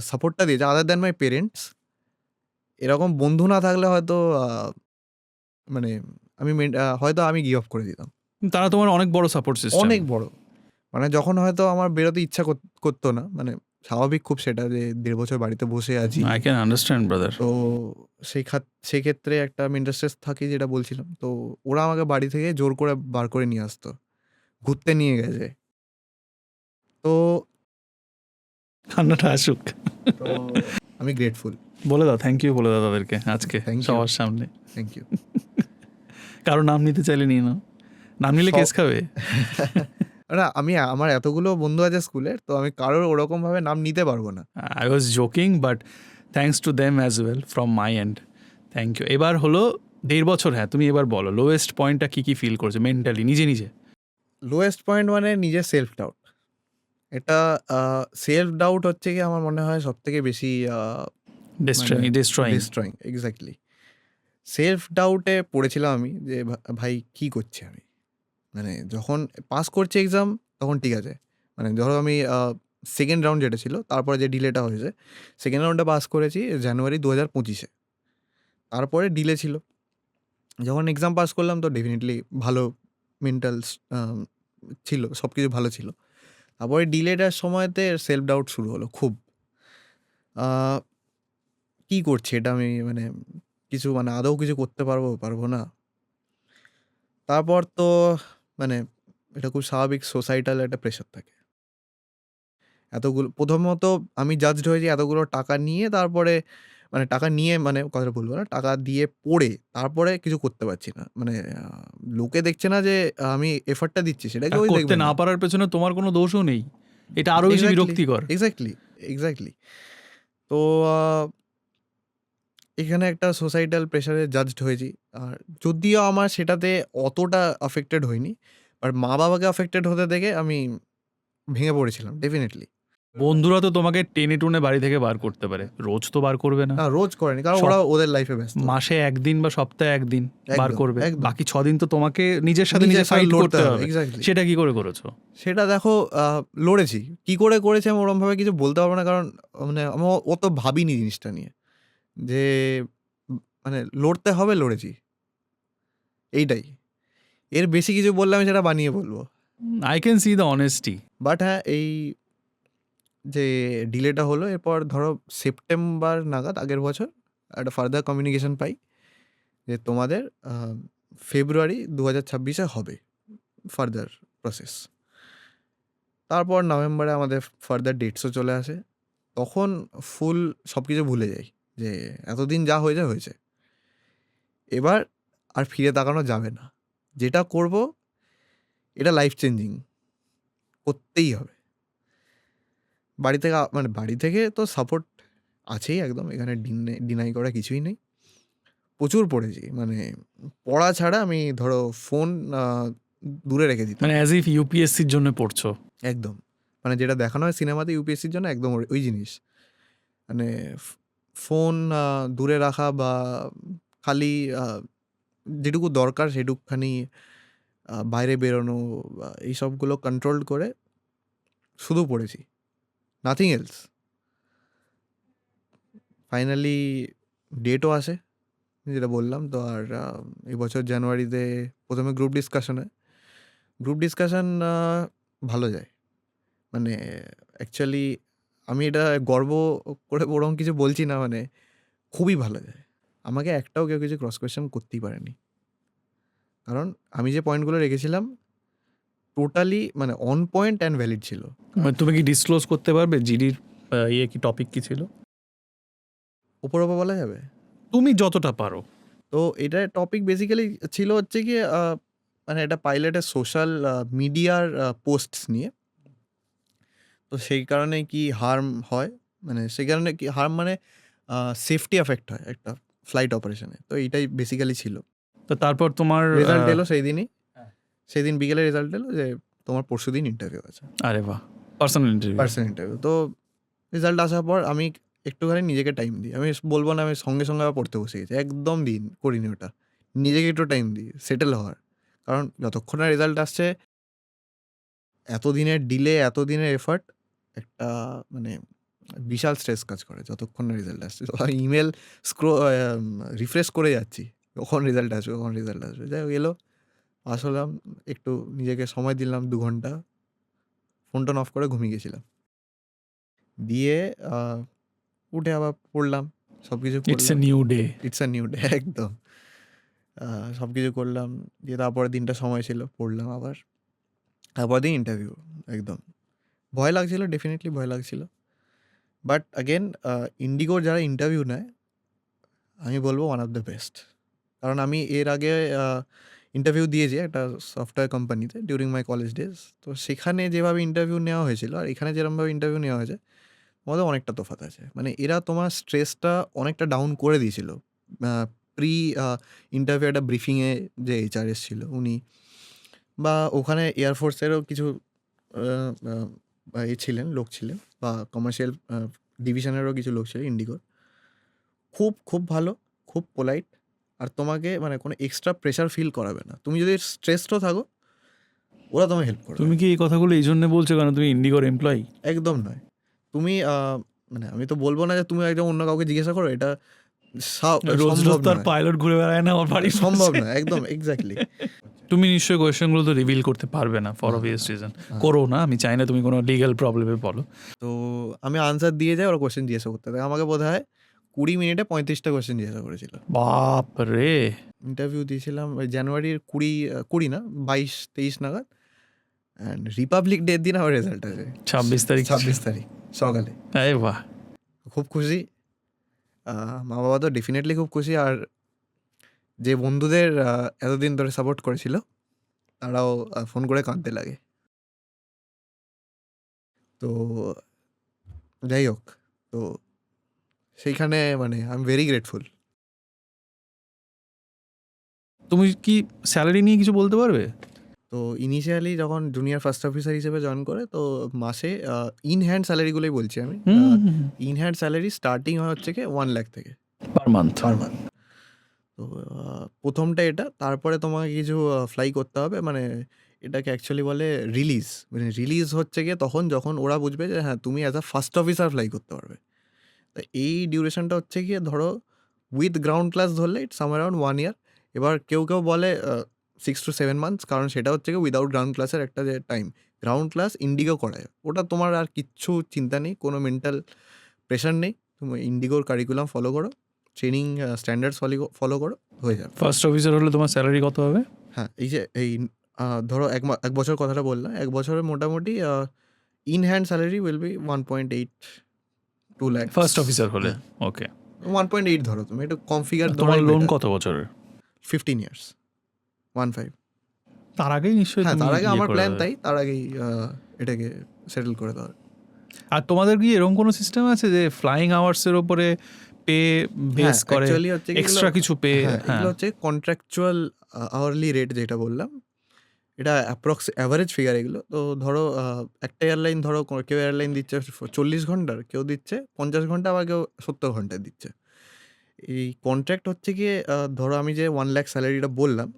সাপোর্টটা দিয়েছে আদার দ্যান মাই পেরেন্টস, এরকম বন্ধু না থাকলে হয়তো মানে হয়তো আমি গিভ আপ করে দিতাম। তারা তোমার অনেক বড় সাপোর্ট সিস্টেম। অনেক বড়, মানে যখন হয়তো আমার বেরোতে ইচ্ছা করতো না, মানে স্বাভাবিক খুব সেটা যে 1.5 বছর বাড়িতে বসে আছি, আই ক্যান আন্ডারস্ট্যান্ড ব্রাদার। তো সেক্ষেত্রে একটা মেন্টাল স্ট্রেস থাকে, যেটা বলছিলাম, তো ওরা আমাকে বাড়ি থেকে জোর করে বার করে নিয়ে আসতো, ঘুরতে নিয়ে গেছে, তো কান্নাটা আসুক। তো আমি গ্রেটফুল। বলে দাও থ্যাংক ইউ, বলে দাও তাদেরকে আজকে Thank you. সবার সামনে। Thank you. কারো নাম নিতে চাইলে নিয়ে নাও, নাম নিলে কেস খাবে। না, আমার এতগুলো বন্ধু আছে স্কুলের, তো আমি কারোর ওরকমভাবে নাম নিতে পারবো না। I was joking, but thanks to them as well from my end, thank you. এবার হলো 1.5 বছর, হ্যাঁ তুমি এবার বলো লোয়েস্ট পয়েন্টটা কি কি ফিল করছো মেন্টালি, নিজে নিজে? লোয়েস্ট পয়েন্ট মানে নিজের সেলফ ডাউট, এটা সেলফ ডাউট হচ্ছে কি আমার মনে হয় সব থেকে বেশি ডিস্ট্রয়িং। এক্স্যাক্টলি, সেলফ ডাউটে পড়েছিলাম আমি যে ভাই কি করছি আমি, মানে যখন পাস করছি এক্সাম তখন ঠিক আছে, মানে ধরো আমি সেকেন্ড রাউন্ড যেটা ছিল, তারপরে যে ডিলেটা হয়েছে, সেকেন্ড রাউন্ডে পাস করেছি জানুয়ারি 2025-এ, তারপরে ডিলে ছিল, যখন এক্সাম পাস করলাম তো ডেফিনেটলি ভালো মেন্টাল ছিল, সব কিছু ভালো ছিল, তারপরে ডিলেটার সময়তে সেলফ ডাউট শুরু হলো খুব, কি করছি এটা আমি, মানে কিছু মানে আদৌ কিছু করতে পারবো না। তারপর তো মানে এটা খুব স্বাভাবিক, সোসাইটাল একটা প্রেশার থাকে, এতগুলো প্রথমত আমি জাজড হয়েছি এতগুলো টাকা নিয়ে, তারপরে মানে টাকা নিয়ে মানে কথা বলবো না, টাকা দিয়ে পড়ে তারপরে কিছু করতে পারছি না, মানে লোকে দেখছে না যে আমি এফর্টটা দিচ্ছি, সেটাকে ওই করতে দেখবে না পারার পেছনে তোমার কোনো দোষও নেই, এটা আরো বেশি বিরক্তিকর। এক্স্যাক্টলি। তো এখানে একটা সোসাইটাল প্রেশারে জাজড হয়েছি, আর যদিও আমার সেটাতে অতটা অ্যাফেক্টেড হয়নি, বাট মা বাবাকে অ্যাফেক্টেড হতে দেখে আমি ভেঙে পড়েছিলাম ডেফিনেটলি। বন্ধুরা তো তোমাকে টেনে টুনে বাড়ি থেকে বার করতে পারে, রোজ তো বার করবে না, না, রোজ করেনি, কারণ সব- ওরা ওদের লাইফে ব্যস্ত। মাসে 1 দিন বা সপ্তাহে 1 দিন বার একদম, করবে, একদম। বাকি 6 দিন তো তোমাকে নিজের সাথে নিজে ফাইট করতে হবে। এক্স্যাক্টলি, সেটা কি করে করেছো? সেটা দেখো লড়েছি, কি করে করেছি আমি ওরমভাবে কিছু বলতে পারবো না, কারণ মানে আমি অত ভাবিনি জিনিসটা নিয়ে যে মানে লড়তে হবে, লড়েছি, এইটাই। এর বেশি কিছু বললে আমি সেটা বানিয়ে বলবো। I can see the honesty. But হ্যাঁ, এই যে ডিলেটা হলো, এরপর ধরো সেপ্টেম্বর নাগাদ আগের বছর একটা ফার্দার কমিউনিকেশন পাই যে তোমাদের ফেব্রুয়ারি 2026-এ হবে ফার্দার প্রসেস। তারপর নভেম্বরে আমাদের ফার্দার ডেটসও চলে আসে, তখন ফুল সব কিছু ভুলে যাই যে এতদিন যা হয়েছে হয়েছে, এবার আর ফিরে তাকানো যাবে না, যেটা করব এটা লাইফ চেঞ্জিং, করতেই হবে। বাড়ি থেকে তো সাপোর্ট আছেই একদম, এখানে ডিনাই করা কিছুই নেই। প্রচুর পড়েছি, মানে পড়া ছাড়া আমি ধরো ফোন দূরে রেখে দিতাম মানে অ্যাজ ইফ ইউপিএসসির জন্য পড়ছো। একদম। মানে যেটা দেখানো হয় সিনেমাতে ইউপিএসসির জন্য, একদম ওই জিনিস। মানে ফোন দূরে রাখা বা খালি যেটুকু দরকার সেটুকুখানি বাইরে বেরোনো, এই সবগুলো কন্ট্রোল করে শুধু পড়েছি, নাথিং এলস। ফাইনালি ডেটও আসে, যেটা বললাম তো। আর এবছর জানুয়ারিতে প্রথমে গ্রুপ ডিসকাশন ভালো যায়। মানে অ্যাকচুয়ালি আমি এটা গর্ব করে ওরকম কিছু বলছি না, মানে খুবই ভালো যায়। আমাকে একটাও কেউ কিছু ক্রস কোয়েশ্চেন করতেই পারেনি, কারণ আমি যে পয়েন্টগুলো রেখেছিলাম টোটালি মানে অন পয়েন্ট অ্যান্ড ভ্যালিড ছিল। মানে তুমি কি ডিসক্লোজ করতে পারবে জিডির কি টপিক কি ছিল? ওপর বলা যাবে, তুমি যতটা পারো। তো এটা টপিক বেসিক্যালি ছিল হচ্ছে কি মানে এটা পাইলটের সোশ্যাল মিডিয়ার পোস্টস নিয়ে। তো সেই কারণে কি হার্ম হয়, মানে সেই কারণে কি হার্ম মানে সেফটি এফেক্ট হয় একটা ফ্লাইট অপারেশনে। তো এইটাই বেসিক্যালি ছিল। তো তারপর তোমার রেজাল্ট এলো সেই দিনই, সেদিন বিকেলে রেজাল্ট এলো যে তোমার পরশু দিন ইন্টারভিউ আছে, আরে বাহ, পার্সোনাল ইন্টারভিউ। তো রেজাল্ট আসার পর আমি একটুখানি নিজেকে টাইম দিই। আমি বলবো না আমি সঙ্গে সঙ্গে আবার পড়তে বসে গেছি, একদম দিন করিনি ওটা। নিজেকে একটু টাইম দিই সেটেল হওয়ার, কারণ যতক্ষণ না রেজাল্ট আসছে, এতদিনের ডিলে, এতদিনের এফার্ট একটা মানে বিশাল স্ট্রেস কাজ করে যতক্ষণ না রেজাল্ট আসছে। ইমেল রিফ্রেশ করে যাচ্ছি, কখন রেজাল্ট আসবে। যাই হোক এলো, পাস হলাম, একটু নিজেকে সময় দিলাম 2 ঘন্টা, ফোন অফ করে ঘুমিয়ে গেছিলাম। দিয়ে উঠে আবার পড়লাম, সব কিছু ইটস এ নিউ ডে। একদম। সব কিছু করলাম, দিয়ে তারপরের দিনটা সময় ছিল, পড়লাম আবার। তারপরের দিন ইন্টারভিউ। একদম ভয় লাগছিল, ডেফিনেটলি ভয় লাগছিল। বাট অ্যাগেন ইন্ডিগোর যারা ইন্টারভিউ নেয়, আমি বলবো ওয়ান অফ দ্য বেস্ট। কারণ আমি এর আগে ইন্টারভিউ দিয়েছি একটা সফটওয়্যার কোম্পানিতে ডিউরিং মাই কলেজ ডেজ। তো সেখানে যেভাবে ইন্টারভিউ নেওয়া হয়েছিল আর এখানে যেরকমভাবে ইন্টারভিউ নেওয়া হয়েছে, মধ্যে অনেকটা তফাৎ আছে। মানে এরা তোমার স্ট্রেসটা অনেকটা ডাউন করে দিয়েছিল। প্রি ইন্টারভিউ একটা ব্রিফিংয়ে যে এইচআরএস ছিল উনি, বা ওখানে এয়ারফোর্সেরও কিছু লোক ছিলেন, বা কমার্শিয়াল ডিভিশনেরও কিছু লোক ছিলেন ইন্ডিগোর। খুব ভালো, খুব পোলাইট, আর তোমাকে মানে কোনো এক্সট্রা প্রেশার ফিল করাবে না। তুমি যদি স্ট্রেসডও থাকো, ওরা তোমায় হেল্প করবে। তুমি কি এই কথাগুলো এই জন্য বলছো কারণ তুমি ইন্ডিগোর এমপ্লয়ি? একদম নয়। তুমি মানে আমি তো বলবো না যে তুমি একদম অন্য কাউকে জিজ্ঞাসা করো, এটা রোজ সম্ভব রোজ তার নয়। পাইলট ঘুরে বেড়ায় না আমার বাড়ি, সম্ভব নয়, একদম এক্স্যাক্টলি। তুমি নিশ্চয়ই কোয়েশ্চেনগুলো তো রিভিল করতে পারবে না ফর অবভিয়াস রিজন। করো না, আমি চাই না তুমি কোনো লিগ্যাল প্রবলেমে বলো। তো আমি আনসার দিয়ে যাই, ওরা কোয়েশ্চেন জিজ্ঞাসা করতে থাকে। আমাকে বোধ হয় 20 মিনিটে 35টা কোয়েশ্চেন জিজ্ঞাসা করেছিল। বাপ রে! ইন্টারভিউ দিয়েছিলাম ওই জানুয়ারির 20 না 22-23 নাগাদ, অ্যান্ড রিপাবলিক ডের দিন আমার রেজাল্ট আছে 26 তারিখ। 26 তারিখ সকালে। আরে বাহ! খুব খুশি, মা বাবা তো ডেফিনেটলি খুব খুশি। আর যে বন্ধুদের এতদিন ধরে সাপোর্ট করেছিল, তারাও ফোন করে কাঁদতে লাগে। তো যাই হোক, তো সেইখানে মানে আই এম ভেরি গ্রেটফুল। তুমি কি স্যালারি নিয়ে কিছু বলতে পারবে? তো ইনিশিয়ালি যখন জুনিয়র ফার্স্ট অফিসার হিসেবে জয়েন করে, তো মাসে ইন হ্যান্ড স্যালারিগুলোই বলছি আমি। ইন হ্যান্ড স্যালারি স্টার্টিং হয় হচ্ছে কি 1 লাখ থেকে পার মান্থ। তো প্রথমটা এটা, তারপরে তোমাকে কিছু ফ্লাই করতে হবে। মানে এটাকে অ্যাকচুয়ালি বলে রিলিজ। মানে রিলিজ হচ্ছে গিয়ে তখন যখন ওরা বুঝবে যে হ্যাঁ তুমি as a first officer fly করতে পারবে। তো এই ডিউরেশনটা হচ্ছে গিয়ে ধরো উইথ গ্রাউন্ড ক্লাস ধরলে ইটস সাম অ্যারাউন্ড 1 ইয়ার। এবার কেউ বলে 6 to 7 মান্থস, কারণ সেটা হচ্ছে গিয়ে উইদাউট গ্রাউন্ড ক্লাসের একটা যে টাইম। গ্রাউন্ড ক্লাস ইন্ডিগো করায়, ওটা তোমার আর কিচ্ছু চিন্তা নেই, কোনো মেন্টাল প্রেশার নেই। তুমি ইন্ডিগোর কারিকুলাম ফলো করো, ট্রেনিং স্ট্যান্ডার্ডস ফলো করো, হয়ে যাবে। ফার্স্ট অফিসার হলে তোমার স্যালারি কত হবে? হ্যাঁ, এই ধরো 1 বছর কথাটা বললাম, 1 বছরে মোটামুটি in hand salary will be 1.8 2 lakh first officer হলে। ওকে। 1.8 ধরো, তুমি একটু কনফিগার তোমার লোন কত বছরের? 15 ইয়ার্স 15। তার আগেই নিশ্চয়ই হ্যাঁ, তুমি তার আগে ইয়ে আমার করে প্ল্যান দেবে। তাই, তার আগেই এটাকে সেটেল করে দেওয়ার। আর তোমাদের কি এরকম কোনো সিস্টেম আছে যে ফ্লাইং আওয়ার্সের ওপরে পে বেস হ্যাঁ, করে, অ্যাকচুয়ালি হচ্ছে কি এক্সট্রা কিছু পে? হ্যাঁ, হ্যাঁ, এগুলো হচ্ছে কন্ট্রাকচুয়াল আওয়ারলি রেট যেটা বললাম, এটা অ্যাভারেজ ফিগার এগুলো। তো ধরো একটা এয়ারলাইন, ধরো কেউ এয়ারলাইন দিচ্ছে 40 ঘন্টার, কেউ দিচ্ছে 50 ঘন্টা, আবার কেউ 70 ঘন্টায় দিচ্ছে। এই কন্ট্রাক্ট হচ্ছে গিয়ে ধরো আমি যে 1 লাখ স্যালারিটা বললাম,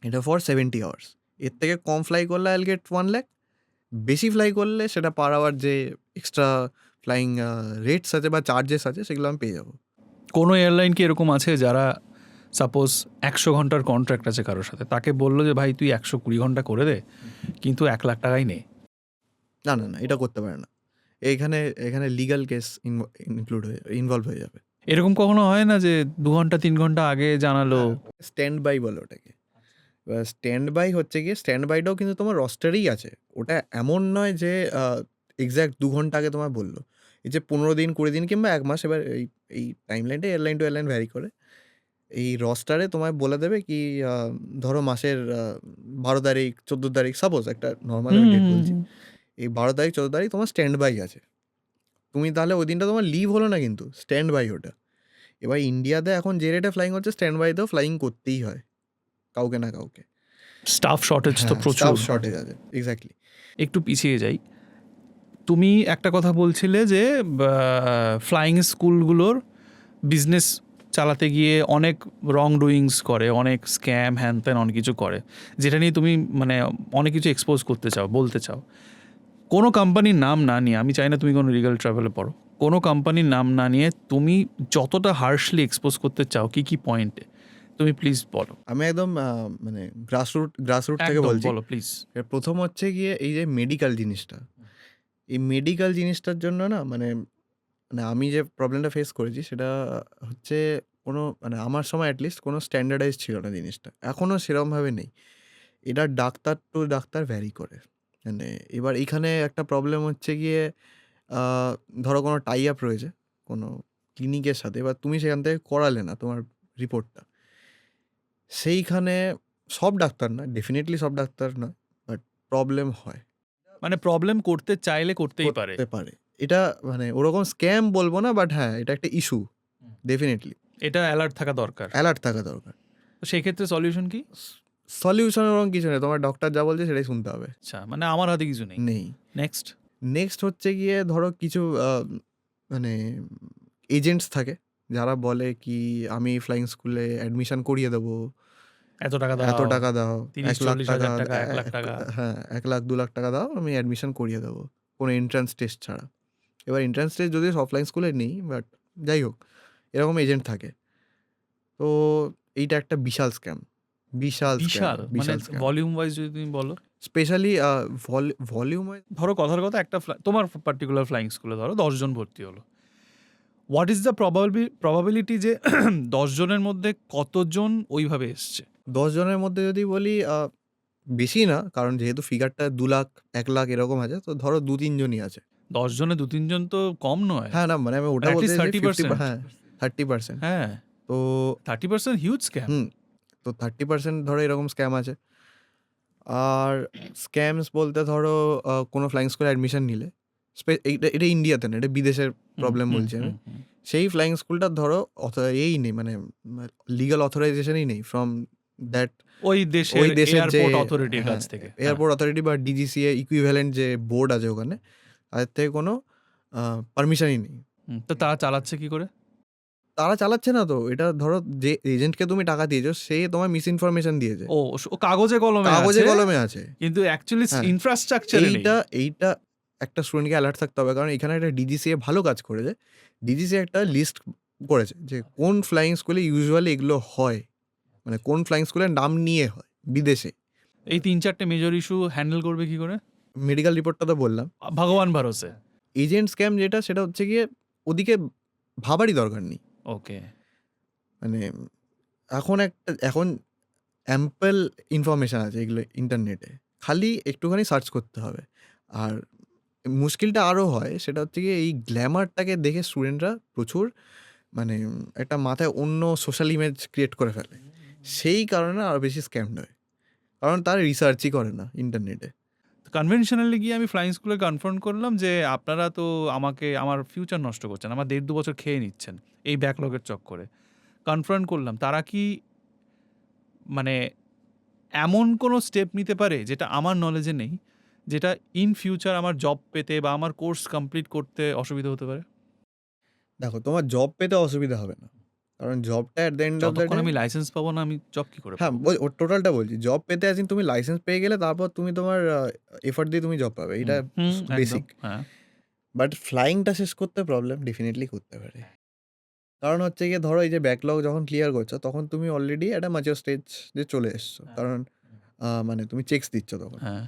এটা ফর 70 আওয়ার্স। এর থেকে কম ফ্লাই করলে আইল গেট 1 লাখ, বেশি ফ্লাই করলে সেটা পার আওয়ার যে এক্সট্রা ফ্লাইং রেটস আছে বা চার্জেস আছে, সেগুলো আমি পেয়ে যাবো। কোনো এয়ারলাইন কি এরকম আছে যারা সাপোজ 100 ঘন্টার কন্ট্রাক্ট আছে কারোর সাথে, তাকে বললো যে ভাই তুই 120 ঘন্টা করে দে, কিন্তু 1 লাখ টাকাই নে? না, না, না, এটা করতে পারে না। এখানে লিগ্যাল কেস ইনভলভ হয়ে যাবে। এরকম কখনো হয় না যে 2 ঘন্টা 3 ঘন্টা আগে জানালো? স্ট্যান্ড বাই বলে ওটাকে। এবার স্ট্যান্ড বাই হচ্ছে গিয়ে, স্ট্যান্ড বাইটাও কিন্তু তোমার রস্টারেই আছে। ওটা এমন নয় যে এক্সাক্ট 2 ঘন্টা আগে তোমায় বলল। এই যে 15 দিন, 20 দিন কিংবা 1 মাস, এবার এই টাইমলাইনটা এয়ারলাইন টু এয়ারলাইন ভ্যারি করে। এই রস্টারে তোমায় বলে দেবে কি, ধরো মাসের 12 তারিখ, 14 তারিখ, সাপোজ একটা নরমাল আমি ডেট বলছি। এই 12 তারিখ, 14 তারিখ তোমার স্ট্যান্ড বাই আছে। তুমি তাহলে ওই দিনটা তোমার লিভ হলো না, কিন্তু স্ট্যান্ড বাই ওটা। এবার ইন্ডিয়াতে এখন যে রেটে ফ্লাইং হচ্ছে, স্ট্যান্ড বাইতেও ফ্লাইং করতেই হয় কাউকে না কাউকে। স্টাফ শর্টেজ তো প্রচুর। স্টাফ শর্টেজ আছে, এক্স্যাক্টলি। একটু পিছিয়ে যাই, তুমি একটা কথা বলছিলে যে ফ্লাইং স্কুলগুলোর বিজনেস চালাতে গিয়ে অনেক রং ডুইংস করে, অনেক স্ক্যাম হ্যান ত্যান অনেক কিছু করে, যেটা নিয়ে তুমি মানে অনেক কিছু এক্সপোজ করতে চাও, বলতে চাও। কোনো কোম্পানির নাম না নিয়ে, আমি চাই না তুমি কোনো লিগাল ট্রাভেলে পড়ো, কোনো কোম্পানির নাম না নিয়ে তুমি যতটা হার্শলি এক্সপোজ করতে চাও কি কি পয়েন্টে, তুমি প্লিজ বলো। আমি একদম মানে গ্রাসরুট থেকে একদম বলছি। বলো প্লিজ। প্রথম হচ্ছে গিয়ে এই যে মেডিকেল জিনিসটা, এই মেডিকেল জিনিসটার জন্য না, মানে আমি যে প্রবলেমটা ফেস করেছি সেটা হচ্ছে, কোনো মানে আমার সময় অ্যাটলিস্ট কোনো স্ট্যান্ডার্ডাইজ ছিল না জিনিসটা। এখনও সেরকমভাবে নেই। এটা ডাক্তার টু ডাক্তার ভ্যারি করে। মানে এবার এখানে একটা প্রবলেম হচ্ছে গিয়ে, ধরো কোনো টাই আপ রয়েছে কোনো ক্লিনিকের সাথে, এবার তুমি সেখান থেকে করালে না তোমার রিপোর্টটা। সেইখানে সব ডাক্তার নয়, ডেফিনেটলি সব ডাক্তার নয়, বাট প্রবলেম হয়। মানে প্রবলেম করতে চাইলে করতেই পারে। করতে পারে। এটা মানে ওরকম স্ক্যাম বলবো না, বাট হ্যাঁ, এটা একটা ইস্যু। ডেফিনেটলি এটা অ্যালার্ট থাকা দরকার। অ্যালার্ট থাকা দরকার। তো সেই ক্ষেত্রে সলিউশন কি? সলিউশন ওরকম কিছু নেই, তোমার ডক্টর যা বলছে সেটাই শুনতে হবে। আচ্ছা, মানে আমার হাতে কিছু নেই। নেই। নেক্সট। নেক্সট হচ্ছে গিয়ে ধরো কিছু মানে এজেন্টস থাকে যারা বলে কি, আমি ফ্লাইং স্কুলে অ্যাডমিশন করিয়ে দেবো, এত টাকা দাও, এত টাকা দাও, 1 লাখ 30-40 টাকা, হাজার টাকা, 1 লাখ টাকা। হ্যাঁ, 1 লাখ 2 লাখ টাকা দাও, আমি অ্যাডমিশন করিয়ে দেবো কোনো এন্ট্রান্স টেস্ট ছাড়া। এবার এন্ট্রান্স টেস্ট যদি অফলাইন স্কুলে নেই, বাট যাই হোক, এরকম এজেন্ট থাকে। তো এইটা একটা বিশাল স্ক্যাম, বিশাল বিশাল মানে বিশাল স্ক্যাম। ভলিউম ওয়াইজ যদি তুমি বলো, স্পেশালি ভলিউম। ধরো কথার কথা একটা তোমার পার্টিকুলার ফ্লাইং স্কুলে ধরো 10 জন ভর্তি হলো, হোয়াট ইজ দ্য প্রবাবিলিটি যে 10 জনের মধ্যে কতজন ওইভাবে এসছে? 10 জনের মধ্যে যদি বলি, বেশি না, কারণ যেহেতু ফিগারটা 2 লাখ 1 লাখ এরকম আছে, তো ধরো 2-3 জনই আছে। 10 জনে 2-3 জন তো কম নয়। হ্যাঁ, না মানে আমি ওটা At বলতে least চাইছি, 30%। হ্যাঁ 30%। হ্যাঁ, তো 30% হিউজ স্ক্যাম। তো 30% ধরো এরকম স্ক্যাম আছে। আর স্ক্যামস বলতে ধরো কোনো ফ্লাইং স্কুলে অ্যাডমিশন নিলে, এটা ইন্ডিয়াতে না, এটা বিদেশের প্রবলেম বলছি আমি। সেই ফ্লাইং স্কুলটা ধরো এই নেই, মানে লিগাল অথরাইজেশনই নেই ফ্রম দ্যাট ওই দেশের যে এয়ারপোর্ট অথরিটির কাছ থেকে। এয়ারপোর্ট অথরিটি বা ডিজিসিএ ইকুইভ্যালেন্ট যে বোর্ড আছে ওখানে, তাদের থেকে কোনো পারমিশনই নেই। তো তারা চালাচ্ছে কি করে? তারা চালাচ্ছে না তো, এটা ধরো যে এজেন্টকে তুমি টাকা দিয়েছো, সে তোমার মিস ইনফরমেশন দিয়েছে। ও কাগজে কলমে আছে, কিন্তু অ্যাকচুয়ালি হ্যাঁ। ইনফ্রাস্ট্রাকচার নেই। এইটা একটা স্টুডেন্টকে অ্যালার্ট থাকতে হবে, কারণ এখানে একটা ডিজিসিএ ভালো কাজ করেছে। ডিজিসিএ একটা লিস্ট করেছে যে কোন ফ্লাইং স্কুলে ইউজুয়ালি এগুলো হয়, মানে কোন ফ্লাইং স্কুলের নাম নিয়ে হয় বিদেশে। এই 3-4টে মেজর ইস্যু হ্যান্ডেল করবে কি করে? মেডিকেল রিপোর্টটা তো বললাম। ভগবান ভরসে। এজেন্ট স্ক্যাম যেটা, সেটা হচ্ছে গিয়ে ওদিকে ভাবারই দরকার নেই। ওকে। মানে এখন অ্যাম্পল ইনফরমেশন আছে এগুলো ইন্টারনেটে, খালি একটুখানি সার্চ করতে হবে। আর মুশকিলটা আরও হয়, সেটা হচ্ছে গিয়ে এই গ্ল্যামারটাকে দেখে স্টুডেন্টরা প্রচুর মানে একটা মাথায় অন্য সোশ্যাল ইমেজ ক্রিয়েট করে ফেলে। সেই কারণে আরও বেশি স্ক্যামড হয়, কারণ তারা রিসার্চই করে না ইন্টারনেটে। কনভেনশনালি গিয়ে আমি ফ্লাইং স্কুলে কনফার্ম করলাম যে আপনারা তো আমার ফিউচার নষ্ট করছেন, আমার 1.5-2 বছর খেয়ে নিচ্ছেন এই ব্যাকলগের চক্করে। কনফার্ম করলাম, তারা কি মানে এমন কোনো স্টেপ নিতে পারে যেটা আমার নলেজে নেই, যেটা ইন ফিউচার আমার জব পেতে বা আমার কোর্স কমপ্লিট করতে অসুবিধা হতে পারে? দেখো, তোমার জব পেতে অসুবিধা হবে না, কারণ জবটা at the end of the যতক্ষণ ডে, আমি লাইসেন্স পাবো না, আমি জব কি করে হ্যাঁ, পাবো? ও টোটালটা বলছি। জব পেতে আছেন তুমি লাইসেন্স পেয়ে গেলে তারপর তুমি তোমার এফোর্ট দিয়ে তুমি জব পাবে, এটা হুম, একদম, বেসিক। হ্যাঁ। বাট ফ্লাইংটা শেষ করতে প্রবলেম ডেফিনেটলি করতে পারে। কারণ হচ্ছে গিয়ে ধরো এই যে ব্যাকলগ যখন ক্লিয়ার করছো তখন তুমি অলরেডি একটা ম্যাচিওর স্টেজ যে চলে এসছো, কারণ মানে তুমি চেকস দিচ্ছ তখন। হ্যাঁ,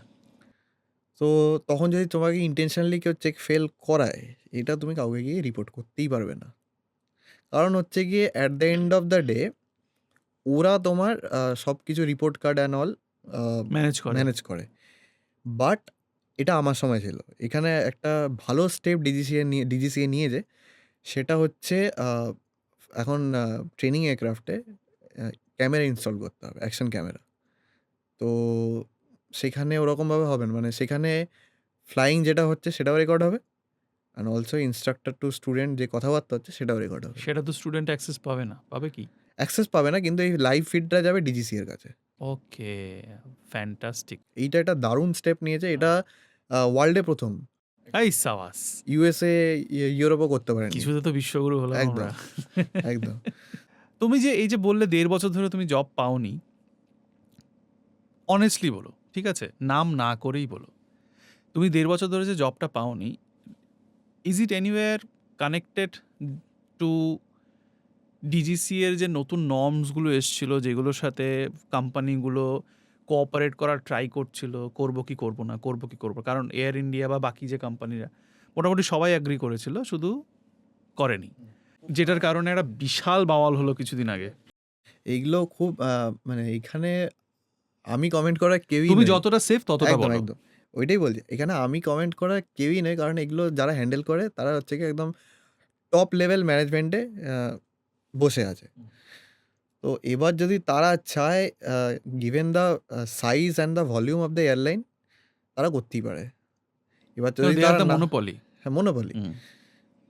তো তখন যদি তোমাকে ইন্টেনশনালি কেউ চেক ফেল করায়, এটা তুমি কাউকে গিয়ে রিপোর্ট করতেই পারবে না। কারণ হচ্ছে গিয়ে at the end of the day ওরা তোমার সব কিছু report card and all manage করে। ম্যানেজ করে। বাট এটা আমার সময় ছিল। এখানে একটা ভালো স্টেপ ডিজিসিএ নিয়েছে, সেটা হচ্ছে এখন ট্রেনিং এয়ারক্রাফটে ক্যামেরা ইনস্টল করতে হবে, অ্যাকশন ক্যামেরা। তো সেখানে ওরকমভাবে হবে না, মানে সেখানে ফ্লাইং যেটা হচ্ছে সেটাও রেকর্ড হবে, and also instructor to student যে কথাবার্তা হচ্ছে সেটাও রেকর্ড হবে। সেটা তো স্টুডেন্ট অ্যাক্সেস পাবে না, পাবে কি? অ্যাক্সেস পাবে না, কিন্তু এই লাইভ ফিডটা যাবে ডিজিসি এর কাছে। ওকে, ফ্যান্টাস্টিক। এইটা একটা দারুণ স্টেপ নিয়েছে, এটা ওয়ার্ল্ডে প্রথম। এই সাবাস! ইউএসএ, ইউরোপও করতে পারেনি। কিছুতে তো বিশ্বগুরু হলাম একদম, আমরা। একদম। তুমি যে এই যে বললে 1.5 বছর ধরে তুমি জব পাওনি, অনেস্টলি বলো, ঠিক আছে? নাম না করেই বলো। তুমি 1.5 বছর ধরে যে জবটা পাওনি, is it anywhere connected to DGC এর যে নতুন নর্মসগুলো এসছিল, যেগুলোর সাথে কোম্পানিগুলো কোঅপারেট করার ট্রাই করছিল, করব কি করব না, করব কি করব? কারণ এয়ার ইন্ডিয়া বা বাকি যে কোম্পানিরা মোটামুটি সবাই এগ্রি করেছিল, শুধু করেনি। যেটার কারণে একটা বিশাল বাওয়াল হলো কিছুদিন আগে। এইগুলো খুব মানে এইখানে আমি কমেন্ট করার কেউই তুমি নেই। যতটা সেফ ততটা একদম, বলো। একদম। ওইটাই বলছি। এখানে আমি কমেন্ট করার কেউই নেই। কারণ এগুলো যারা হ্যান্ডেল করে তারা হচ্ছে গিয়ে একদম টপ লেভেল ম্যানেজমেন্টে আ বসে আছে। তো এবার যদি তারা চায়, given the size and the volume of the airline, তারা করতেই পারে। এবার যদি দে আর তারা দ্য না, মনোপলি। হ্যাঁ, মনোপলি। হুম।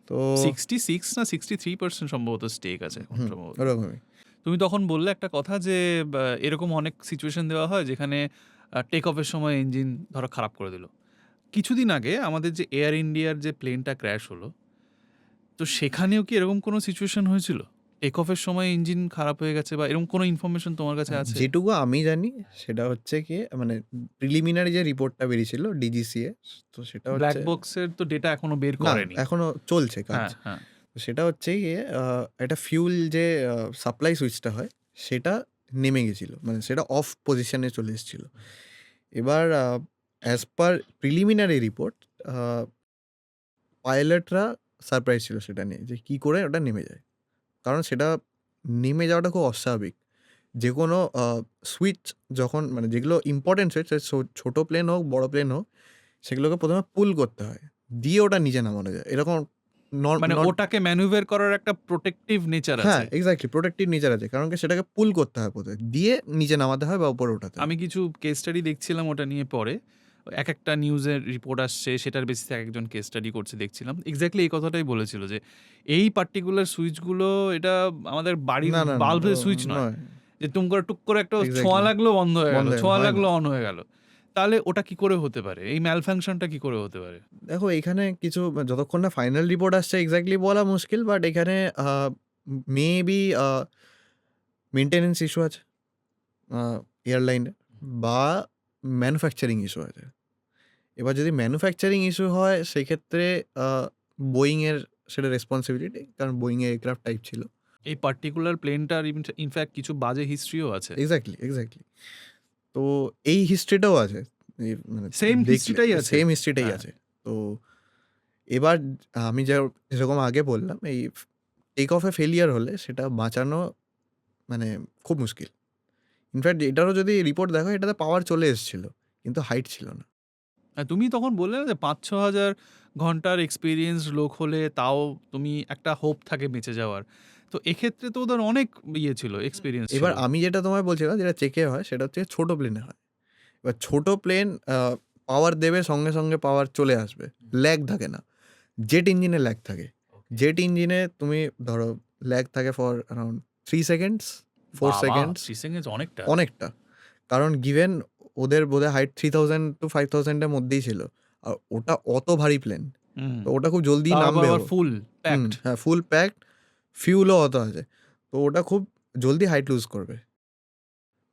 তো 66 না 63% সম্ভবত স্টেক আছে এখন সম্ভবত। ওরকমই। তুমি তখন বললে একটা কথা যে এরকম অনেক সিচুয়েশন দেওয়া হয় যেখানে টেক অফের সময় ইঞ্জিন ধরো খারাপ করে দিল। কিছুদিন আগে আমাদের যে এয়ার ইন্ডিয়ার যে প্লেনটা ক্র্যাশ হলো, তো সেখানেও কি এরকম কোনো সিচুয়েশন হয়েছিল? টেক অফের সময় ইঞ্জিন খারাপ হয়ে গেছে বা এরকম কোনো ইনফরমেশন তোমার কাছে আছে? যেটুকু আমি জানি সেটা হচ্ছে গিয়ে মানে প্রিলিমিনারি যে রিপোর্টটা বেরিয়েছিল ডিজিসিএ, তো সেটা ব্ল্যাক হচ্ছে বক্সের তো ডেটা এখনো বের না, করেনি। এখনো চলছে কাজ। হ্যাঁ, হ্যাঁ। তো সেটা হচ্ছে গিয়ে একটা ফিউল যে সাপ্লাই সুইচটা হয় সেটা নেমে গেছিলো। মানে সেটা অফ পজিশনে চলে এসেছিল। এবার অ্যাজ পার প্রিলিমিনারি রিপোর্ট পাইলটরা সারপ্রাইজ ছিল সেটা নিয়ে যে কী করে ওটা নেমে যায়। কারণ সেটা নেমে যাওয়াটা খুব অস্বাভাবিক। যেকোনো সুইচ যখন মানে যেগুলো ইম্পর্টেন্ট সুইচ, ছোটো প্লেন হোক, বড় প্লেন হোক, সেগুলোকে প্রথমে পুল করতে হয়। দিয়ে ওটা নিচে নামানো যায়। এরকম মানে ওটাকে ম্যানুভার করার একটা প্রোটেক্টিভ নেচার হ্যাঁ, আছে। এক্সাক্টলি প্রোটেক্টিভ নেচার আছে। কারণ কি সেটাকে পুল করতে হয় প্রথমে। দিয়ে নিচে নামাতে হয় বা উপরে ওঠাতে হয়। আমি কিছু কেস স্টাডি দেখছিলাম ওটা নিয়ে পরে। একেকটা নিউজের রিপোর্ট আসছে, সেটার বেসিসে একেকজন কেস স্টাডি করছে দেখছিলাম। এক্সাক্টলি এই কথাটাই বলেছিল যে, এই পার্টিকুলার সুইচগুলো এটা আমাদের বাড়ির না, না, না, বাল্বের ও সুইচ নয়। নয়। যে টুক করে একটা এক্সাক্টলি। ছোঁয়া লাগলো বন্ধ হয়ে গেল, বন্ধ হয়ে গেল, ছোঁয়া হয় লাগলো না। অন হয়ে গেল। তাহলে ওটা কি করে হতে পারে? এই ম্যালফাংশনটা কি করে হতে পারে? দেখো এখানে কিছু যতক্ষণ না ফাইনাল রিপোর্ট আসছে এক্সাক্টলি বলা মুশকিল। বাট এখানে মেবি মেইনটেন্যান্স ইস্যু আছে এয়ারলাইনের, বা ম্যানুফ্যাকচারিং ইস্যু আছে। এবার যদি ম্যানুফ্যাকচারিং ইস্যু হয় সেক্ষেত্রে বোয়িংয়ের সেটা রেসপন্সিবিলিটি, কারণ বোয়িং এয়ারক্রাফট টাইপ ছিল। এই পার্টিকুলার প্লেনটার ইনফ্যাক্ট কিছু বাজে হিস্ট্রিও আছে। Exactly, exactly. তো এই হিস্ট্রিটাও আছে। মানে সেম দেখলে হিস্ট্রিটাই আছে। সেম হিস্ট্রিটাই হ্যাঁ। আছে। তো এবার আমি যেরকম আগে বললাম, এই টেক অফে ফেলিয়ার হলে সেটা বাঁচানো মানে খুব মুশকিল। ইনফ্যাক্ট এটারও যদি রিপোর্ট দেখো, এটাতে পাওয়ার চলে এসেছিল, কিন্তু হাইট ছিল না। আর তুমি তখন বললে না যে ৫-৬ হাজার ঘন্টার এক্সপিরিয়েন্স লোক হলে তাও তুমি একটা হোপ থাকে বেঁচে যাওয়ার। তো এক্ষেত্রে তো ওদের অনেক ইয়ে ছিল, এক্সপিরিয়েন্স ছিল। এবার আমি যেটা তোমায় বলছিলাম যেটা চেকে হয় সেটা হচ্ছে ছোট প্লেনে হয়। এবার ছোট প্লেন পাওয়ার দেবে সঙ্গে সঙ্গে পাওয়ার চলে আসবে, ল্যাগ থাকে না। জেট ইঞ্জিনে ল্যাগ থাকে। জেট ইঞ্জিনে তুমি ধরো ল্যাগ থাকে for around 3 seconds 4 seconds, 3 seconds অনেকটা। অনেকটা। কারণ গিভেন ওদের বোধহয় হাইট 3000 to 5000 এর মধ্যেই ছিল। আর ওটা অত ভারী প্লেন, হুম। তো ওটা খুব জলদি তাও নামবে। আবার ফুল প্যাকড। হ্যাঁ, ফুল প্যাকড, ফিউলও অত আছে। তো ওটা খুব জলদি হাইট লুজ করবে।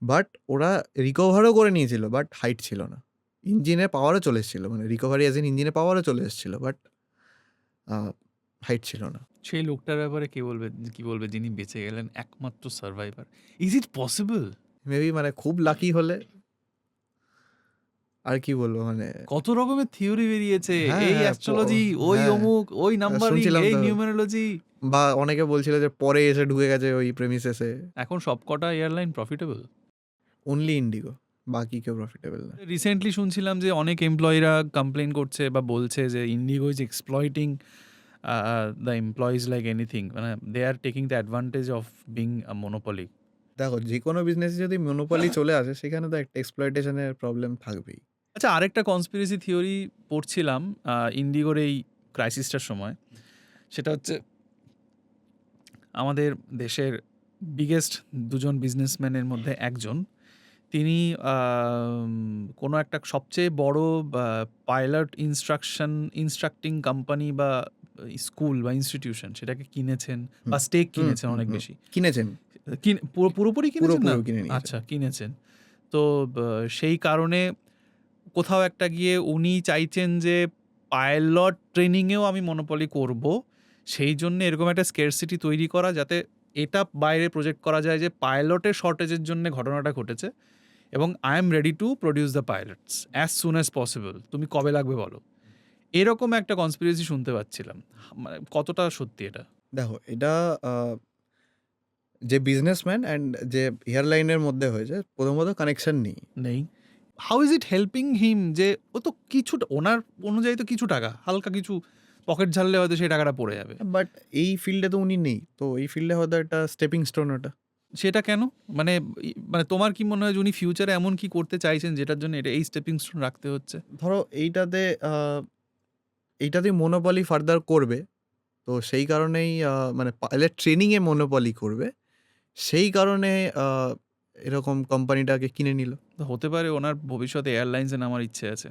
বাট ওরা রিকভারও করে নিয়েছিল, বাট হাইট ছিল না। ইঞ্জিনে পাওয়ারও চলে এসেছিল, মানে রিকভারি অ্যাজ ইন ইঞ্জিনে পাওয়ারও চলে এসেছিল, বাট হাইট ছিল না। সেই লোকটার ব্যাপারে কি বলবে যিনি বেঁচে গেলেন একমাত্র survivor? Is it possible? Maybe মানে খুব লাকি হলে, আর কি বলবো মানে। কত রকমের থিওরি বেরিয়েছে, হ্যাঁ, এই হ্যাঁ, অ্যাস্ট্রোলজি, ওই হ্যাঁ, অমুক, ওই নাম্বারিং, শুনছিলাম এই তো। নিউমেরোলজি। বা অনেকে বলছিল যে পরে এসে ঢুকে গেছে ওই প্রেমিসেসে। এখন সবকটা এয়ারলাইন প্রফিটেবল। অনলি ইন্ডিগো, বাকি কেউ প্রফিটেবল না। রিসেন্টলি শুনছিলাম যে অনেক এমপ্লয়িরা কমপ্লেন করছে বা বলছে যে IndiGo is exploiting the employees like anything, মানে they are taking the advantage of being a monopoly. দেখো, যে কোনো বিজনেসে যদি মনোপলি চলে আসে সেখানে তো একটা এক্সপ্লয়টেশনের প্রবলেম থাকবেই। আচ্ছা, আরেকটা কনস্পিরেসি থিওরি পড়ছিলাম ইন্ডিগোর এই ক্রাইসিসটার সময়। সেটা হচ্ছে আমাদের দেশের বিগেস্ট দুজন বিজনেসম্যানের মধ্যে একজন, তিনি কোনো একটা সবচেয়ে বড় পাইলট ইনস্ট্রাক্টিং কোম্পানি বা স্কুল বা ইনস্টিটিউশন সেটাকে কিনেছেন বা স্টেক কিনেছেন অনেক বেশি। কিনেছেন, পুরোপুরি কিনেছেন না? পুরোপুরি কিনে নিয়েছেন। আচ্ছা, কিনেছেন। তো সেই কারণে কোথাও একটা গিয়ে উনি চাইছেন যে পাইলট ট্রেনিংয়েও আমি মনোপলি করব। সেই জন্য এরকম একটা স্কেরসিটি তৈরি করা যাতে এটা বাইরে প্রজেক্ট করা যায় যে পাইলটের শর্টেজের জন্য ঘটনাটা ঘটেছে এবং I am ready to produce the pilots as soon as possible. তুমি কবে লাগবে বলো? এরকম একটা কনস্পিরেসি শুনতে পাচ্ছিলাম। মানে কতটা সত্যি এটা? দেখো, এটা যে বিজনেসম্যান অ্যান্ড যে এয়ারলাইনের মধ্যে হয়েছে, প্রথমত কানেকশন নেই। নেই। হাউ ইজ ইট হেল্পিং হিম? যে ও তো কিছুটা ওনার অনুযায়ী তো কিছু টাকা, হালকা কিছু পকেট ঝাললে হয়তো সেই টাকাটা পড়ে যাবে। বাট এই ফিল্ডে তো উনি নেই, তো এই ফিল্ডে হয়তো একটা স্টেপিং স্টোন ওটা। সেটা কেন? মানে মানে তোমার কি মনে হয় যে উনি ফিউচারে এমন কি করতে চাইছেন যেটার জন্য এটা এই স্টেপিং স্টোন রাখতে হচ্ছে? ধরো এইটাতে মনোপলি ফার্দার করবে, তো সেই কারণেই মানে পাইলট ট্রেনিংয়ে মনোপলি করবে, সেই কারণে এরকম কোম্পানিটাকে কিনে নিল। তো হতে পারে ওনার ভবিষ্যতে এয়ারলাইন্সে নামার ইচ্ছে আছে।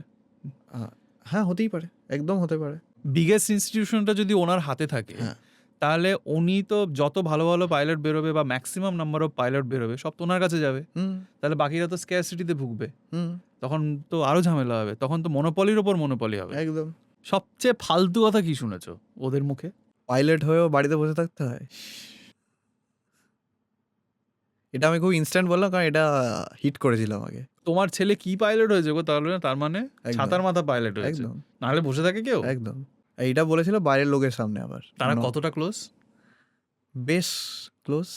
হ্যাঁ, হতেই পারে, একদম হতে পারে। বিগেস্ট ইনস্টিটিউশনটা যদি ওনার হাতে থাকে, হ্যাঁ। তাহলে উনি তো যত ভালো ভালো পাইলট বেরোবে বা ম্যাক্সিমাম নাম্বার অফ পাইলট বেরোবে সব তো ওনার কাছে যাবে। হুম তাহলে বাকিরা তো স্ক্যারসিটিতে ভুগবে। হুম তখন তো আরো ঝামেলা হবে, তখন তো মনোপলির ওপর মনোপলি হবে। একদম। সবচেয়ে ফালতু কথা কি শুনেছো ওদের মুখে? পাইলট হয়েও বাড়িতে বসে থাকতে হয়। এটা আমি খুব ইনস্ট্যান্ট বললাম, কারণ এটা হিট করেছিলাম আগে। তোমার ছেলে কি পাইলট হয়েছে গো? তাহলে তার মানে একদম। ছাতার মাথা পাইলট হয়েছে। একদম নাহলে বসে থাকে কেউ? একদম। এইটা বলেছিল বাইরের লোকের সামনে। আবার তারা কতটা ক্লোজ বেশ ক্লোজ,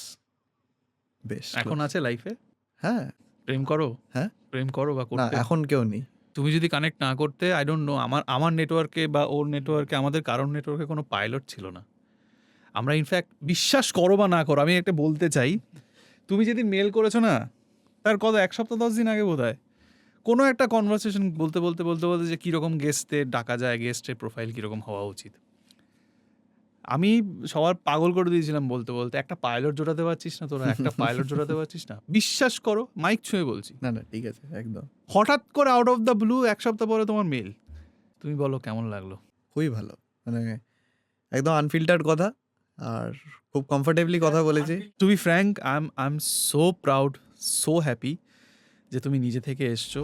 বেশ এখন close। আছে লাইফে? হ্যাঁ। প্রেম করো? হ্যাঁ? প্রেম করো বা না, করতে? এখন কেউ নেই। তুমি যদি কানেক্ট না করতে, আই ডোন্ট নো, আমার নেটওয়ার্কে বা ওর নেটওয়ার্কে, আমাদের কারোর নেটওয়ার্কে কোনো পাইলট ছিল না। আমরা ইনফ্যাক্ট, বিশ্বাস করো বা না করো, আমি একটা বলতে চাই, তুমি যেদিন মেল করেছো না, তার কত 1 সপ্তাহ 10 দিন আগে বোধহয় কোনো একটা কনভারসেশন বলতে যে কীরকম গেস্টদের ডাকা যায়, গেস্টের প্রোফাইল কীরকম হওয়া উচিত, আমি সবার পাগল করে দিয়েছিলাম বলতে একটা পাইলট জোটাতে পারছিস না তোরা, একটা পাইলট জোটাতে পারছিস না। বিশ্বাস করো, মাইক ছুঁয়ে বলছি, না না, ঠিক আছে, একদম হঠাৎ করে আউট অফ দ্য ব্লু 1 সপ্তাহ পরে তোমার মেল। তুমি বলো কেমন লাগলো? খুবই ভালো, মানে একদম আনফিল্টার্ড কথা, আর খুব কমফোর্টেবলি কথা বলেছি। To be frank, I am so proud, so happy যে তুমি নিজে থেকে এসছো।